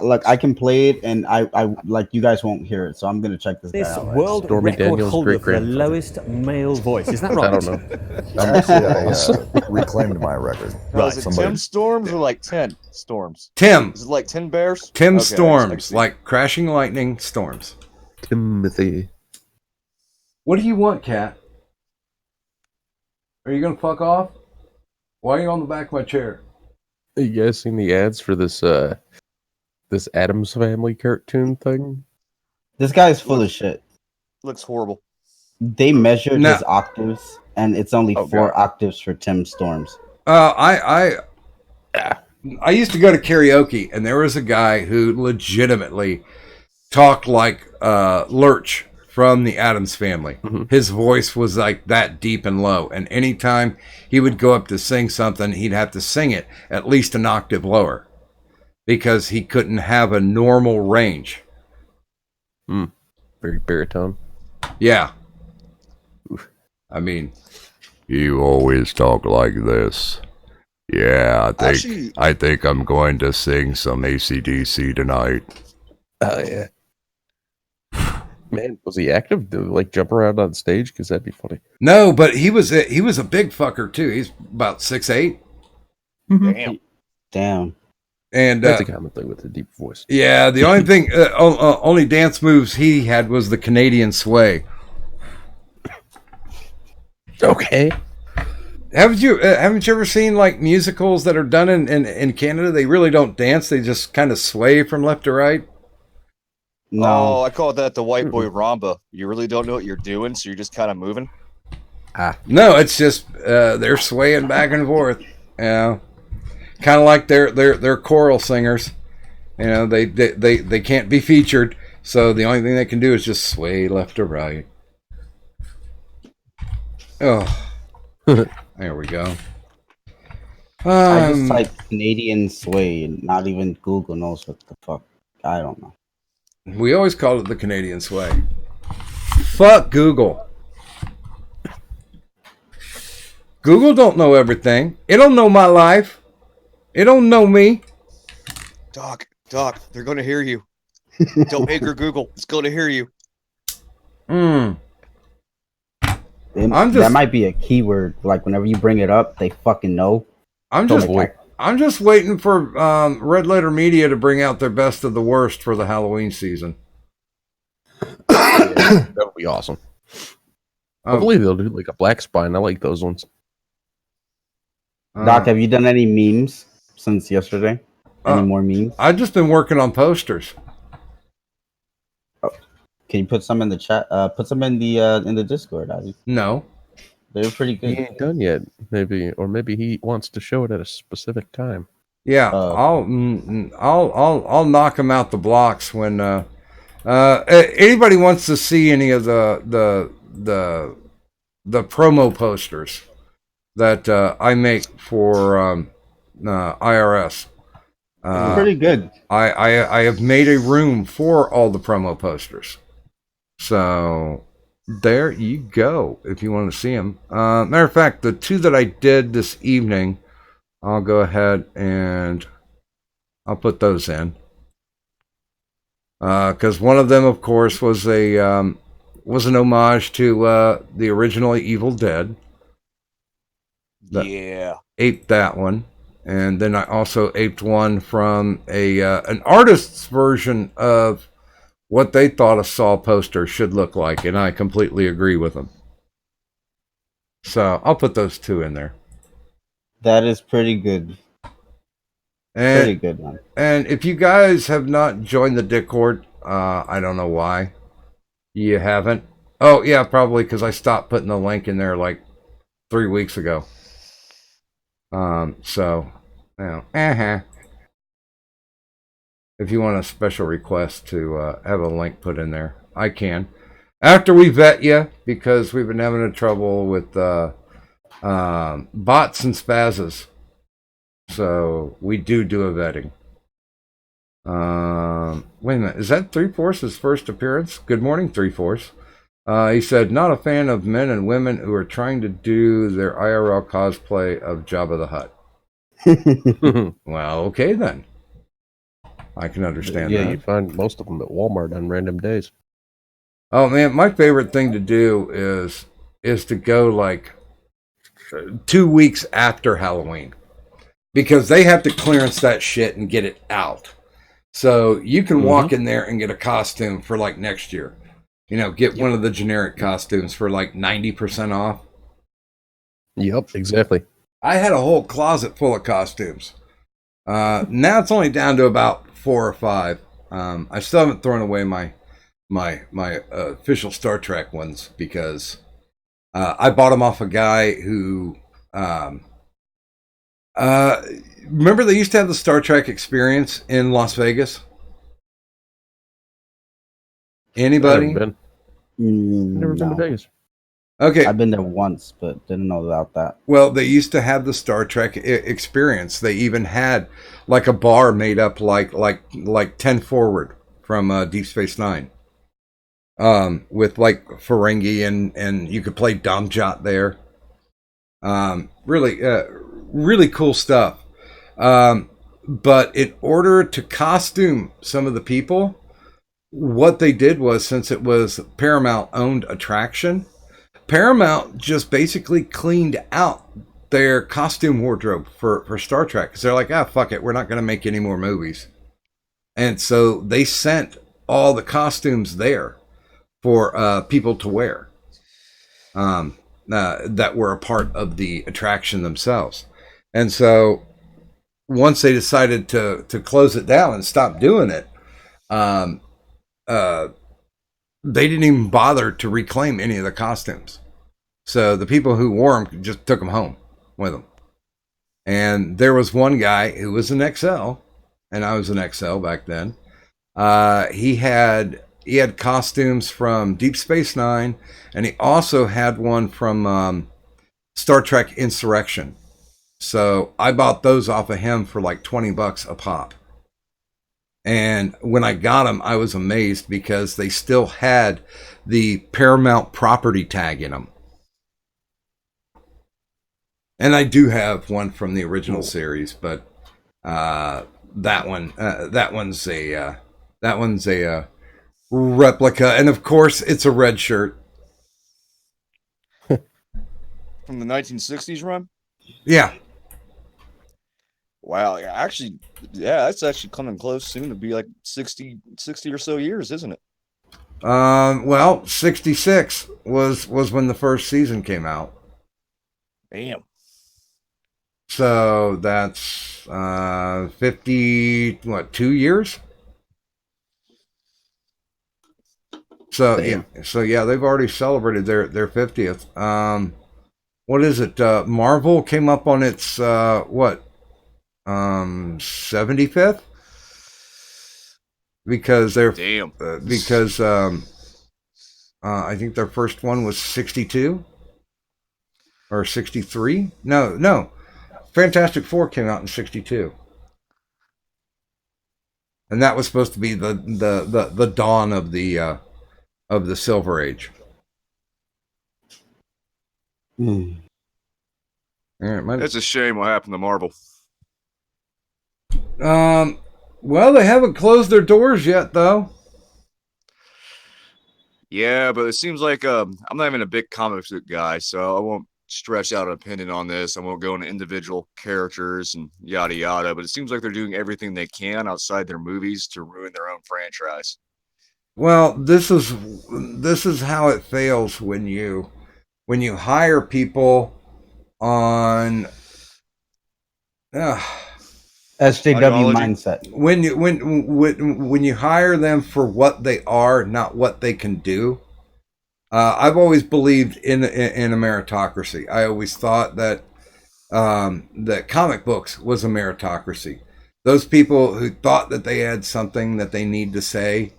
like I can play it and I like you guys won't hear it, so I'm gonna check this guy This out. world Stormy record Daniels' holder for the great-grandfather. lowest male voice. Is that I right? don't know. I reclaimed my record. Right. Is it Somebody- Tim Storms or like 10 Storms? Tim. Is it like 10 Bears? Tim Okay, I Storms, see. like crashing lightning storms. Timothy. What do you want, Cat? Are you gonna fuck off? Why are you on the back of my chair? You guys seen the ads for this this Addams Family cartoon thing? This guy is full of shit. Looks horrible. They measured No. his octaves, and it's only Oh, 4 God. octaves for Tim Storms. I used to go to karaoke, and there was a guy who legitimately talked like Lurch from the Addams Family. Mm-hmm. His voice was like that deep and low, and anytime he would go up to sing something, he'd have to sing it at least an octave lower because he couldn't have a normal range. Very baritone. Yeah. I mean, you always talk like this. Yeah, Actually, I think I'm going to sing some AC/DC tonight. Oh yeah. Man, was he active? Did he, like jump around on stage? Because that'd be funny. No, but he was a big fucker too. He's about 6'8", damn. Damn. and That's a common thing with a deep voice. yeah, the only thing, only dance moves he had was the Canadian sway. Okay. Haven't you ever seen like musicals that are done in Canada? They really don't dance; they just kind of sway from left to right. No. Oh, I call that the white boy rhomba. You really don't know what you're doing, so you're just kind of moving. No, it's just they're swaying back and forth. Yeah, kind of like they're choral singers. You know, they can't be featured, so the only thing they can do is just sway left to right. Oh, there we go. I just typed Canadian sway, and not even Google knows what the fuck. I don't know. We always called it the Canadian sway. Fuck Google. Google don't know everything. It don't know my life. It don't know me. Doc, they're going to hear you. Don't anger Google. It's going to hear you. That might be a keyword. Like whenever you bring it up, they fucking know. I'm just waiting for Red Letter Media to bring out their best of the worst for the Halloween season. That would be awesome. Hopefully they'll do like a black spine. I like those ones. Doc, have you done any memes since yesterday? Any more memes? I've just been working on posters. Can you put some in the chat? Put some in the Discord, Ozzy. No. They're pretty good. He ain't done yet. Maybe he wants to show it at a specific time. Yeah, I'll knock them out the blocks when anybody wants to see any of the promo posters that I make for IRS. Pretty good. I have made a room for all the promo posters, so there you go. If you want to see them, matter of fact, the 2 that I did this evening, I'll go ahead and I'll put those in. Because one of them, of course, was an homage to the original Evil Dead. Yeah. Aped that one, and then I also aped one from an artist's version of what they thought a Saw poster should look like, and I completely agree with them. So I'll put those 2 in there. That is pretty good. Pretty good, man. And if you guys have not joined the Discord, I don't know why you haven't. Oh yeah, probably because I stopped putting the link in there like 3 weeks ago. So, you know, if you want a special request to have a link put in there, I can. After we vet you, because we've been having trouble with bots and spazzes. So we do a vetting. Wait a minute. Is that 3-4's first appearance? Good morning, 3-4. He said, not a fan of men and women who are trying to do their IRL cosplay of Jabba the Hutt. Well, okay then. I can understand Yeah, that. you find most of them at Walmart on random days. Oh man, my favorite thing to do is to go like 2 weeks after Halloween, because they have to clearance that shit and get it out. So you can walk in there and get a costume for like next year. You know, get one of the generic costumes for like 90% off. Yep, exactly. I had a whole closet full of costumes. Now it's only down to about 4 or 5. I still haven't thrown away my official Star Trek ones, because I bought them off a guy who remember they used to have the Star Trek experience in Las Vegas? Anybody? Never been to Vegas. Okay. I've been there once, but didn't know about that. Well, they used to have the Star Trek experience. They even had like a bar made up like 10 Forward from Deep Space Nine, with like Ferengi and you could play Domjot there. Really cool stuff. But in order to costume some of the people, what they did was, since it was Paramount owned attraction, Paramount just basically cleaned out their costume wardrobe for Star Trek, because they're like, fuck it, we're not going to make any more movies. And so they sent all the costumes there for people to wear, that were a part of the attraction themselves. And so once they decided to close it down and stop doing it, they didn't even bother to reclaim any of the costumes. So the people who wore them just took them home with them. And there was one guy who was an XL, and I was an XL back then. He had costumes from Deep Space Nine, and he also had one from Star Trek Insurrection. So I bought those off of him for like $20 a pop. And when I got them, I was amazed because they still had the Paramount property tag in them. And I do have one from the original series, but that one's a replica, and of course it's a red shirt From the 1960s run? Yeah. Wow. Actually, yeah, that's actually coming close soon to be like 60 or so years, isn't it? Well, 66 was when the first season came out. Damn. So that's 2 years? So yeah, they've already celebrated their 50th. What is it? Marvel came up on its 75th? Because they're I think their first one was 62 or 63. No. Fantastic Four came out in 62. And that was supposed to be the dawn of the Silver Age. Mm. All right, It's a shame what happened to Marvel. Well, they haven't closed their doors yet, though. Yeah, but it seems like I'm not even a big comic book guy, so I won't stretch out an opinion on this. I won't go into individual characters and yada yada, but it seems like they're doing everything they can outside their movies to ruin their own franchise. Well, this is how it fails when you hire people on SJW mindset. When you hire them for what they are, not what they can do. I've always believed in a meritocracy. I always thought that that comic books was a meritocracy. Those people who thought that they had something that they need to say,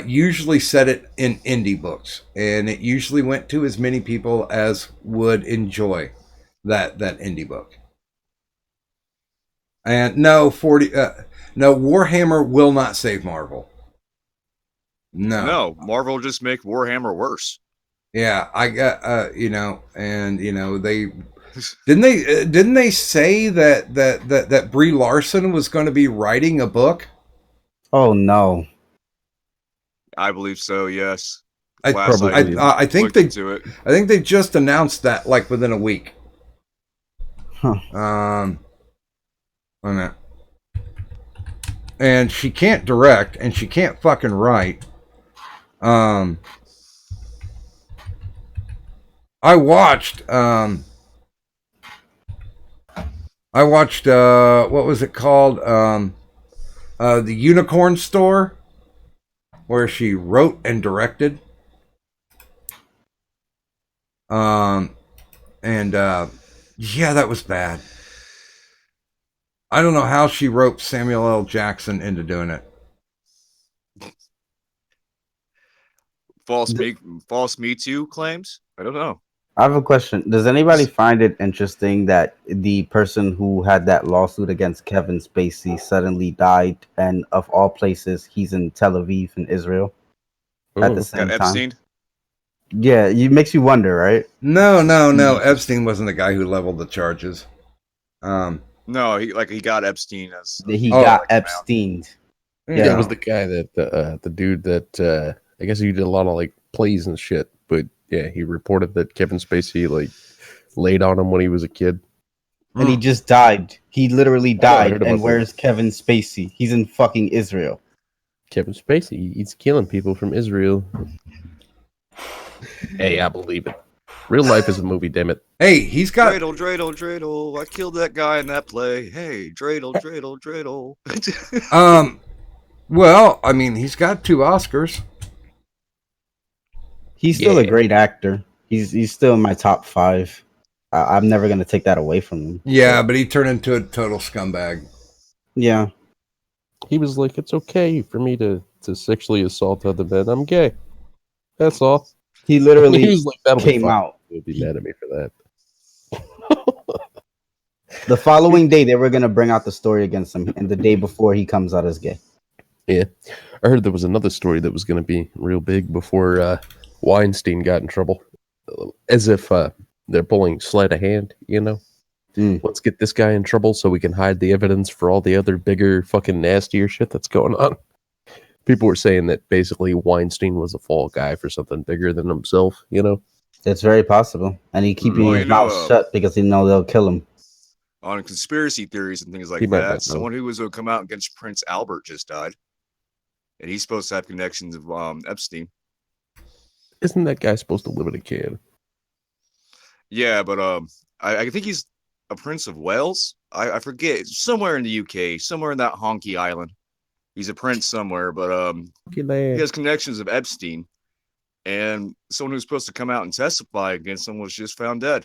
usually set it in indie books, and it usually went to as many people as would enjoy that indie book. And no, Warhammer will not save Marvel. No, Marvel just make Warhammer worse. Yeah, I got they didn't they say that Brie Larson was going to be writing a book? Oh no. I believe so. Yes. I think they just announced that like within a week. Huh. On that. And she can't direct, and she can't fucking write. I watched what was it called? The Unicorn Store, where she wrote and directed. Yeah, that was bad. I don't know how she roped Samuel L. Jackson into doing it. False Me Too claims? I don't know. I have a question. Does anybody find it interesting that the person who had that lawsuit against Kevin Spacey suddenly died, and of all places, he's in Tel Aviv in Israel at the same time? Epstein? Yeah, it makes you wonder, right? No. Epstein wasn't the guy who leveled the charges. No, he got Epstein as got Epstein. Yeah, that was the guy that the dude that I guess he did a lot of like plays and shit. But yeah, he reported that Kevin Spacey like laid on him when he was a kid, and he just died. He literally died. And that. where's Kevin Spacey? He's in fucking Israel. Kevin Spacey, he's killing people from Israel. Hey, I believe it. Real life is a movie, damn it. Hey, he's got dreidel. I killed that guy in that play. Hey, dreidel. Well, I mean, he's got 2 Oscars. He's still a great actor. He's still in my top 5. I'm never gonna take that away from him. Yeah, but he turned into a total scumbag. Yeah. He was like, it's okay for me to sexually assault other men. I'm gay. That's all. He literally was like, that'll came out. He'll be mad at me for that. The following day, they were going to bring out the story against him, and the day before, he comes out as gay. Yeah. I heard there was another story that was going to be real big before Weinstein got in trouble. As if they're pulling sleight of hand, you know? Let's get this guy in trouble so we can hide the evidence for all the other bigger, fucking nastier shit that's going on. People were saying that basically Weinstein was a fall guy for something bigger than himself, you know? It's very possible. And he keeping his mouth shut because he know they'll kill him. On conspiracy theories and things like that, someone who was going to come out against Prince Albert just died. And he's supposed to have connections of Epstein. Isn't that guy supposed to live in a can? Yeah, but I think he's a Prince of Wales. I forget. Somewhere in the UK, somewhere in that honky island. He's a prince somewhere, but he has connections of Epstein. And someone who's supposed to come out and testify against him was just found dead.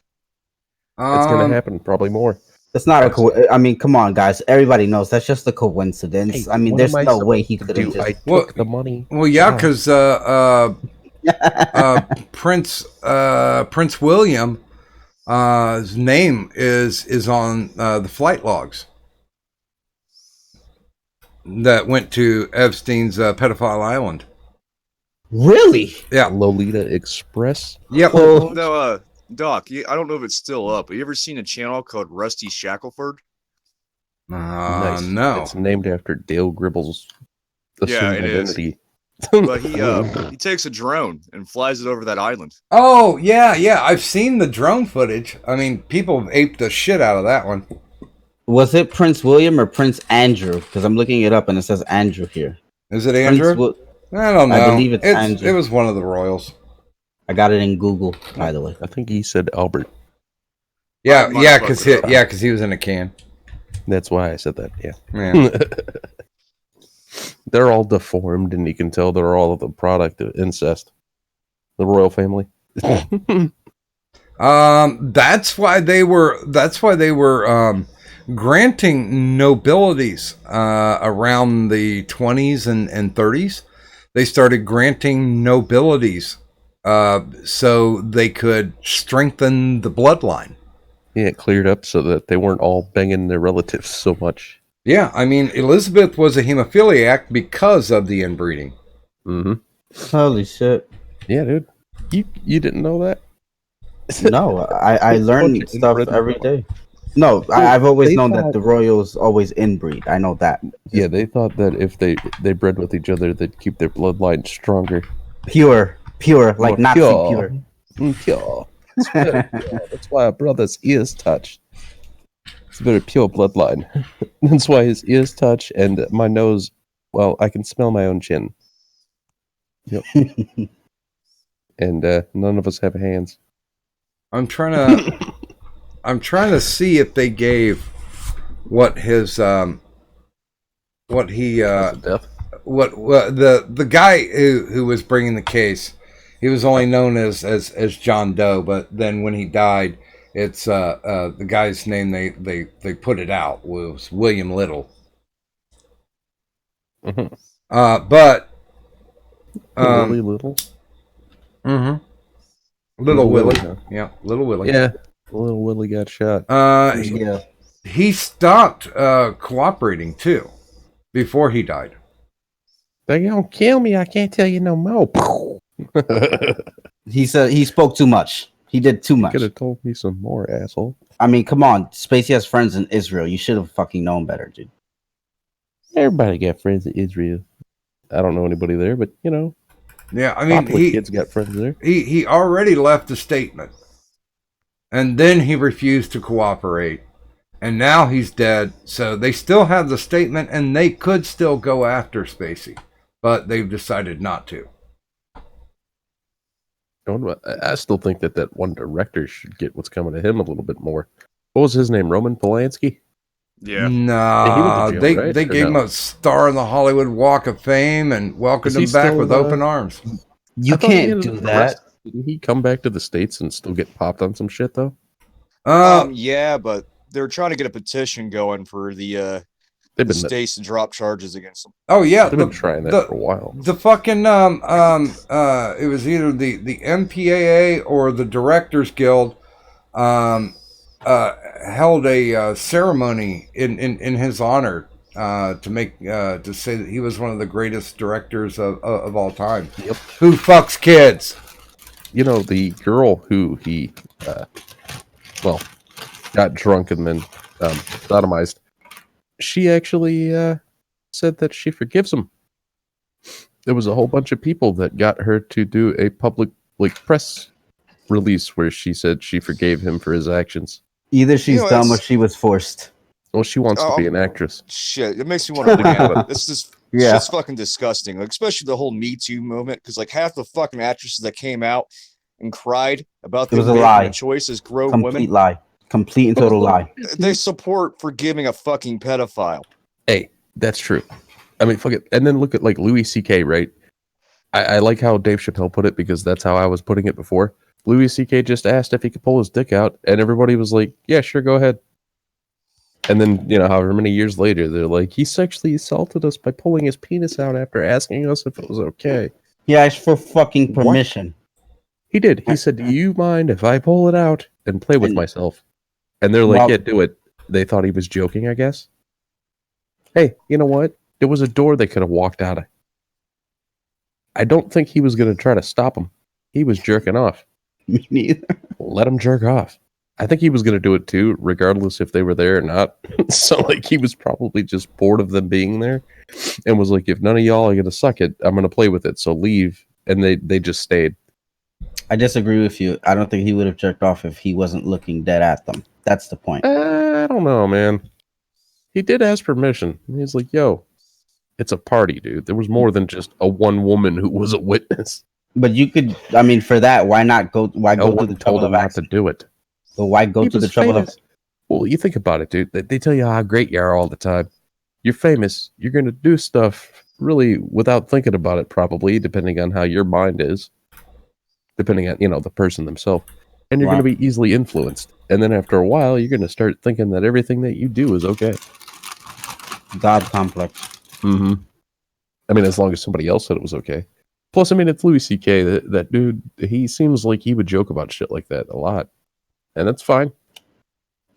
It's going to happen, probably more. It's not I mean, come on, guys. Everybody knows that's just a coincidence. Hey, I mean, there's no way he could have just... I took the money. Well, yeah, because Prince William, his name is on the flight logs that went to Epstein's pedophile island. Really? Yeah. Lolita Express? Yep. No, Doc, I don't know if it's still up, but you ever seen a channel called Rusty Shackelford? Nice. No. It's named after Dale Gribble's assumed identity. But he takes a drone and flies it over that island. Oh, yeah. I've seen the drone footage. I mean, people have aped the shit out of that one. Was it Prince William or Prince Andrew? Because I'm looking it up and it says Andrew here. Is it Andrew? I don't know. I believe it's Andrew. It was one of the royals. I got it in Google, by the way. I think he said Albert. Yeah, because he was in a can. That's why I said that. Yeah. They're all deformed, and you can tell they're all the product of incest. The royal family. That's why they were granting nobilities around the 20s and 30s, they started granting nobilities so they could strengthen the bloodline. Yeah, it cleared up so that they weren't all banging their relatives so much. Yeah, I mean, Elizabeth was a hemophiliac because of the inbreeding. Mm-hmm. Holy shit. Yeah, dude. You didn't know that? No, I learn stuff every day. No, I've always known that the royals always inbreed. I know that. Yeah, they thought that if they bred with each other, they'd keep their bloodline stronger. Pure, like Nazi pure. Pure. That's why our brother's ears touch. It's a very pure bloodline. That's why his ears touch, and my nose, well, I can smell my own chin. Yep. And none of us have hands. I'm trying to see if they gave what his the guy who was bringing the case. He was only known as John Doe, but then when he died, it's the guy's name they put it out was William Little. Mm-hmm. But Willie Little. Mm-hmm. Little Willie. Huh? Yeah, Little Willie. Yeah, Little Willie got shot. He stopped cooperating too before he died. They're gonna kill me. I can't tell you no more. He said he spoke too much. He did too much. Could have told me some more, asshole. I mean, come on. Spacey has friends in Israel. You should have fucking known better, dude. Everybody got friends in Israel. I don't know anybody there, but you know. Yeah, I mean, kids got friends there. He already left a statement, and then he refused to cooperate, and now he's dead. So they still have the statement, and they could still go after Spacey, but they've decided not to. I still think that one director should get what's coming to him a little bit more. What was his name? Roman Polanski? Yeah. Nah, jail, they right? gave him a star in the Hollywood Walk of Fame and welcomed him back with open arms. You can't do that. Didn't he come back to the States and still get popped on some shit though? Yeah, but they're trying to get a petition going for the states to drop charges against them. Oh yeah, they've been trying that for a while. The fucking it was either the MPAA or the Directors Guild held a ceremony in his honor to say that he was one of the greatest directors of all time. Yep. Who fucks kids? You know, the girl who he got drunk and then sodomized. She actually said that she forgives him. There was a whole bunch of people that got her to do a public press release where she said she forgave him for his actions. Either she's dumb or she was forced. Well, she wants to be an actress. Shit, it makes me want to look at it. This is just fucking disgusting. Like, especially the whole Me Too movement, because like half the fucking actresses that came out and cried about It was a making lie. a choice as grown Complete women. lie. Complete and total lie. They support forgiving a fucking pedophile. Hey, that's true. I mean, fuck it. And then look at like Louis C.K., right? I like how Dave Chappelle put it because that's how I was putting it before. Louis C.K. just asked if he could pull his dick out, and everybody was like, yeah, sure, go ahead. And then, you know, however many years later, they're like, he sexually assaulted us by pulling his penis out after asking us if it was okay. He asked for fucking permission. What? He did. He said, do you mind if I pull it out and play with myself? And they're like, yeah, do it. They thought he was joking, I guess. Hey, you know what? There was a door they could have walked out of. I don't think he was going to try to stop him. He was jerking off. Me neither. Let him jerk off. I think he was going to do it too, regardless if they were there or not. So, like, he was probably just bored of them being there and was like, if none of y'all are going to suck it, I'm going to play with it. So leave. And they just stayed. I disagree with you. I don't think he would have jerked off if he wasn't looking dead at them. That's the point. I don't know, man. He did ask permission. He's like, yo, it's a party, dude. There was more than just a one woman who was a witness. But you could, I mean, for that, why not go? Why go to the trouble of not to do it? But why go to the trouble of? Well, you think about it, dude. They tell you how great you are all the time. You're famous. You're going to do stuff really without thinking about it, probably, depending on how your mind is. Depending on, you know, the person themselves. And you're going to be easily influenced. And then after a while, you're going to start thinking that everything that you do is okay. God complex. Mm-hmm. I mean, as long as somebody else said it was okay. Plus, I mean, it's Louis C.K. That dude, he seems like he would joke about shit like that a lot. And that's fine.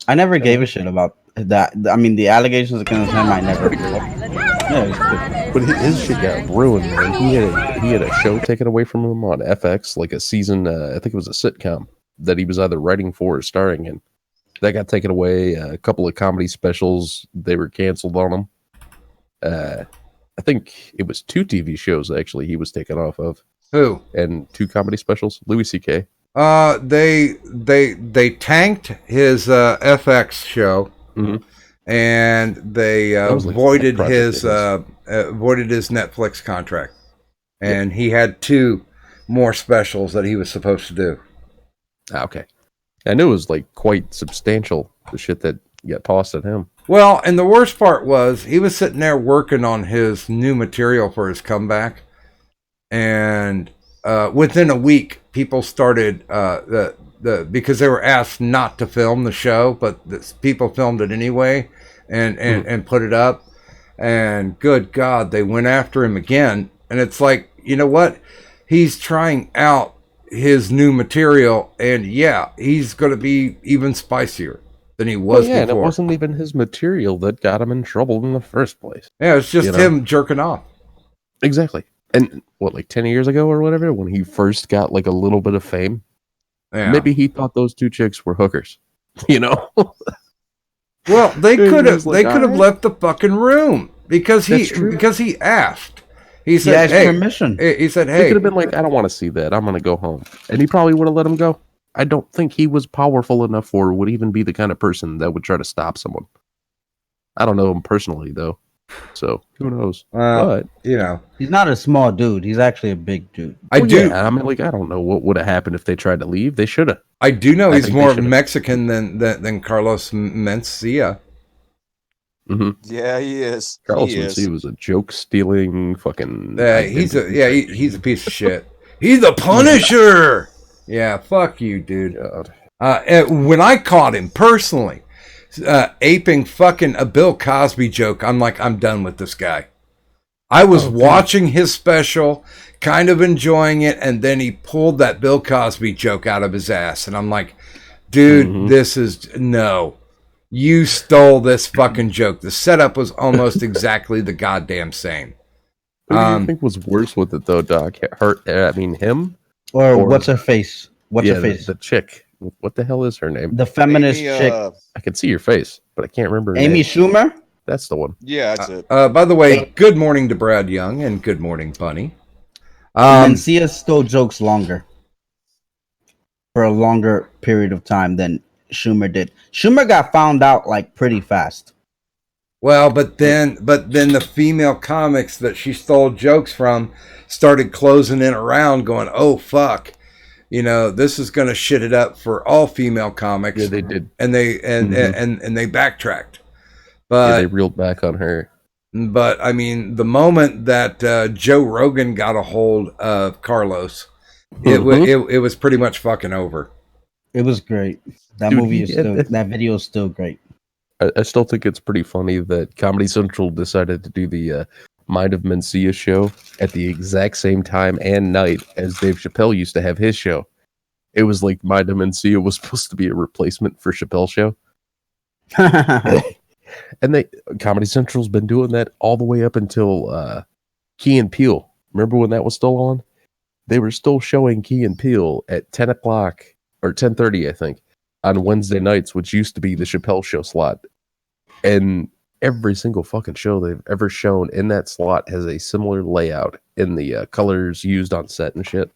I never gave a shit about that. I mean, the allegations against him, I never. Yeah, it's good. But his shit got ruined, man. He had a show taken away from him on FX, like a season, I think it was a sitcom that he was either writing for or starring in. That got taken away. A couple of comedy specials, they were canceled on him. I think it was 2 TV shows, actually, he was taken off of. Who? And 2 comedy specials. Louis C.K. They tanked his FX show, and they was like voided Project his Davis. voided his Netflix contract, and he had 2 more specials that he was supposed to do. Okay. I knew it was like quite substantial, the shit that got tossed at him. Well, and the worst part was he was sitting there working on his new material for his comeback, and within a week, people started because they were asked not to film the show, but people filmed it anyway and put it up. And good God, they went after him again. And it's like, you know what? He's trying out his new material, and yeah, he's going to be even spicier than he was And it before. wasn't even his material that got him in trouble in the first place. Yeah, it's just him jerking off. Exactly. And what, like 10 years ago or whatever, when he first got like a little bit of fame, Yeah. maybe he thought those 2 chicks were hookers, you know? Well, they Dude, could he have was like, have "Alright." left the fucking room because That's true. he asked. He He said, asked "Hey," permission. he said, He "Hey." could have been like, I don't want to see that. I'm going to go home. And he probably would have let him go. I don't think he was powerful enough or would even be the kind of person that would try to stop someone. I don't know him personally, though. So, who knows? But, you know, He's not a small dude. He's actually a big dude. I do. Yeah, I mean, like, I don't know what would have happened if they tried to leave. They should have. I do know I he's think they more should've. Mexican than Carlos Mencia. Mm-hmm. Yeah, he is. Carlos He is. Mencia was a joke stealing fucking. He's a piece of shit. He's a Punisher. Yeah, fuck you, dude. When I caught him personally aping fucking a Bill Cosby joke, I'm like, I'm done with this guy. I was watching his special, kind of enjoying it, and then he pulled that Bill Cosby joke out of his ass, and I'm like, dude, this is no. You stole this fucking joke. The setup was almost exactly the goddamn same. Who do you think was worse with it, though, Doc? Him? Or what's her face? What's her face? The chick. What the hell is her name? The feminist chick. I can see your face, but I can't remember her Amy name. Schumer? That's the one. Yeah, that's it. By the way, good morning to Brad Young, and good morning, Bunny. Mencia stole jokes longer. For a longer period of time than Schumer did. Schumer got found out like pretty fast. Well, but then the female comics that she stole jokes from started closing in around, going, "Oh fuck, you know, this is going to shit it up for all female comics." Yeah, they did, and they backtracked. Yeah, But they reeled back on her. But I mean, the moment that Joe Rogan got a hold of Carlos, it was pretty much fucking over. It was great. That Dude, movie is still, that video is still great. I still think it's pretty funny that Comedy Central decided to do the Mind of Mencia show at the exact same time and night as Dave Chappelle used to have his show. It was like Mind of Mencia was supposed to be a replacement for Chappelle's show. And Comedy Central's been doing that all the way up until Key and Peele. Remember when that was still on? They were still showing Key and Peele at 10 o'clock or 10:30, I think, on Wednesday nights, which used to be the Chappelle show slot. And every single fucking show they've ever shown in that slot has a similar layout in the colors used on set and shit.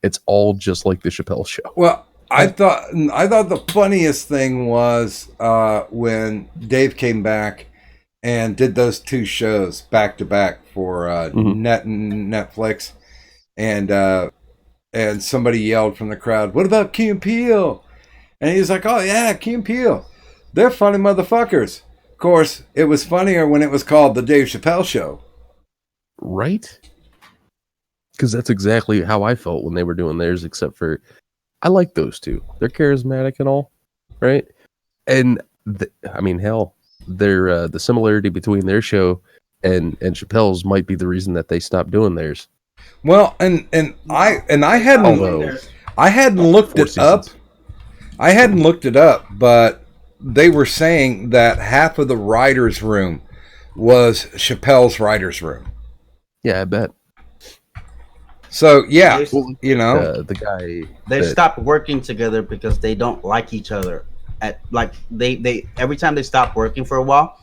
It's all just like the Chappelle show. Well, I thought the funniest thing was when Dave came back and did those two shows back to back for Netflix, and somebody yelled from the crowd, "What about Key and Peele?" And he was like, "Oh yeah, Key and Peele, they're funny motherfuckers." Of course, it was funnier when it was called the Dave Chappelle Show, right? Because that's exactly how I felt when they were doing theirs, except for I like those two. They're charismatic and all, right? And I mean, hell, they're the similarity between their show and Chappelle's might be the reason that they stopped doing theirs. Well, and I hadn't Although I hadn't looked it up. I hadn't looked it up, but they were saying that half of the writers' room was Chappelle's writers' room. Yeah, I bet. So yeah, you know, the guy They that- stopped working together because they don't like each other. At like they every time they stopped working for a while,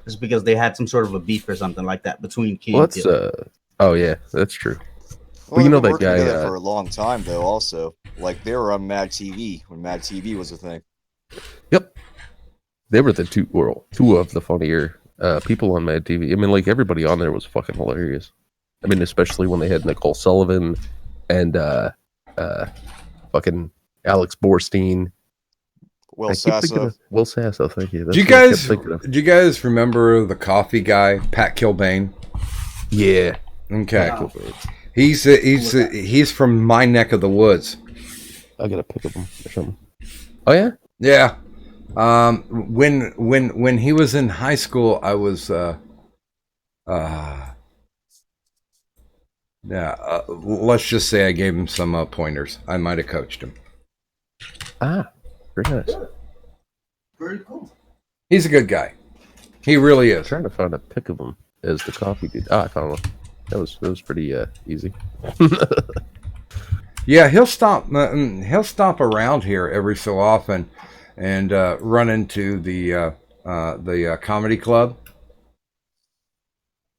it's because they had some sort of a beef or something like that between Key Well, and that's Peele. oh yeah, that's true. Well, Well, you know they've been that working guy. together for a long time though. Also, like they were on Mad TV when Mad TV was a thing. Yep, they were the two of the funnier people on Mad TV. I mean, like everybody on there was fucking hilarious. I mean, especially when they had Nicole Sullivan and fucking Alex Borstein. Will I keep thinking Sasso. of Will Sasso, thank you. That's do you what I kept guys thinking of. do you guys remember the coffee guy, Pat Kilbane? Yeah. Okay, he's from my neck of the woods. I gotta pick up him or something. Oh yeah. Yeah. When he was in high school, I was let's just say I gave him some pointers. I might have coached him. Ah, very nice. Very cool. He's a good guy. He really I'm is. trying to find a pic of him as the coffee dude. Ah, I found one. That was pretty easy. Yeah, he'll stop around here every so often and run into the comedy club.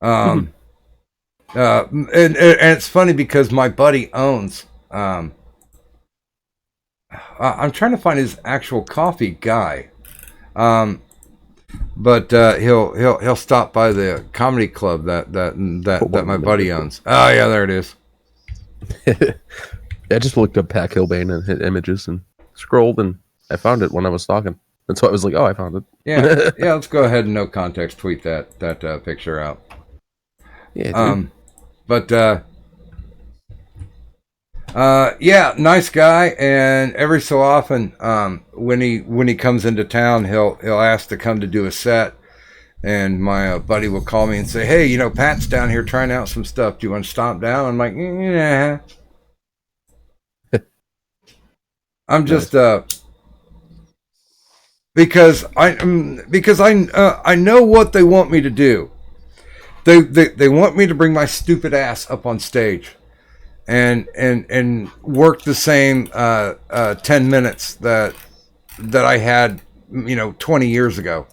And it's funny because my buddy owns. I'm trying to find his actual coffee guy, but he'll stop by the comedy club that my buddy owns. Oh yeah, there it is. I just looked up Pat Kilbane and hit images and scrolled and I found it when I was talking. And so I was like, oh, I found it. Yeah, yeah. Let's go ahead and no context tweet that picture out. Yeah. Dude. Yeah, nice guy, and every so often, when he comes into town, he'll ask to come to do a set, and my buddy will call me and say, "Hey, you know, Pat's down here trying out some stuff. Do you want to stomp down?" I'm like, "Yeah." I'm just because I know what they want me to do. They want me to bring my stupid ass up on stage and work the same 10 minutes that I had, 20 years ago.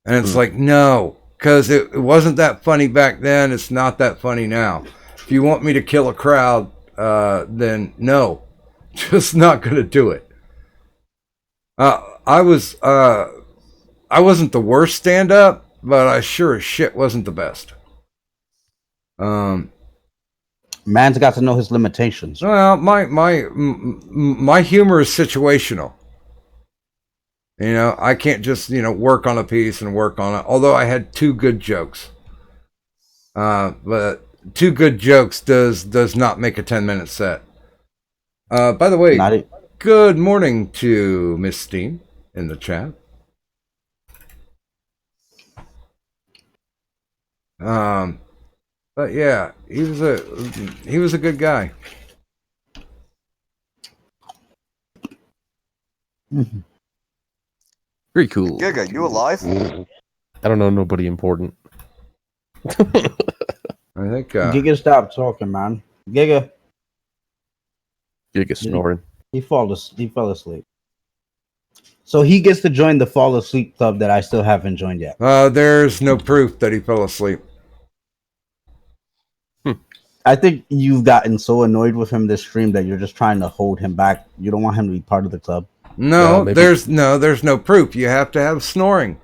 And it's like, no, because it wasn't that funny back then. It's not that funny now. If you want me to kill a crowd, then no, just not going to do it. I wasn't the worst stand-up, but I sure as shit wasn't the best. Man's got to know his limitations. Well, my humor is situational. I can't just work on a piece and work on it. Although I had two good jokes, but two good jokes does not make a 10-minute set. By the way, good morning to Miss Steen in the chat. But yeah, he was a good guy. Mm-hmm. Very cool. Giga, you alive? I don't know nobody important. I think Giga, stop talking, man. Giga snoring. He fell asleep. So he gets to join the fall asleep club that I still haven't joined yet. There's no proof that he fell asleep. I think you've gotten so annoyed with him this stream that you're just trying to hold him back. You don't want him to be part of the club. No, there's no proof. You have to have snoring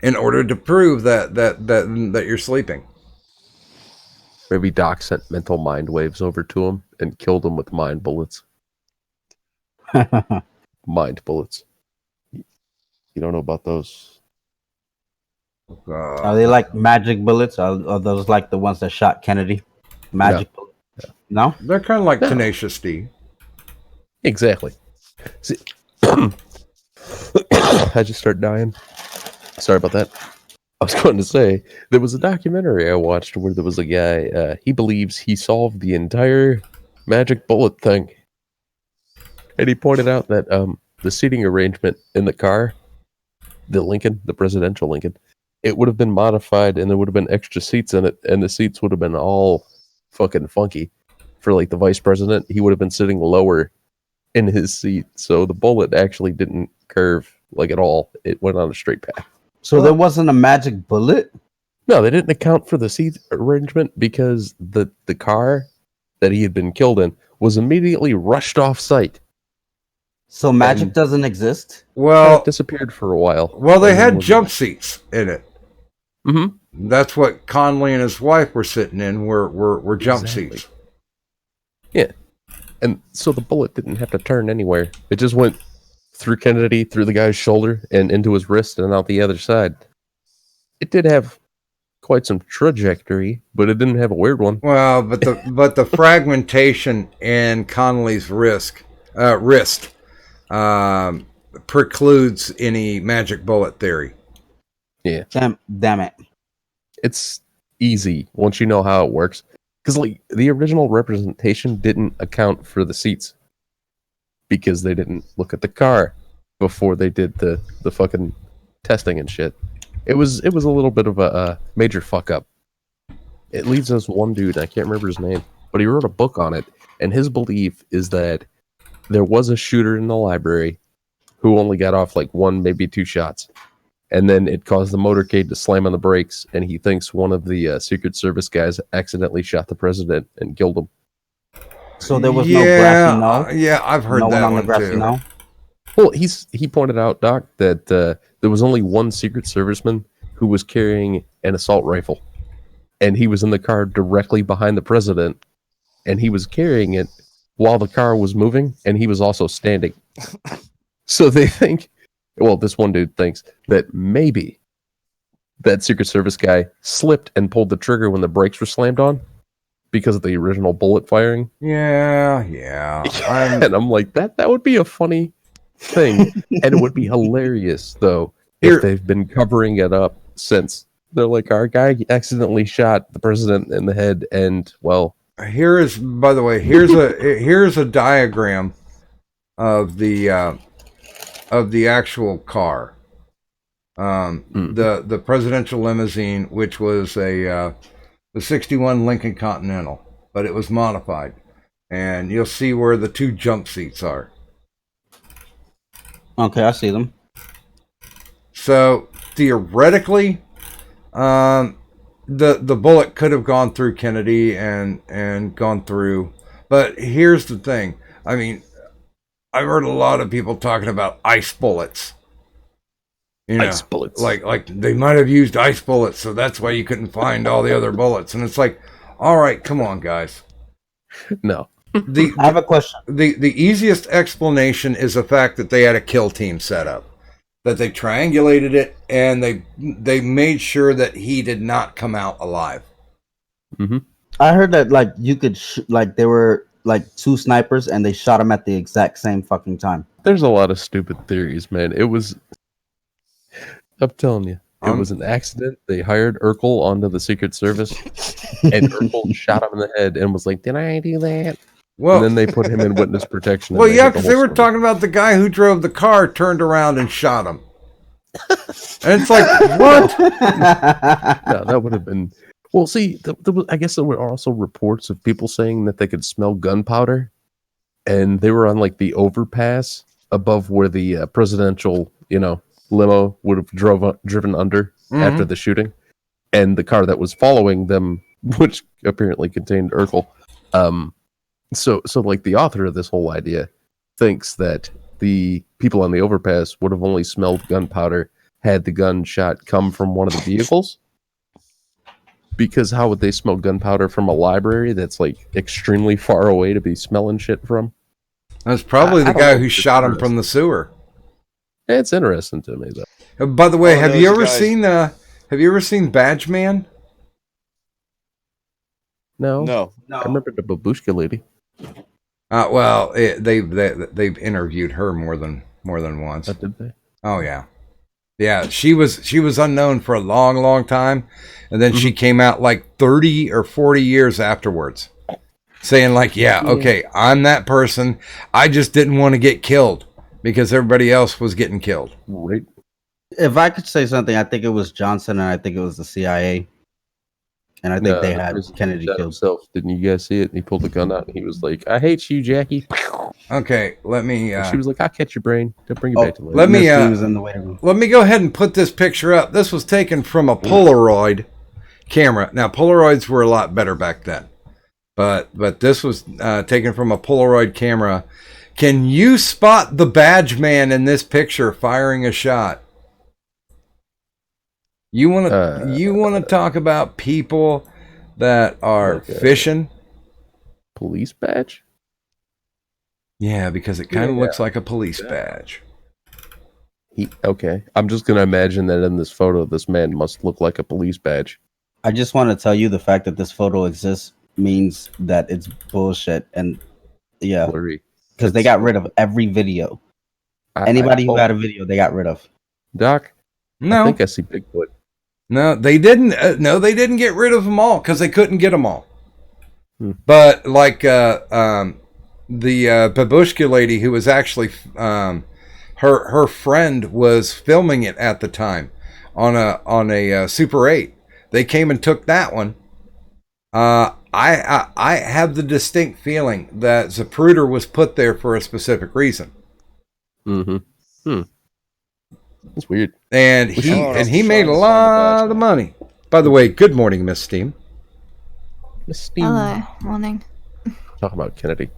in order to prove that you're sleeping. Maybe Doc sent mental mind waves over to him and killed him with mind bullets. Mind bullets. You don't know about those? Are they like magic bullets? Are those like the ones that shot Kennedy? Magic bullets? No? They're kind of like Tenacious D. Exactly. See, I just start dying. Sorry about that. I was going to say, there was a documentary I watched where there was a guy, he believes he solved the entire magic bullet thing. And he pointed out that the seating arrangement in the car, the Lincoln, the presidential Lincoln, it would have been modified and there would have been extra seats in it, and the seats would have been all fucking funky. For like the vice president, he would have been sitting lower in his seat, so the bullet actually didn't curve like at all. It went on a straight path. So there wasn't a magic bullet? No, they didn't account for the seat arrangement because the car that he had been killed in was immediately rushed off site. So magic doesn't exist? Well, it disappeared for a while. Well, they And had then jump seats in it. Mm-hmm. That's what Connolly and his wife were sitting in. Were jump Exactly. seats. Yeah, and so the bullet didn't have to turn anywhere. It just went through Kennedy, through the guy's shoulder, and into his wrist, and out the other side. It did have quite some trajectory, but it didn't have a weird one. Well, but the fragmentation in Connolly's wrist precludes any magic bullet theory. Yeah. Damn it. It's easy once you know how it works. Because like the original representation didn't account for the seats. Because they didn't look at the car before they did the fucking testing and shit. It was a little bit of a major fuck up. It leaves us one dude, I can't remember his name, but he wrote a book on it, and his belief is that there was a shooter in the library who only got off like 1, maybe 2 shots. And then it caused the motorcade to slam on the brakes, and he thinks one of the Secret Service guys accidentally shot the president and killed him. So there was no grassy knoll? Yeah, I've heard no that one on one the grassy too. knoll? Well, he pointed out, Doc, that there was only one Secret Serviceman who was carrying an assault rifle. And he was in the car directly behind the president, and he was carrying it while the car was moving, and he was also standing. So they think, well, this one dude thinks that maybe that Secret Service guy slipped and pulled the trigger when the brakes were slammed on because of the original bullet firing. Yeah. And I'm like, that would be a funny thing, and it would be hilarious though Here- if they've been covering it up since. They're like, our guy accidentally shot the president in the head, and well, Here's a diagram of the actual car. The presidential limousine, which was the 61 Lincoln Continental, but it was modified, and you'll see where the 2 jump seats are. Okay, I see them. So theoretically, the bullet could have gone through Kennedy and gone through. But here's the thing. I mean, I've heard a lot of people talking about ice bullets. You know, ice bullets. Like they might have used ice bullets, so that's why you couldn't find all the other bullets. And it's like, all right, come on, guys. No. I have a question. The easiest explanation is the fact that they had a kill team set up. That they triangulated it, and they made sure that he did not come out alive. Mm-hmm. I heard that like you could like there were like 2 snipers and they shot him at the exact same fucking time. There's a lot of stupid theories, man. It was, I'm telling you, it was an accident. They hired Urkel onto the Secret Service, and Urkel shot him in the head and was like, "Did I do that?" Well, and then they put him in witness protection. Well, and yeah, hit the because whole they were story. talking about the guy who drove the car turned around and shot him. And it's like, what? No, that would have been. Well, see, I guess there were also reports of people saying that they could smell gunpowder, and they were on like the overpass above where the presidential, limo would have driven under after the shooting, and the car that was following them, which apparently contained Urkel. So like the author of this whole idea thinks that the people on the overpass would have only smelled gunpowder had the gunshot come from one of the vehicles. Because how would they smell gunpowder from a library that's like extremely far away to be smelling shit from? That's probably I the don't guy know who if it's shot him interesting. from the sewer. It's interesting to me though. By the way, have you ever guys- seen Badge Man? No. No. I remember the babushka lady. They've interviewed her more than once. Did they? Oh yeah. Yeah, she was unknown for a long time, and then she came out like 30 or 40 years afterwards, saying like, yeah, okay, I'm that person. I just didn't want to get killed because everybody else was getting killed. Right. If I could say something, I think it was Johnson, and I think it was the CIA, and I think they had Kennedy shot killed. himself. Didn't you guys see it? And he pulled the gun out and he was like, "I hate you, Jackie." Okay, let me. And she was like, "I'll catch your brain. Don't bring it back to life." Let me. Miss Dean was in the waiting room. Let me go ahead and put this picture up. This was taken from a Polaroid camera. Now Polaroids were a lot better back then, but this was taken from a Polaroid camera. Can you spot the badge man in this picture firing a shot? You want to talk about people that are fishing? Police badge? Yeah, because it kind of looks like a police badge. Okay. I'm just gonna imagine that in this photo, this man must look like a police badge. I just want to tell you the fact that this photo exists means that it's bullshit, and yeah, because they got rid of every video. Anybody who had a video, they got rid of. Doc, No, I think I see Bigfoot. No, they didn't. No, they didn't get rid of them all because they couldn't get them all. But like the Babushka lady, who was actually her friend was filming it at the time on a Super 8. They came and took that one. I have the distinct feeling that Zapruder was put there for a specific reason. That's weird. And he made a lot of money. By the way, good morning, Miss Steam. Miss Steam. Hello, morning. Talking about Kennedy.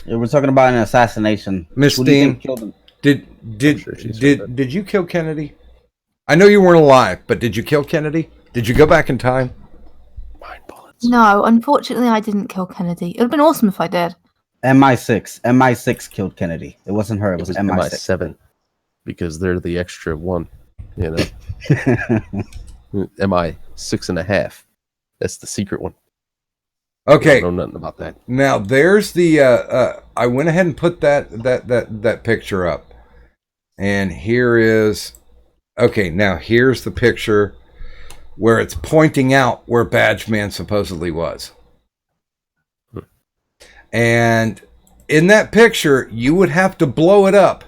Yeah, we're talking about an assassination. Miss Who do you Steam, think killed him? did you kill Kennedy? I know you weren't alive, but did you kill Kennedy? Did you go back in time? No, unfortunately, I didn't kill Kennedy. It would have been awesome if I did. MI6 killed Kennedy. It wasn't her. It was MI6. MI7 because they're the extra one. You know, MI6.5. That's the secret one. Okay, I don't know nothing about that. Now there's the. I went ahead and put that picture up, and here is. Okay, now here's the picture where it's pointing out where Badge Man supposedly was. And in that picture, you would have to blow it up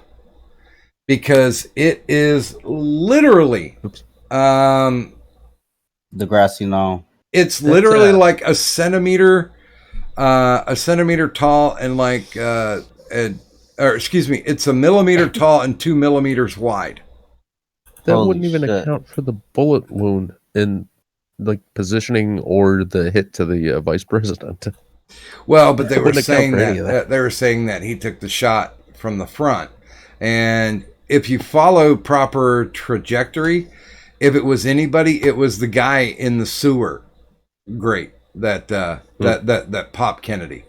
because it is literally the grassy knoll. It's literally like a centimeter tall and like or excuse me, it's a millimeter tall and 2 millimeters wide. That Holy wouldn't even shit. account for the bullet wound in like positioning or the hit to the vice president. Well, but they were Wouldn't account saying for any of that they were saying that he took the shot from the front, and if you follow proper trajectory, if it was anybody, it was the guy in the sewer. Great that popped Kennedy.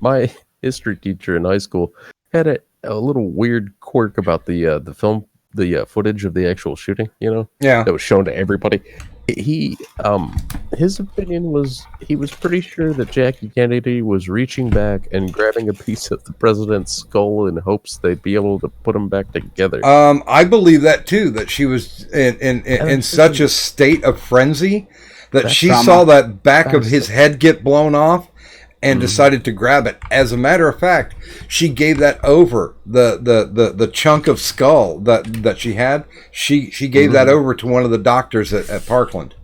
My history teacher in high school had a little weird quirk about the film, the footage of the actual shooting. You know, Yeah. that was shown to everybody. He his opinion was he was pretty sure that Jackie Kennedy was reaching back and grabbing a piece of the president's skull in hopes they'd be able to put them back together. I believe that too. That she was in such a state of frenzy that That's she trauma. saw that back of his head get blown off and decided to grab it. As a matter of fact, she gave that over the chunk of skull that she had. She gave that over to one of the doctors at Parkland.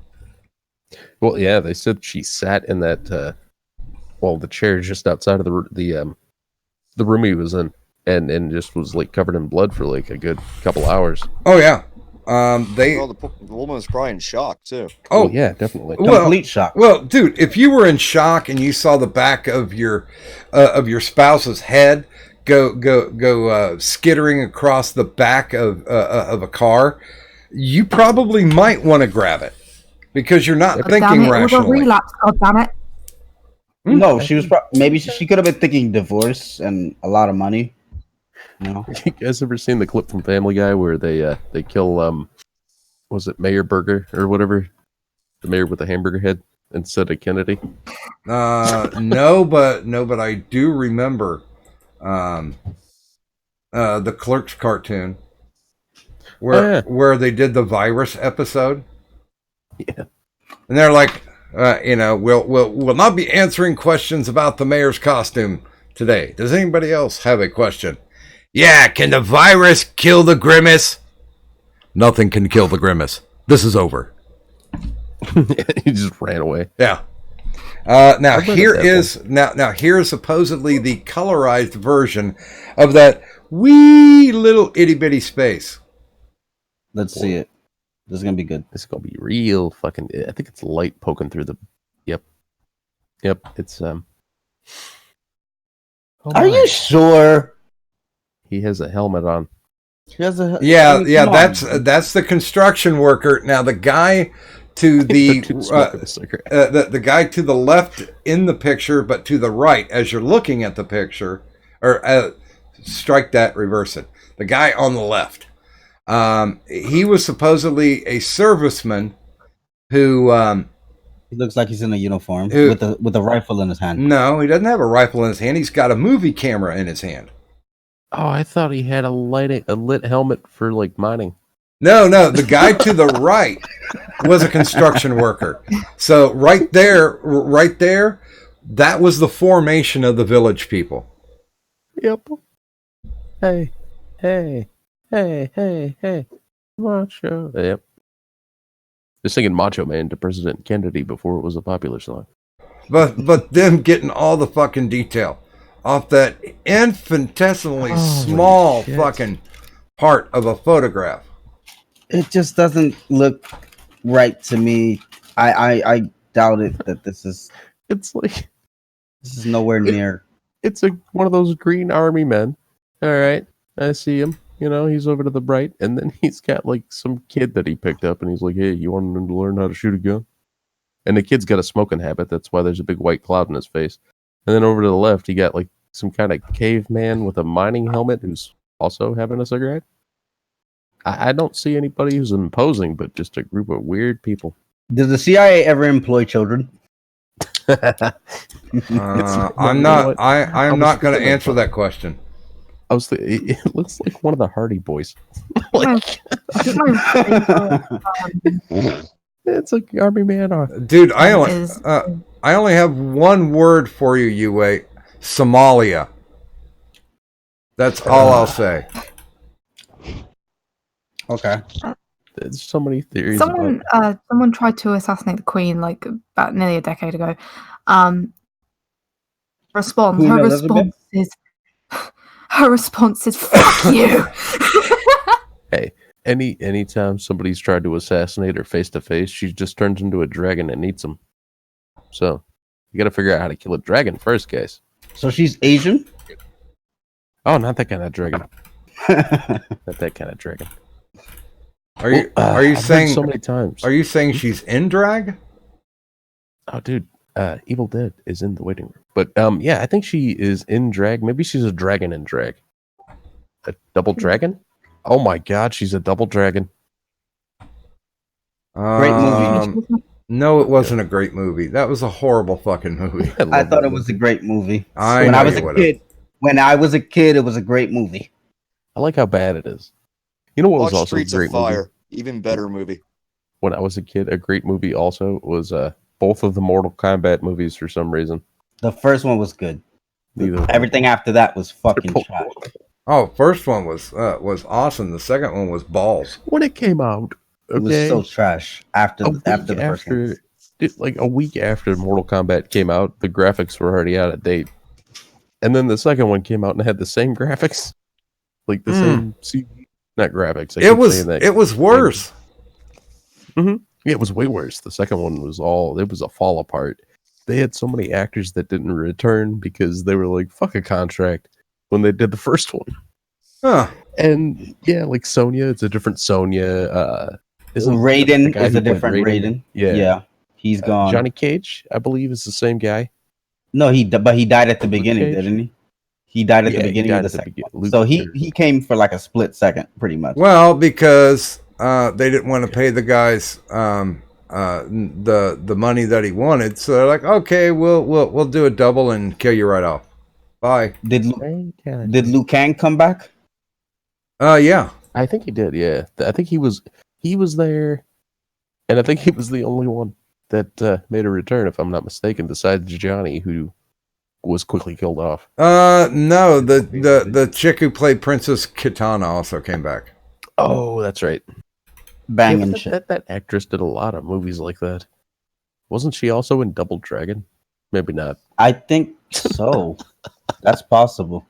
Well, yeah, they said she sat in that the chair just outside of the room he was in, and just was like covered in blood for like a good couple hours. Oh yeah, Well, the woman was probably in shock too. Oh yeah, definitely. Complete shock. Well, dude, if you were in shock and you saw the back of your spouse's head go skittering across the back of a car, you probably might want to grab it because you're not Damn thinking it, it was a rationally. relapse, god damn it. No, she was maybe she could have been thinking divorce and a lot of money. You know? You guys ever seen the clip from Family Guy where they kill was it Mayor Burger or whatever, the mayor with the hamburger head instead of Kennedy? No, but I do remember the Clerks cartoon where they did the virus episode. Yeah. And they're like, we'll not be answering questions about the mayor's costume today. Does anybody else have a question? Yeah, can the virus kill the Grimace? Nothing can kill the Grimace. This is over. He just ran away. Yeah. Now here's supposedly the colorized version of that wee little itty bitty space. Let's see it. This is gonna be good. This is gonna be real fucking. I think it's light poking through the. Yep. It's Are you sure? He has a helmet on. He has a Yeah. That's the construction worker. Now the guy to the the guy to the left in the picture, but to the right as you're looking at the picture, or strike that, reverse it. The guy on the left. He was supposedly a serviceman who. He looks like he's in a uniform with a rifle in his hand. No, he doesn't have a rifle in his hand. He's got a movie camera in his hand. Oh, I thought he had a lit helmet for like mining. No, the guy to the right was a construction worker. So right there, that was the formation of the village people. Yep. Hey. Macho. Yep. Just singing Macho Man to President Kennedy before it was a popular song. But them getting all the fucking detail off that infinitesimally small fucking part of a photograph. It just doesn't look right to me. I doubt it that this is. It's like this is nowhere near. It's one of those green army men. All right, I see him. He's over to the right, and then he's got like some kid that he picked up, and he's like, "Hey, you want him to learn how to shoot a gun?" And the kid's got a smoking habit. That's why there's a big white cloud in his face. And then over to the left, he got like some kind of caveman with a mining helmet who's also having a cigarette. I don't see anybody who's imposing, but just a group of weird people. Does the CIA ever employ children? I'm not going to answer that question. I was thinking, it looks like one of the Hardy Boys. It's like Army Man. Dude, I only have one word for you, Yue. Somalia. That's all I'll say. Okay. There's so many theories. Someone tried to assassinate the Queen like about nearly a decade ago. Her response is "fuck you." Hey, anytime somebody's tried to assassinate her face to face, she just turns into a dragon and eats them. So you got to figure out how to kill a dragon first, guys. So she's Asian? Oh, not that kind of dragon. Not that kind of dragon. Are you saying so many times? Are you saying she's in drag? Oh, dude, Evil Dead is in the waiting room. But yeah, I think she is in drag. Maybe she's a dragon in drag. A double dragon? Oh my god, she's a double dragon. Great movie. No, it wasn't a great movie. That was a horrible fucking movie. I thought it was a great movie. When I was a kid, it was a great movie. I like how bad it is. You know what was also Streets a great of Fire, movie? even better movie. When I was a kid, a great movie also was both of the Mortal Kombat movies for some reason. The first one was good. Everything after that was fucking trash. Oh, first one was awesome. The second one was balls. When it came out, it was so trash. After the first one. Like a week after Mortal Kombat came out, the graphics were already out of date. And then the second one came out and had the same graphics, like the same CG. Not graphics. It was worse. Mm-hmm. Yeah, it was way worse. The second one was a fall apart. They had so many actors that didn't return because they were like, fuck a contract when they did the first one. Huh. And yeah, like Sonya, it's a different Sonya. Raiden is a different Raiden. Yeah. He's gone. Johnny Cage, I believe, is the same guy. No, but he died at the beginning, didn't he? He died at the beginning of the second one. So he came for like a split second, pretty much. Well, because they didn't want to pay the guys the money that he wanted, so they're like, okay, we'll do a double and kill you right off. Bye. Did Liu Kang come back? Yeah. I think he did. Yeah, I think he was there, and I think he was the only one that made a return, if I'm not mistaken, besides Johnny, who was quickly killed off. No, the chick who played Princess Kitana also came back. Oh, that's right. Banging Yeah, shit. that actress did a lot of movies like that. Wasn't she also in Double Dragon? Maybe not. I think so. That's possible.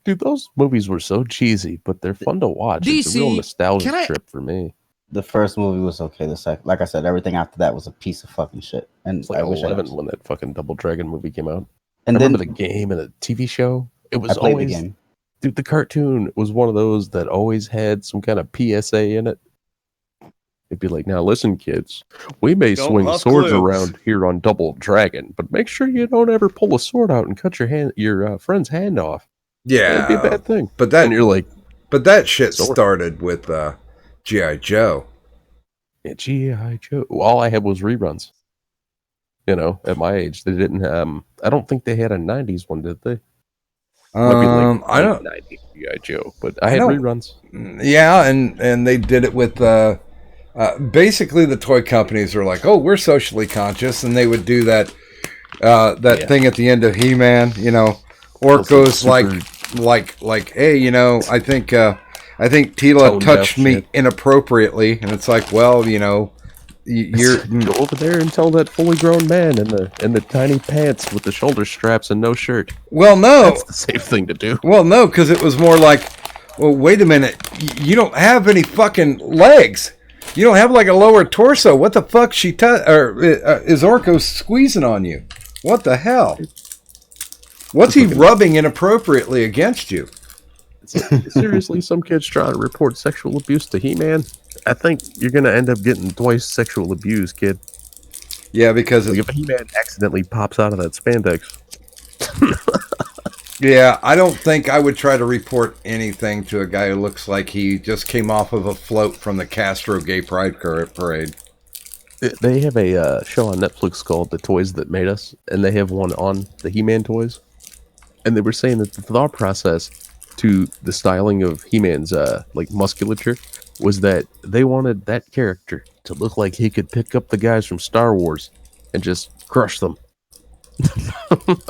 Dude, those movies were so cheesy, but they're fun to watch. It's a real DC, nostalgia can I- trip for me. The first movie was okay. The second, like I said, everything after that was a piece of fucking shit. And It's like I wish I 11 when that fucking Double Dragon movie came out. And I then- remember the game and the TV show. It was I played always the game. Dude, the cartoon was one of those that always had some kind of PSA in it. It'd be like, now listen, kids, we may Don't swing huff swords clips. around here on Double Dragon, but make sure you don't ever pull a sword out and cut your friend's hand off. That'd be a bad thing. But that And you're like, but that shit Sword. started with G.I. Joe. yeah, G.I. Joe. All I had was reruns. You know, at my age, they didn't. I don't think they had a '90s one, did they? Might be like I don't. '90s G.I. Joe, but I had don't- reruns. Yeah, and they did it with basically the toy companies are like, oh, we're socially conscious, and they would do that thing at the end of He-Man. You know, Orko's like, hey, you know, I think Tila Tone touched deaf me shit. inappropriately, and it's like, well, you know, you're Go over there and tell that fully grown man in the tiny pants with the shoulder straps and no shirt. well, no, That's the safe thing to do. well, no, because it was more like, well, wait a minute, you don't have any fucking legs. You don't have like a lower torso. What the fuck? Is Orko squeezing on you? What the hell? What's he rubbing inappropriately against you? Seriously, some kids try to report sexual abuse to He-Man. I think you're gonna end up getting twice sexual abuse, kid. Yeah, because Like if He-Man accidentally pops out of that spandex. yeah, I don't think I would try to report anything to a guy who looks like he just came off of a float from the Castro Gay Pride Parade. They have a show on Netflix called The Toys That Made Us, and they have one on the He-Man toys. And they were saying that the thought process to the styling of He-Man's like musculature was that they wanted that character to look like he could pick up the guys from Star Wars and just crush them.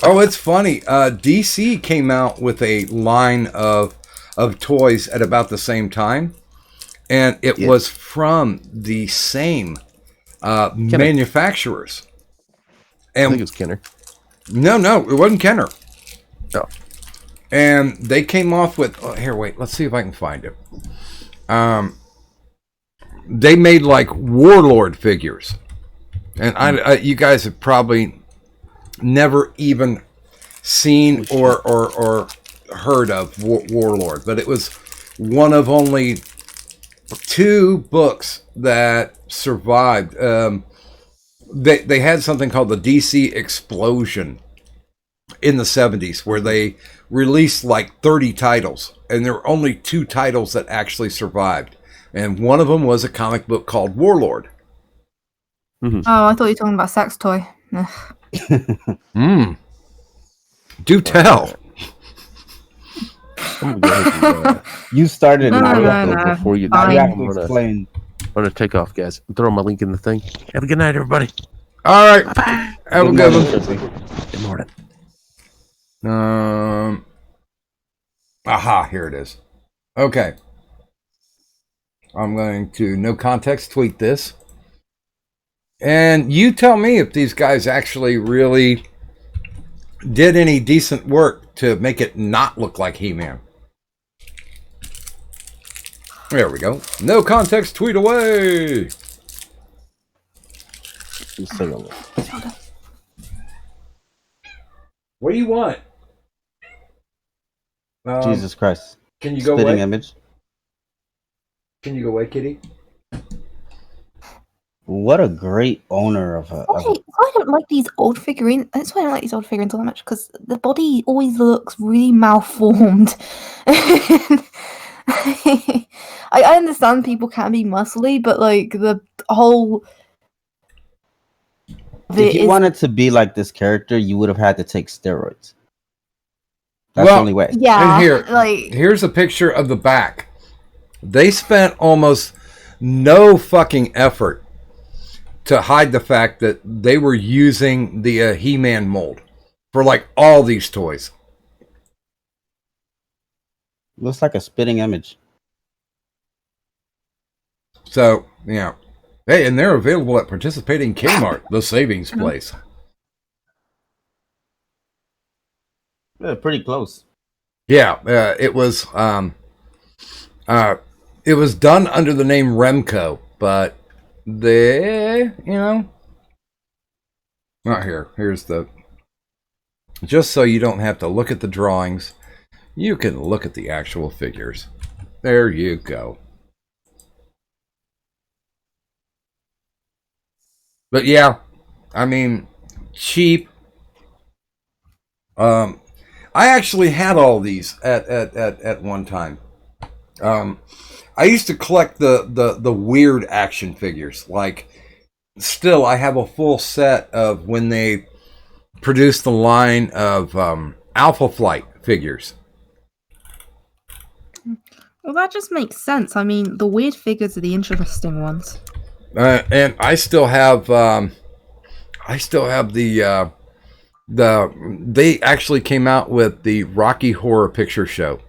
Oh, it's funny. DC came out with a line of toys at about the same time, and it was from the same manufacturers. And I think it was Kenner. No, it wasn't Kenner. No. And they came off with here. Wait, let's see if I can find it. They made like Warlord figures, and I you guys have probably never even seen or heard of Warlord, but it was one of only 2 books that survived. They had something called the DC Explosion in the 70s, where they released like 30 titles, and there were only 2 titles that actually survived, and one of them was a comic book called Warlord. Oh, I thought you were talking about sex toy. Do tell. You started No, now. no. Before you Fine. You have I'm to gonna, explain. I'm gonna take off, guys. Throw my link in the thing. Have a good night, everybody. All right, have a good one. Good morning. Aha, here it is. Okay. I'm going to no context tweet this. And you tell me if these guys actually really did any decent work to make it not look like He-Man. There we go. No context tweet away. Just take a look. What do you want? Jesus Christ. Can you go Spitting away? image. Can you go away, kitty? What a great owner of a. Okay, I don't like these old figurines. That's why I don't like these old figurines all that much, because the body always looks really malformed. I understand people can be muscly, but like the whole. If you wanted to be like this character, you would have had to take steroids. That's the Well, only way. Yeah, And here, like here's a picture of the back. They spent almost no fucking effort to hide the fact that they were using the He-Man mold for like all these toys. Looks like a spitting image. So, yeah. Hey, and they're available at participating Kmart, the savings place. Yeah, pretty close. Yeah, it was done under the name Remco, but not here. Here's the, just so you don't have to look at the drawings, you can look at the actual figures. There you go. But yeah, I mean, cheap. I actually had all these at one time. I used to collect the weird action figures. Like, still, I have a full set of when they produced the line of Alpha Flight figures. Well, that just makes sense. I mean, the weird figures are the interesting ones. And I still have the they actually came out with the Rocky Horror Picture Show.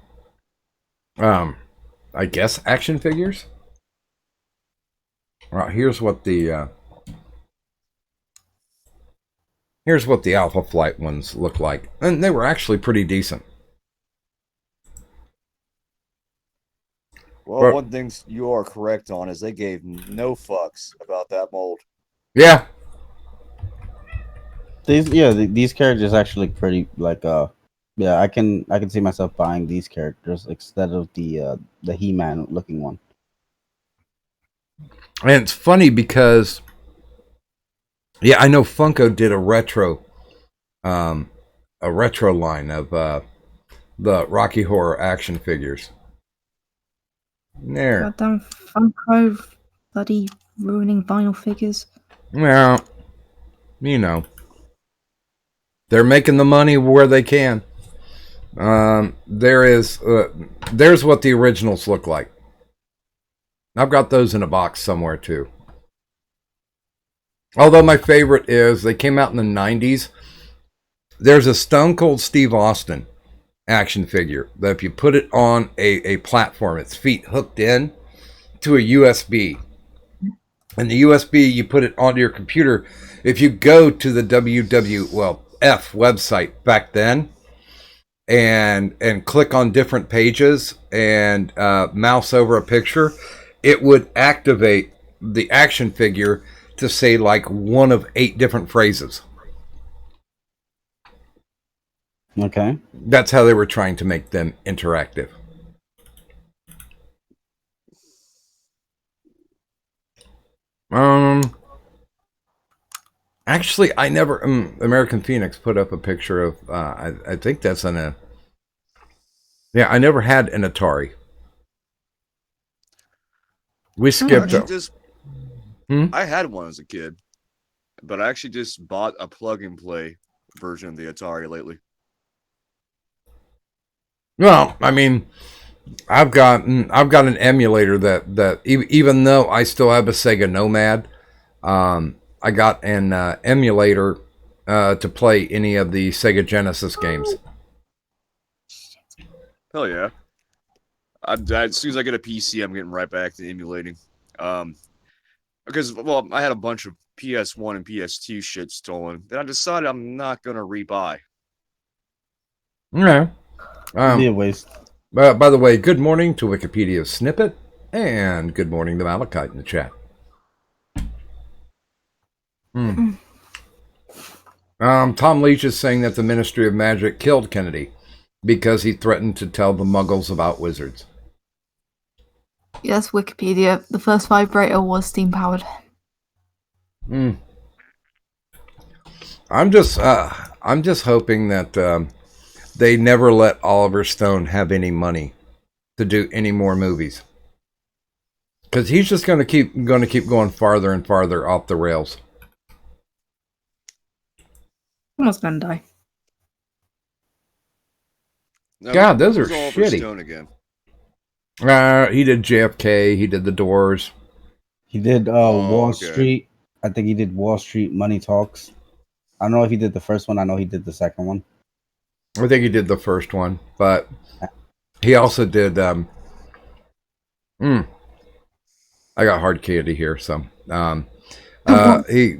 I guess action figures. Well, here's what the Alpha Flight ones look like, and they were actually pretty decent. Well, But- one thing you are correct on is they gave no fucks about that mold. Yeah. These characters actually look pretty like yeah, I can see myself buying these characters instead of the He-Man looking one. And it's funny because, yeah, I know Funko did a retro line of the Rocky Horror action figures. There. Goddamn Funko, bloody ruining vinyl figures. Well, they're making the money where they can. There's what the originals look like. I've got those in a box somewhere too. Although my favorite is, they came out in the 90s. There's a Stone Cold Steve Austin action figure that if you put it on a platform, its feet hooked in to a USB. And the USB, you put it onto your computer. If you go to the WWF website back then and click on different pages and mouse over a picture, it would activate the action figure to say like one of 8 different phrases. Okay. That's how they were trying to make them interactive. Actually, I never. American Phoenix put up a picture of. I think that's on a. Yeah, I never had an Atari. We skipped. I had one as a kid, but I actually just bought a plug and play version of the Atari lately. Well, I mean, I've got an emulator that even though I still have a Sega Nomad, I got an emulator to play any of the Sega Genesis games. Hell yeah! As soon as I get a PC, I'm getting right back to emulating. Because I had a bunch of PS1 and PS2 shit stolen, and I decided I'm not gonna rebuy. Yeah. Be a waste. By the way, good morning to Wikipedia Snippet, and good morning to Malachite in the chat. Tom Leach is saying that the Ministry of Magic killed Kennedy because he threatened to tell the Muggles about wizards. Yes, Wikipedia. The first vibrator was steam powered. I'm just hoping that they never let Oliver Stone have any money to do any more movies, because he's just going to keep going farther and farther off the rails. Almost gonna die. Now, God, those are who's Oliver shitty. Stone again? He did JFK. He did The Doors. He did Wall okay. Street. I think he did Wall Street Money Talks. I don't know if he did the first one. I know he did the second one. I think he did the first one, but he also did. I got hard candy here, so he.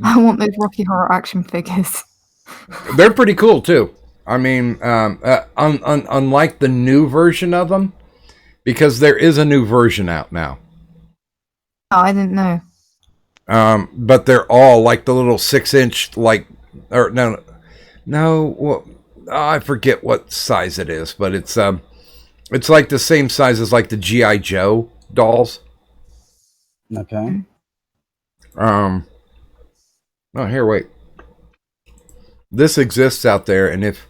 I want those Rocky Horror action figures. They're pretty cool too. I mean, unlike the new version of them, because there is a new version out now. Oh, I didn't know. But they're all like the little 6-inch, like, or no, well, I forget what size it is, but it's like the same size as like the G.I. Joe dolls. Okay. Oh, here, wait. This exists out there, and if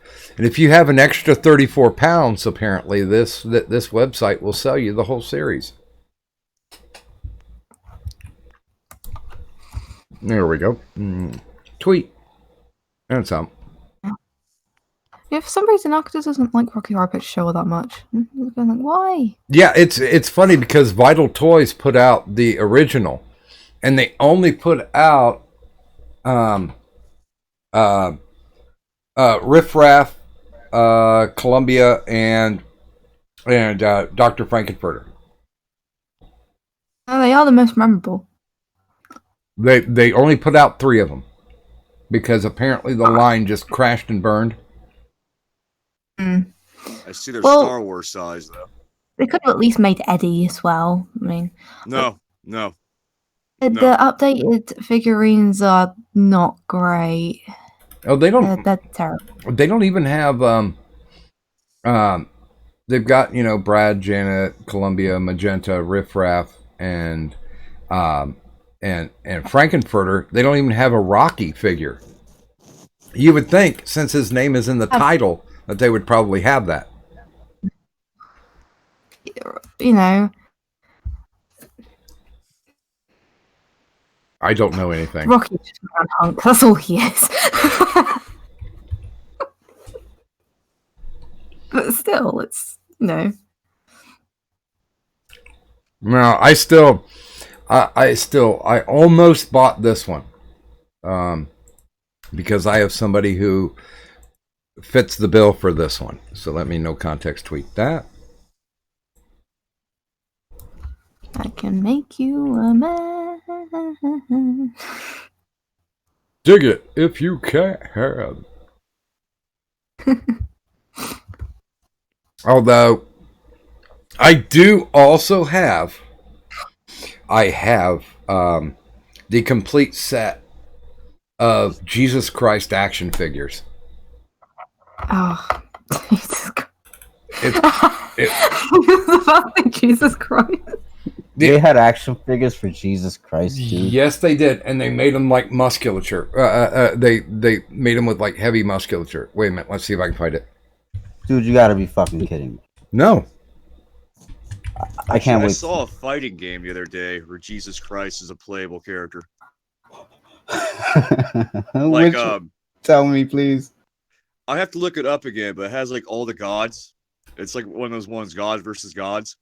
you have an extra 34 pounds, apparently this website will sell you the whole series. There we go. Tweet. And some. Yeah, for some reason, Actors doesn't like Rocky Horror Picture Show that much. I'm going like, why? Yeah, it's funny because Vital Toys put out the original, and they only put out Riff Raff, Columbia, and Dr. Frankenfurter. Oh, they are the most memorable. They only put out 3 of them because apparently the line just crashed and burned. I see their Well- Star Wars size though. They could have at least made Eddie as well. I mean, No. the updated figurines are not great. Oh, they don't. They're terrible. They don't even have. They've got Brad, Janet, Columbia, Magenta, Riff Raff, and Frankenfurter. They don't even have a Rocky figure. You would think, since his name is in the title, that they would probably have that. You know, I don't know anything. Rocky's just a man hunk. That's all he is. But still, it's No, I almost bought this one, because I have somebody who fits the bill for this one. So let me no context tweet that. I can make you a man. Dig it if you can. Although I do also have, the complete set of Jesus Christ action figures. Oh, Jesus Christ. It, Jesus Christ. They had action figures for Jesus Christ, dude. Yes, they did, and they made them like musculature. They made them with like heavy musculature. Wait a minute, let's see if I can find it. Dude, you gotta be fucking kidding me. No, I can't I wait. saw a fighting game the other day where Jesus Christ is a playable character. Like, Tell me, please. I have to look it up again, but it has like all the gods. It's like one of those ones, gods versus gods.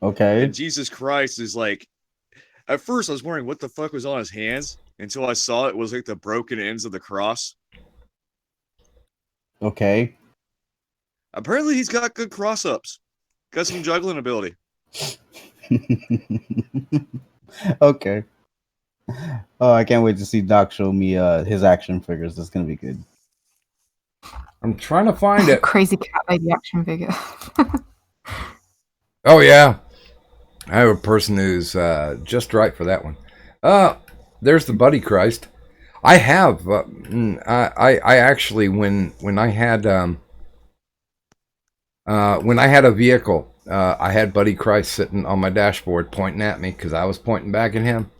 Okay. And Jesus Christ is like, at first I was wondering what the fuck was on his hands until I saw it was like the broken ends of the cross. Okay. Apparently he's got good cross ups. Got some juggling ability. Okay. Oh, I can't wait to see Doc show me his action figures. That's gonna be good. I'm trying to find it. Crazy cat lady action figure. Oh yeah, I have a person who's just right for that one. There's the Buddy Christ. I have. I actually when I had a vehicle, I had Buddy Christ sitting on my dashboard pointing at me because I was pointing back at him.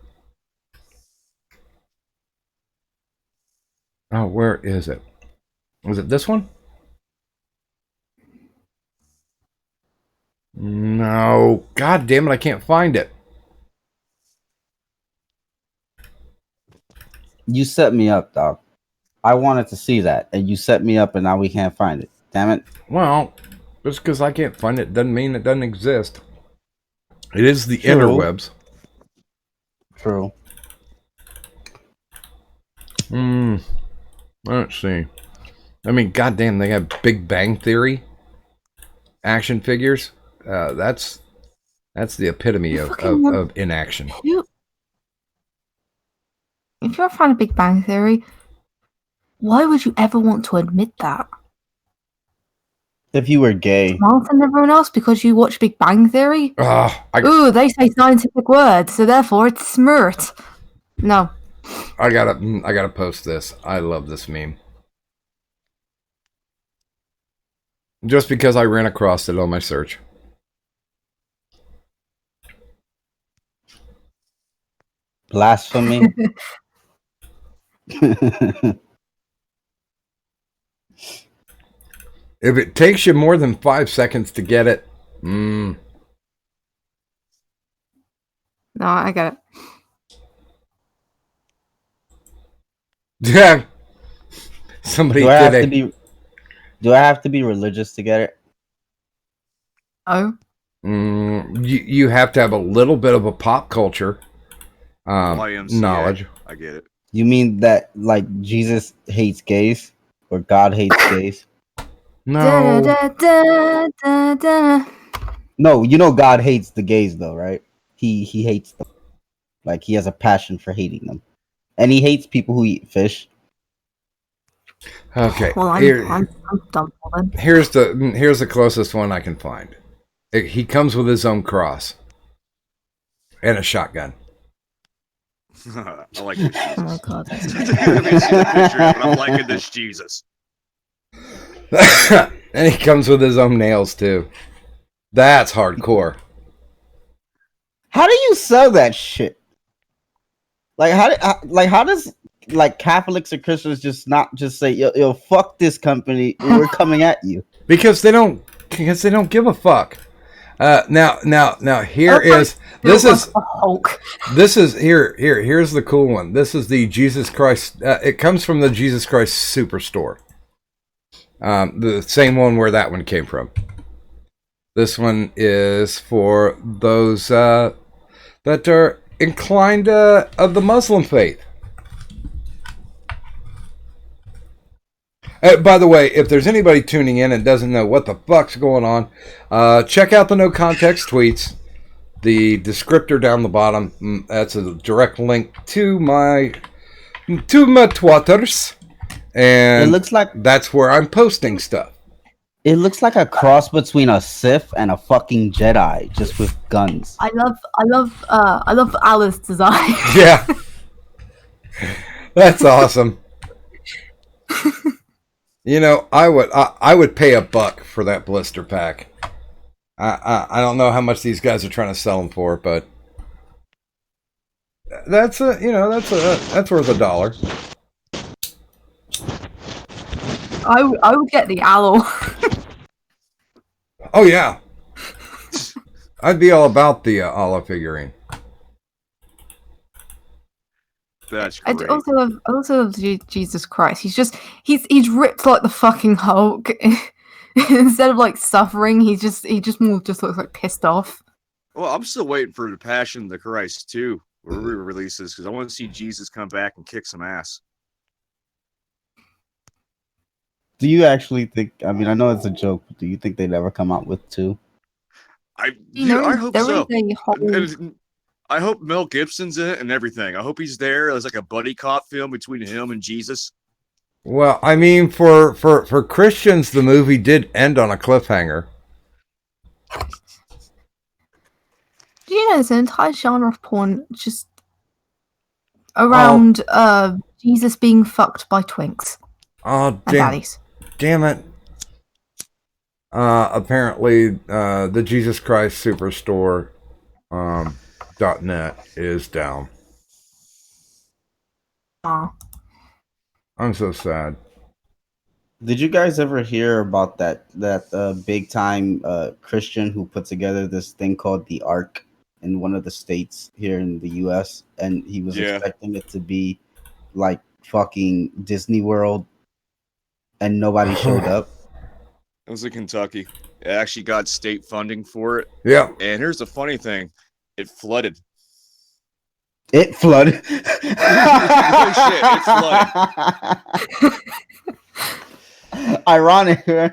Oh, where is it? Was it this one? No. God damn it, I can't find it. You set me up, Doc. I wanted to see that, and you set me up, and now we can't find it. Damn it. Well, just because I can't find it doesn't mean it doesn't exist. It is the True. interwebs. True. Let's see. I mean, goddamn, they have Big Bang Theory action figures. That's the epitome of inaction. If you're a fan of Big Bang Theory, why would you ever want to admit that? If you were gay. Smarter than everyone else because you watch Big Bang Theory? I They say scientific words, so therefore it's smart. No. I gotta post this. I love this meme. Just because I ran across it on my search. Blasphemy. If it takes you more than 5 seconds to get it, No, I get it. Yeah. Somebody do I have did to be? Do I have to be religious to get it? Oh. You have to have a little bit of a pop culture YMCA. knowledge. I get it. You mean that like Jesus hates gays or God hates gays? No. No, you know God hates the gays though, right? He hates them. Like he has a passion for hating them. And he hates people who eat fish. Okay. Well, I'm done for then. Here's the closest one I can find. He comes with his own cross and a shotgun. I like this Jesus. Oh my god. I haven't seen the picture yet, but I'm liking this Jesus. And he comes with his own nails too. That's hardcore. How do you sell that shit? Like how does like Catholics or Christians just not just say yo fuck this company, we're coming at you? Because they don't give a fuck. Now here's the cool one. This is the Jesus Christ. It comes from the Jesus Christ Superstore. The same one where that one came from. This one is for those that are inclined of the Muslim faith. By the way, if there's anybody tuning in and doesn't know what the fuck's going on, check out the no context tweets. The descriptor down the bottom, that's a direct link to my Twitters, and It looks like that's where I'm posting stuff. it looks like a cross between a Sith and a fucking Jedi, just with guns. I love Allah's design. Yeah, that's awesome. You know, I would pay $1 for that blister pack. I don't know how much these guys are trying to sell them for, but that's worth $1. I would get the aloe. Oh yeah, I'd be all about the Allah figurine. That's I great. also love Jesus Christ. He's ripped like the fucking Hulk. Instead of like suffering, he just more just looks like pissed off. Well, I'm still waiting for the Passion of the Christ 2 re-releases because I want to see Jesus come back and kick some ass. Do you actually think? I mean, I know it's a joke, but do you think they'd ever come out with 2? I There hope is so. a whole And I hope Mel Gibson's in it and everything. I hope he's there as like a buddy cop film between him and Jesus. Well, I mean, for Christians, the movie did end on a cliffhanger. Do you know there's an entire genre of porn just around Jesus being fucked by twinks Oh, and damn, baddies? damn it. Apparently, the Jesus Christ Superstore .net is down. Aw. I'm so sad. Did you guys ever hear about that big time Christian who put together this thing called the Ark in one of the states here in the U.S. and he was expecting it to be like fucking Disney World, and nobody showed up? It was in Kentucky. It actually got state funding for it. Yeah. And here's the funny thing: it flooded. It flooded. No shit, it flooded. Ironic. And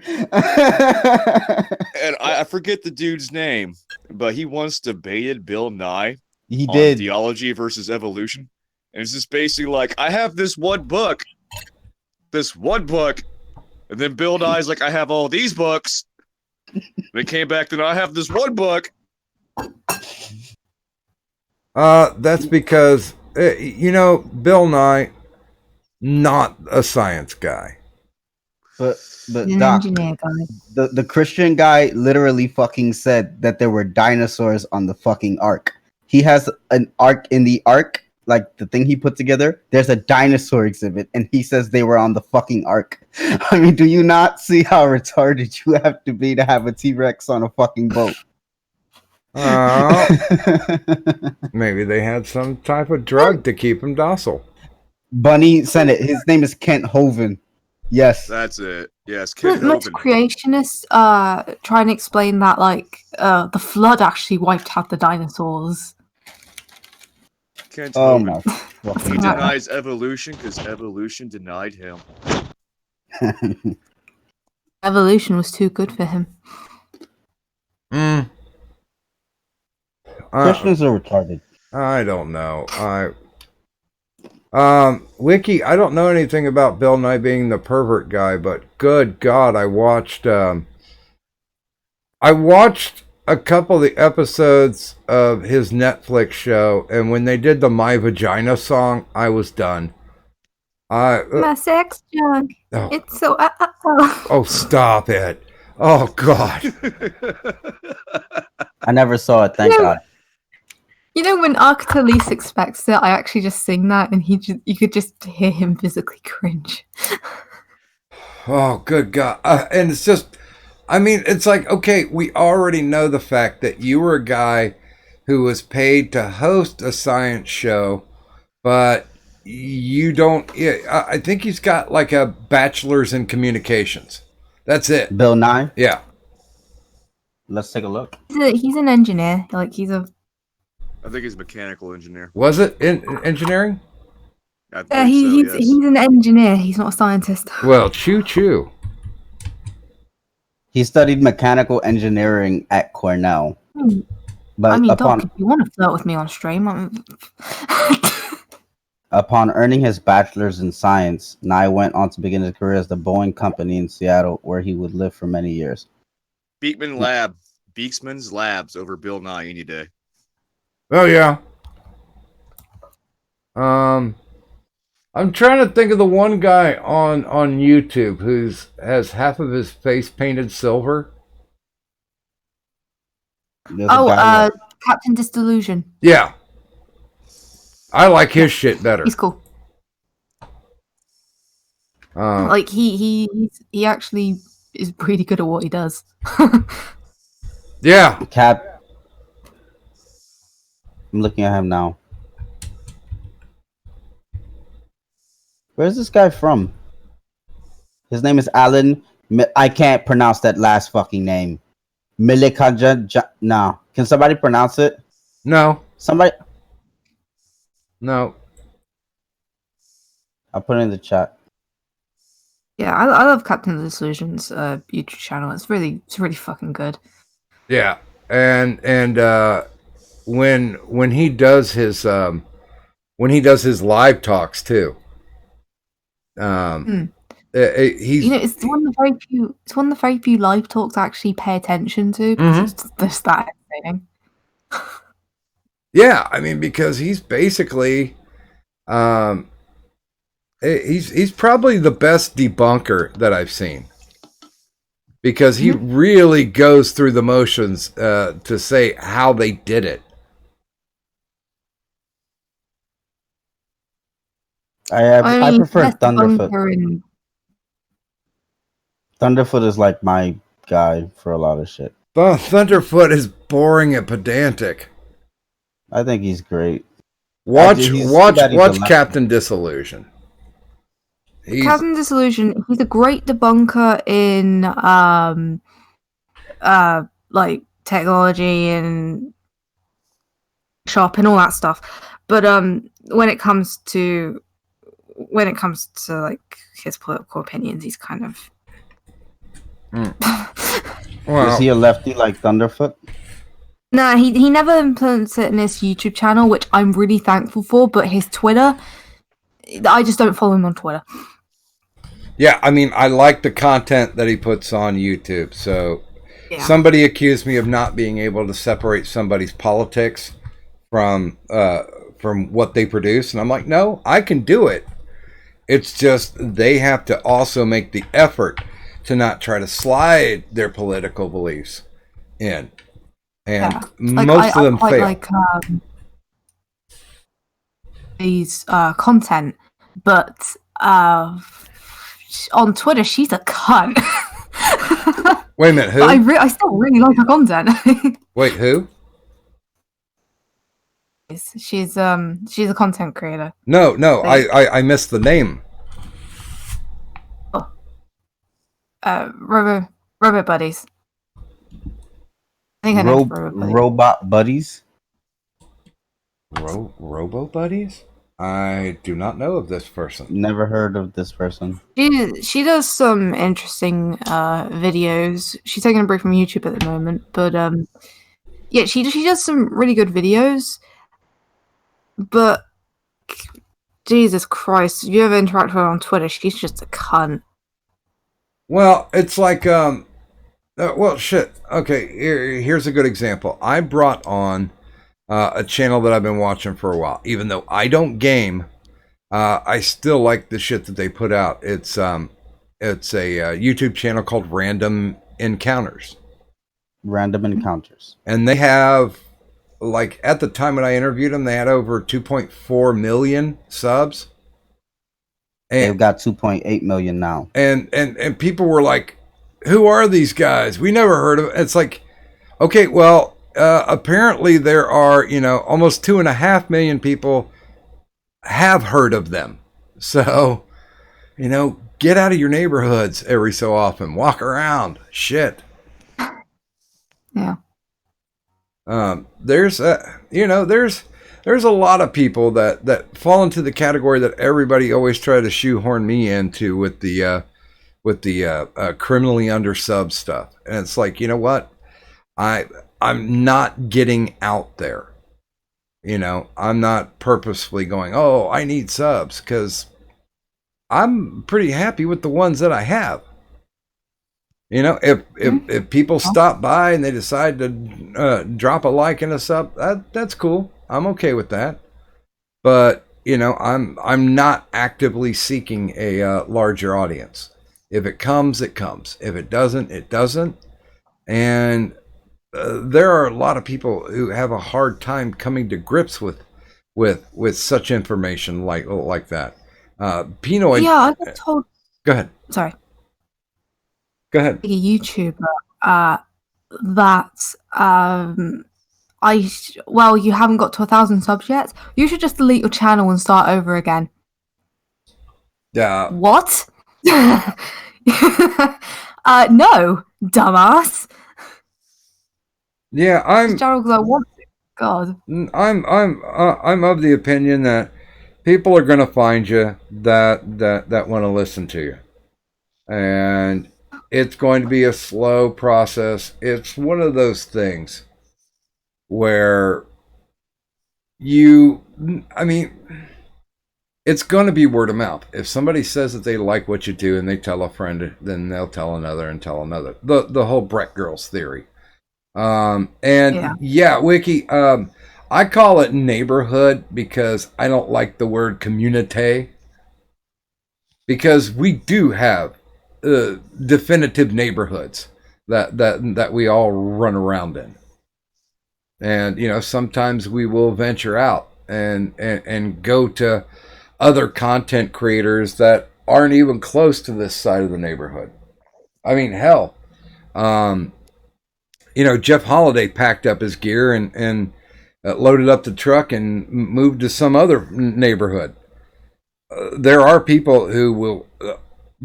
I forget the dude's name, but he once debated Bill Nye. He on did. theology versus evolution, and it's just basically like, I have this one book, and then Bill Nye's like, I have all these books. They came back, then I have this one book. That's because Bill Nye, not a science guy. But He's an Doc, engineer guy. the Christian guy literally fucking said that there were dinosaurs on the fucking ark. He has an ark in the ark, like the thing he put together. There's a dinosaur exhibit, and he says they were on the fucking ark. I mean, do you not see how retarded you have to be to have a T-Rex on a fucking boat? Maybe they had some type of drug to keep him docile. Bunny sent it. His name is Kent Hovind. Yes. That's it. Yes, But most creationists try and explain that like the flood actually wiped out the dinosaurs. Kent Oh Hovind. my He denies evolution because evolution denied him. Evolution was too good for him. Christians are retarded. I don't know. Wiki, I don't know anything about Bill Nye being the pervert guy, but good God, I watched a couple of the episodes of his Netflix show, and when they did the My Vagina song, I was done. My sex junk. Oh. It's so. Oh, stop it. Oh, God. I never saw it, thank God. You know, when Arcata least expects it, I actually just sing that, and you could just hear him physically cringe. Oh, good God. And it's just, I mean, it's like, okay, we already know the fact that you were a guy who was paid to host a science show, but you don't, I think he's got like a bachelor's in communications. That's it. Bill Nye? Yeah. Let's take a look. He's an engineer. Like, he's a. I think he's a mechanical engineer. Was it in engineering? I think Yeah, so, he's yes. he's an engineer. He's not a scientist. Well, choo. He studied mechanical engineering at Cornell. But I mean, upon Doc, if you want to flirt with me on stream, upon earning his bachelor's in science, Nye went on to begin his career as the Boeing Company in Seattle, where he would live for many years. Beeksman's Labs over Bill Nye any day. Oh, yeah. I'm trying to think of the one guy on YouTube has half of his face painted silver. Captain Disillusion. Yeah. I like his shit better. He's cool. Like he actually is pretty good at what he does. Yeah. I'm looking at him now. Where's this guy from? His name is Alan. I can't pronounce that last fucking name. Milikaja. No. Can somebody pronounce it? No. Somebody. No. I'll put it in the chat. Yeah, I love Captain Disillusion's YouTube channel. It's really fucking good. Yeah. And when he does his live talks too. He's, you know, it's one of the very few live talks I actually pay attention to because it's just that entertaining. Yeah, I mean, because he's basically he's probably the best debunker that I've seen. Because he really goes through the motions to say how they did it. I prefer best debunker Thunderfoot. Thunderfoot is like my guy for a lot of shit. Thunderfoot is boring and pedantic. I think he's great. Watch Captain Disillusion. Captain Disillusion, he's a great debunker in like technology and shop and all that stuff. But when it comes to like his political opinions, he's kind of Is he a lefty like Thunderfoot? nah. He never implements it in his YouTube channel, which I'm really thankful for. But his Twitter, I just don't follow him on Twitter. Yeah, I mean, I like the content that he puts on YouTube. So somebody accused me of not being able to separate somebody's politics from what they produce, and I'm like, no, I can do it. It's just they have to also make the effort to not try to slide their political beliefs in, and most of them quite fail. like these content, but on Twitter she's a cunt. Wait a minute, who? But I still really like her content. Wait, who? She's a content creator. No, I missed the name. Robot Buddies. I think her name's Robot Buddies. Robot Buddies. Robo Buddies? I do not know of this person. Never heard of this person. She does some interesting videos. She's taking a break from YouTube at the moment, but yeah, she does some really good videos. But Jesus Christ, if you ever interact with her on Twitter, she's just a cunt. Well, it's like well, shit. Okay, here's a good example. I brought on a channel that I've been watching for a while. Even though I don't game, I still like the shit that they put out. It's a YouTube channel called Random Encounters. Random Encounters. And they have, like, at the time when I interviewed them, they had over 2.4 million subs. And they've got 2.8 million now. And people were like, who are these guys? We never heard of it. It's like, okay, well, apparently there are, almost 2.5 million people have heard of them. So, get out of your neighborhoods every so often. Walk around. Shit. Yeah. There's a lot of people that fall into the category that everybody always try to shoehorn me into with the criminally undersub stuff. And it's like, you know what? I'm not getting out there. I'm not purposefully going, oh, I need subs, because I'm pretty happy with the ones that I have. If people stop by and they decide to drop a like and a sub, that's cool. I'm okay with that. But I'm not actively seeking a larger audience. If it comes, it comes. If it doesn't, it doesn't. And there are a lot of people who have a hard time coming to grips with such information like that. Pinoid. Yeah, I got told. Go ahead. Sorry. Go ahead. A YouTuber that you haven't got to 1,000 subs yet. You should just delete your channel and start over again. Yeah. What? No, dumbass. Yeah, I'm. Gerald, because I want to. God. I'm of the opinion that people are going to find you that want to listen to you, and it's going to be a slow process. It's one of those things where it's going to be word of mouth. If somebody says that they like what you do and they tell a friend, then they'll tell another and tell another. The whole Brett Girls theory. Wiki, I call it neighborhood because I don't like the word community, because we do have definitive neighborhoods that we all run around in. And, sometimes we will venture out and go to other content creators that aren't even close to this side of the neighborhood. I mean, hell, Jeff Holiday packed up his gear and loaded up the truck and moved to some other neighborhood. There are people who will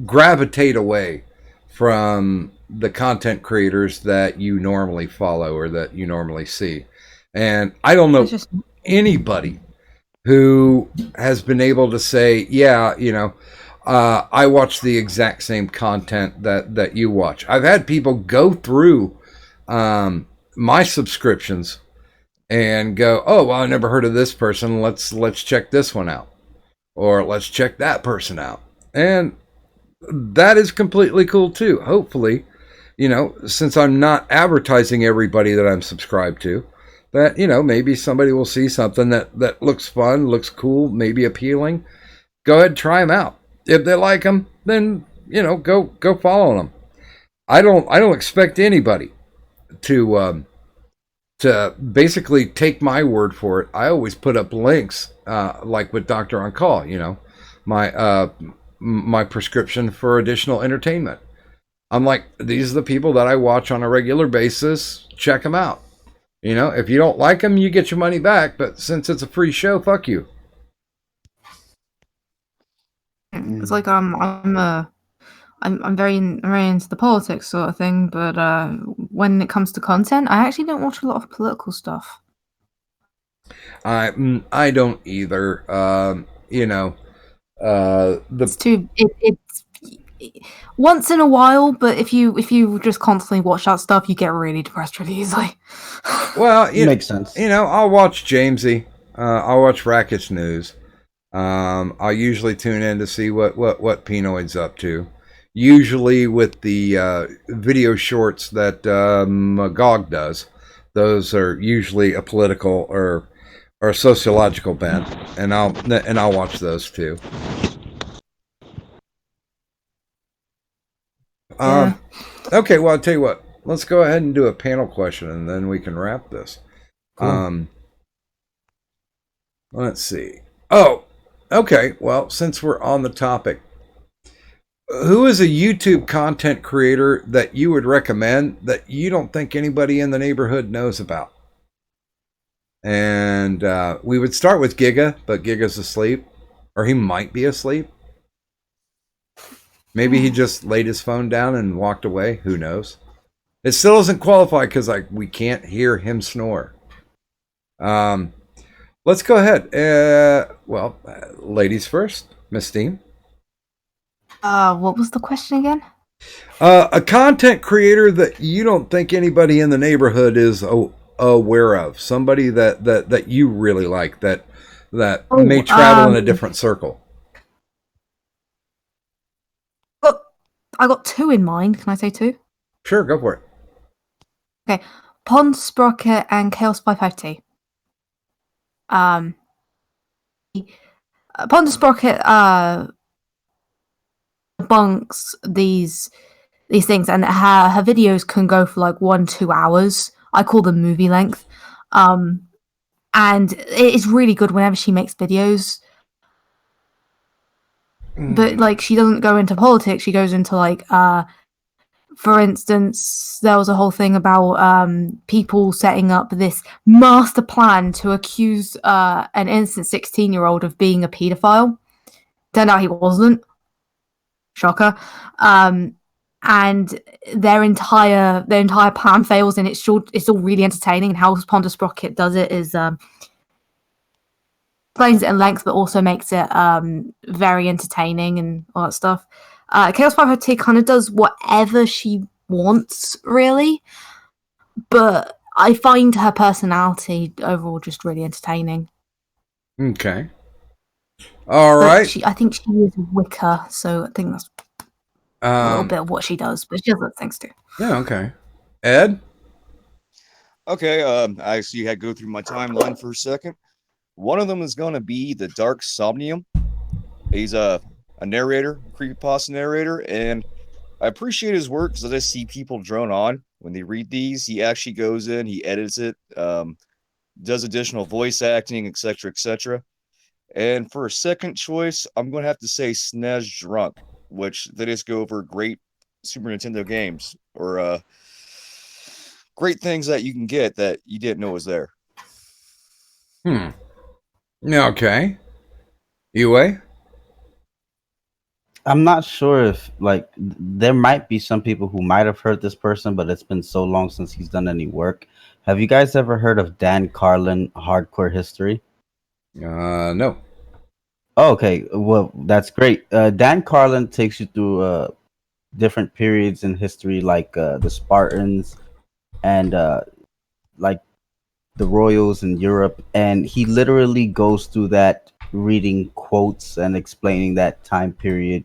gravitate away from the content creators that you normally follow or that you normally see. And I don't know anybody who has been able to say, yeah, I watch the exact same content that you watch. I've had people go through my subscriptions and go, oh, well, I never heard of this person. Let's check this one out, or let's check that person out. And that is completely cool too. Hopefully, since I'm not advertising everybody that I'm subscribed to, that, maybe somebody will see something that looks fun, looks cool, maybe appealing. Go ahead and try them out. If they like them, then, go follow them. I don't expect anybody to basically take my word for it. I always put up links, like with Doctor on Call, my prescription for additional entertainment. I'm like, these are the people that I watch on a regular basis. Check them out. If you don't like them, you get your money back. But since it's a free show, fuck you. It's like I'm very into the politics sort of thing, but when it comes to content, I actually don't watch a lot of political stuff. I don't either. It's once in a while, but if you just constantly watch that stuff, you get really depressed really easily. Well, it makes sense. I'll watch Jamesy. I'll watch Rackets News. I'll usually tune in to see what Pinoid's up to. Usually with the video shorts that Magog does. Those are usually a political or sociological bent, and I'll watch those too. Yeah. Okay, well, I'll tell you what. Let's go ahead and do a panel question, and then we can wrap this. Cool. Let's see. Oh, okay. Well, since we're on the topic, who is a YouTube content creator that you would recommend that you don't think anybody in the neighborhood knows about? And we would start with Giga, but Giga's asleep, or he might be asleep. Maybe he just laid his phone down and walked away. Who knows? It still doesn't qualify because we can't hear him snore. Let's go ahead. Ladies first. Miss Steam. What was the question again? A content creator that you don't think anybody in the neighborhood is aware of. Somebody that you really like that may travel in a different circle. I got two in mind. Can I say two? Sure, go for it. Okay, Pond Sprocket and Chaos 550. Pond Sprocket debunks these things, and her videos can go for like 1-2 hours. I call them movie length. And it is really good whenever she makes videos. But like, she doesn't go into politics. She goes into like, for instance, there was a whole thing about people setting up this master plan to accuse an innocent 16-year-old of being a paedophile. Turned out he wasn't. Shocker. And their entire plan fails, and it's still really entertaining. And how Pond Sprocket does it is explains it in length, but also makes it very entertaining and all that stuff. Chaos 550 kind of does whatever she wants, really, but I find her personality overall just really entertaining. Okay. All right. I think she is Wicca, so I think that's a little bit of what she does, but she does other things too. Yeah, okay. Ed? Okay, I see you had to go through my timeline for a second. One of them is going to be the Dark Somnium. He's a narrator, creepypasta narrator, and I appreciate his work because I just see people drone on when they read these. He actually goes in, he edits it, does additional voice acting, etc., etc. And for a second choice, I'm going to have to say SNES Drunk, which they just go over great Super Nintendo games or great things that you can get that you didn't know was there. Okay. UA? I'm not sure if like there might be some people who might have heard this person, but it's been so long since he's done any work. Have you guys ever heard of Dan Carlin Hardcore History? No. Oh, okay, well that's great. Dan Carlin takes you through different periods in history, like the Spartans and like the royals in Europe, and he literally goes through that reading quotes and explaining that time period,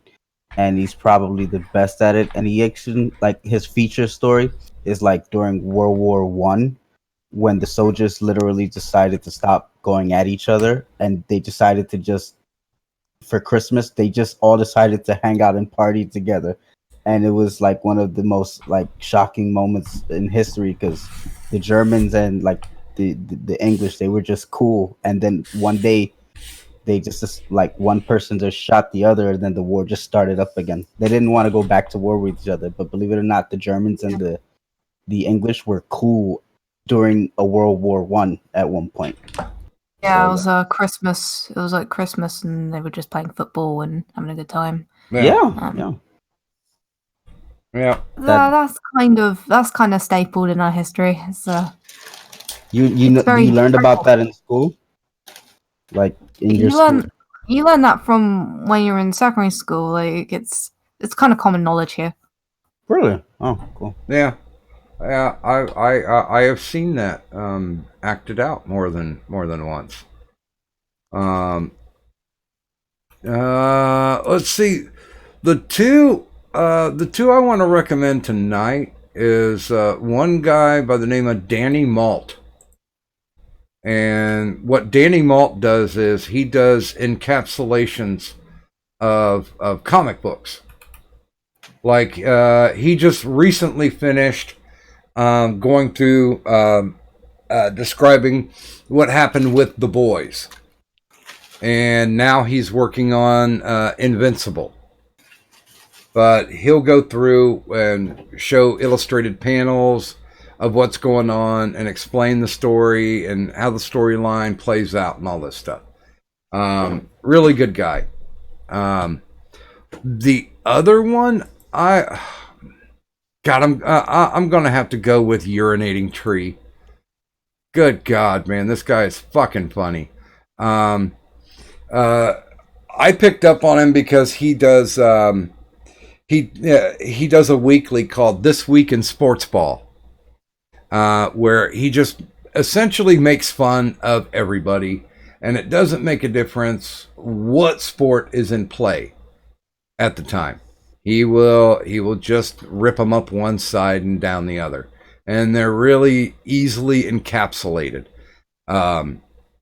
and he's probably the best at it. And he actually like his feature story is like during World War One, when the soldiers literally decided to stop going at each other, and they decided to just for Christmas they just all decided to hang out and party together. And it was like one of the most like shocking moments in history because the Germans and like the English, they were just cool, and then one day they just like one person just shot the other, and then the war just started up again. They didn't want to go back to war with each other, but believe it or not, the Germans and the English were cool during a World War One at one point. Yeah, it was Christmas. It was like Christmas, and they were just playing football and having a good time. Yeah. That's kind of stapled in our history. It's You It's very you learned about historical. that in school, like in your school. You learn that from when you're in secondary school. Like it's kind of common knowledge here. Really? Oh, cool. Yeah. Yeah, I have seen that acted out more than once. Let's see. The two I want to recommend tonight is one guy by the name of Danny Malt. And what Danny Malt does is he does encapsulations of comic books. Like he just recently finished going through describing what happened with The Boys. And now he's working on Invincible. But he'll go through and show illustrated panels of what's going on and explain the story and how the storyline plays out and all this stuff. Really good guy. The other one, I'm gonna have to go with Urinating Tree. Good God, man, this guy is fucking funny. I picked up on him because he does he does a weekly called This Week in Sports Ball, where he just essentially makes fun of everybody, and it doesn't make a difference what sport is in play at the time. He will just rip them up one side and down the other, and they're really easily encapsulated.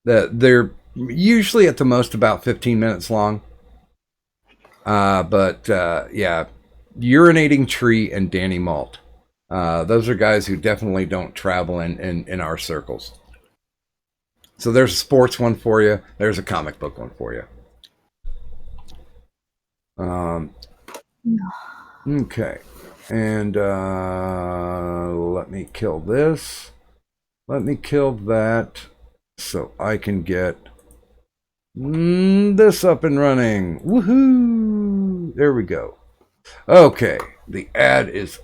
They're usually at the most about 15 minutes long. But yeah, Urinating Tree and Danny Malt. Those are guys who definitely don't travel in our circles. So there's a sports one for you. There's a comic book one for you. Okay. And let me kill this. Let me kill that so I can get this up and running. Woohoo! There we go. Okay, the ad is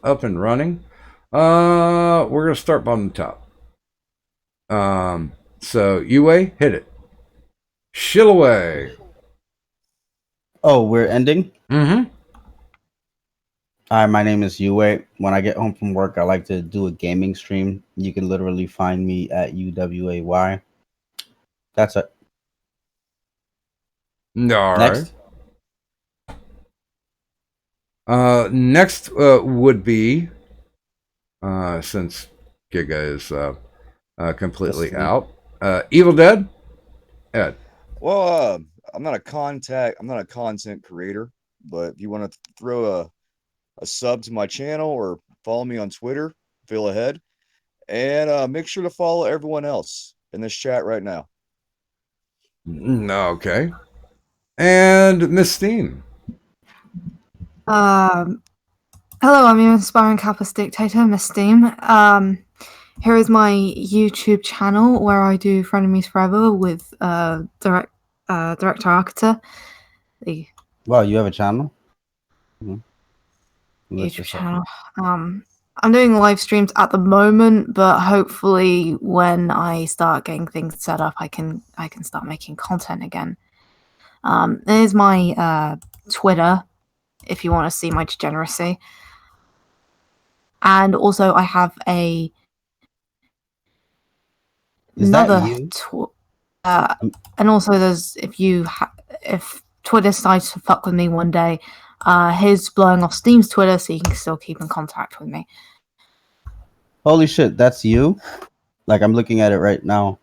up and running. We're gonna start from the top. So Yue, hit it. Shill away. Oh, we're ending? Mm-hmm. Hi, my name is Yue. When I get home from work, I like to do a gaming stream. You can literally find me at UWAY. That's it. All Next. right. Next would be since Giga is completely out. Evil Dead. Ed. Well, I'm not a content creator, but if you want to throw a sub to my channel or follow me on Twitter, feel ahead, and make sure to follow everyone else in this chat right now. Okay. And Miss Steam. Hello, I'm your inspiring capitalist dictator, Miss Steam. Here is my YouTube channel where I do Frenemies Forever with director Arcata, the Wow, you have a channel? YouTube channel. I'm doing live streams at the moment, but hopefully when I start getting things set up, I can start making content again. There's my Twitter if you want to see my degeneracy. And also I have Is that another you? and also there's if Twitter decides to fuck with me one day, his blowing off Steam's Twitter, so you can still keep in contact with me. Holy shit, that's you? Like, I'm looking at it right now.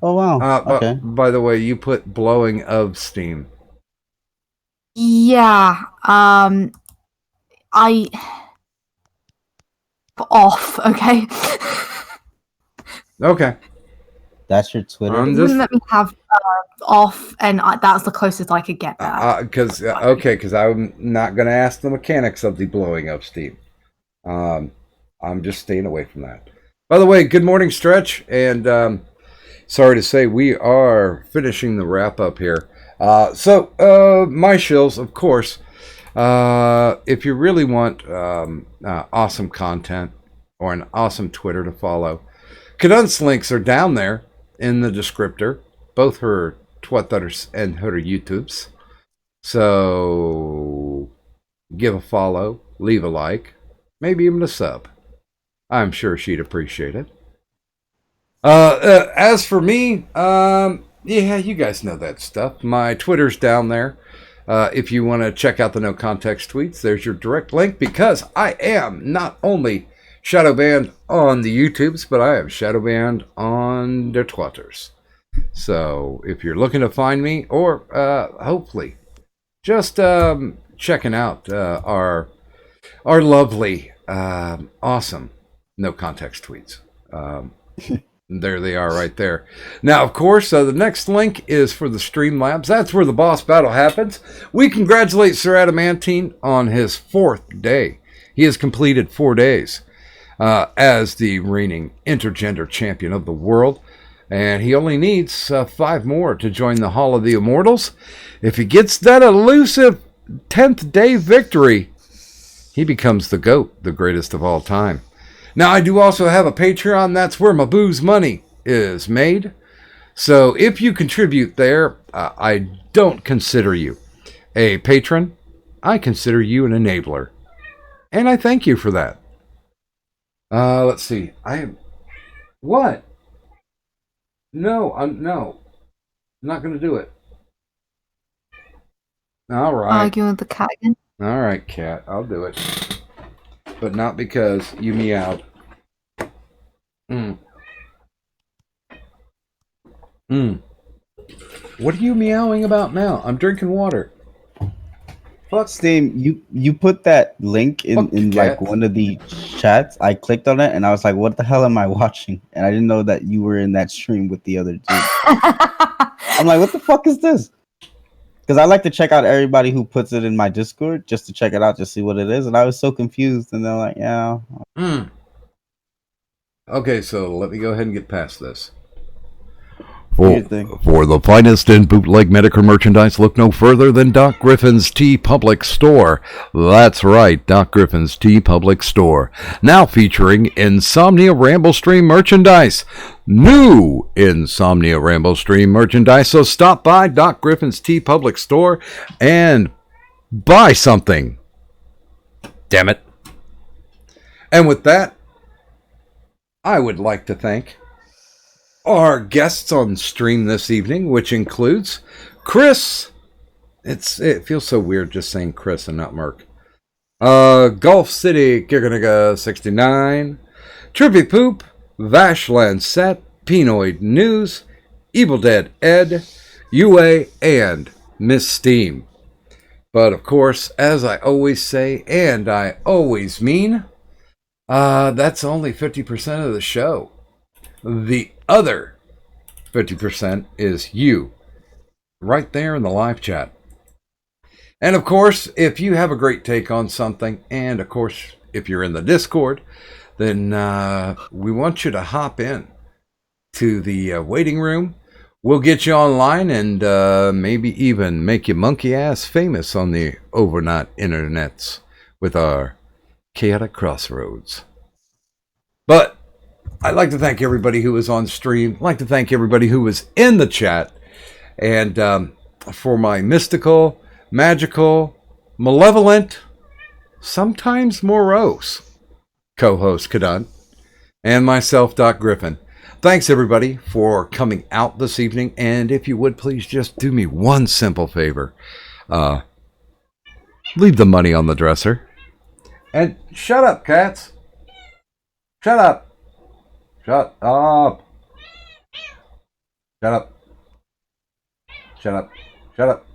Oh, wow. Okay. By the way, you put blowing of steam. Yeah, I off, okay? Okay. That's your Twitter? I'm Wouldn't let me have off, and that's the closest I could get there. Because I'm not going to ask the mechanics of the blowing of steam. I'm just staying away from that. By the way, good morning, Stretch, and sorry to say we are finishing the wrap up here. So my shills, of course, if you really want awesome content or an awesome Twitter to follow, Cadunt's links are down there in the descriptor, both her Twitters and her YouTubes. So give a follow, leave a like, maybe even a sub. I'm sure she'd appreciate it. As for me, yeah, you guys know that stuff. My Twitter's down there. If you want to check out the no context tweets, there's your direct link, because I am not only shadow banned on the YouTubes, but I am shadow banned on the Twitters. So if you're looking to find me, or hopefully just checking out our lovely, awesome no context tweets, there they are right there. Now, of course, the next link is for the Streamlabs. That's where the boss battle happens. We congratulate Sir Adamantine on his 4th day. He has completed 4 days as the reigning intergender champion of the world. And he only needs 5 more to join the Hall of the Immortals. If he gets that elusive 10th day victory, he becomes the GOAT, the greatest of all time. Now, I do also have a Patreon. That's where my booze money is made. So if you contribute there, I don't consider you a patron. I consider you an enabler. And I thank you for that. Let's see. What? No, I'm not going to do it. All right. Arguing with the cat again? All right, cat. I'll do it. But not because you meowed. What are you meowing about now? I'm drinking water. Fuck, Steam, you put that link in like one of the chats. I clicked on it and I was like, what the hell am I watching? And I didn't know that you were in that stream with the other dude. I'm like, what the fuck is this? Because I like to check out everybody who puts it in my Discord just to check it out, just see what it is. And I was so confused. And they're like, yeah. Okay, so let me go ahead and get past this. For the finest in bootleg Medicare merchandise, look no further than Doc Griffin's Tea Public Store. That's right, Doc Griffin's Tea Public Store. Now featuring Insomnia Ramble Stream merchandise. New Insomnia Ramble Stream merchandise. So stop by Doc Griffin's Tea Public Store and buy something. Damn it. And with that, I would like to thank our guests on stream this evening, which includes Chris. It feels so weird just saying Chris and not Merc. Gulf City Giganiga 69, Trippy Poop, Vash Lancet, Pinoid News, Evil Dead Ed, UA, and Miss Steam. But of course, as I always say, and I always mean, that's only 50% of the show. The other 50% is you, right there in the live chat. And of course, if you have a great take on something, and of course, if you're in the Discord, then we want you to hop in to the waiting room, We'll get you online and maybe even make you monkey ass famous on the overnight internets with our chaotic crossroads. But I'd like to thank everybody who was on stream. I'd like to thank everybody who was in the chat. And for my mystical, magical, malevolent, sometimes morose co-host Kadun, and myself, Doc Griffin. Thanks, everybody, for coming out this evening. And if you would, please just do me one simple favor. Leave the money on the dresser. And shut up, cats. Shut up. Shut up. Shut up. Shut up. Shut up.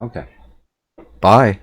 Okay. Bye.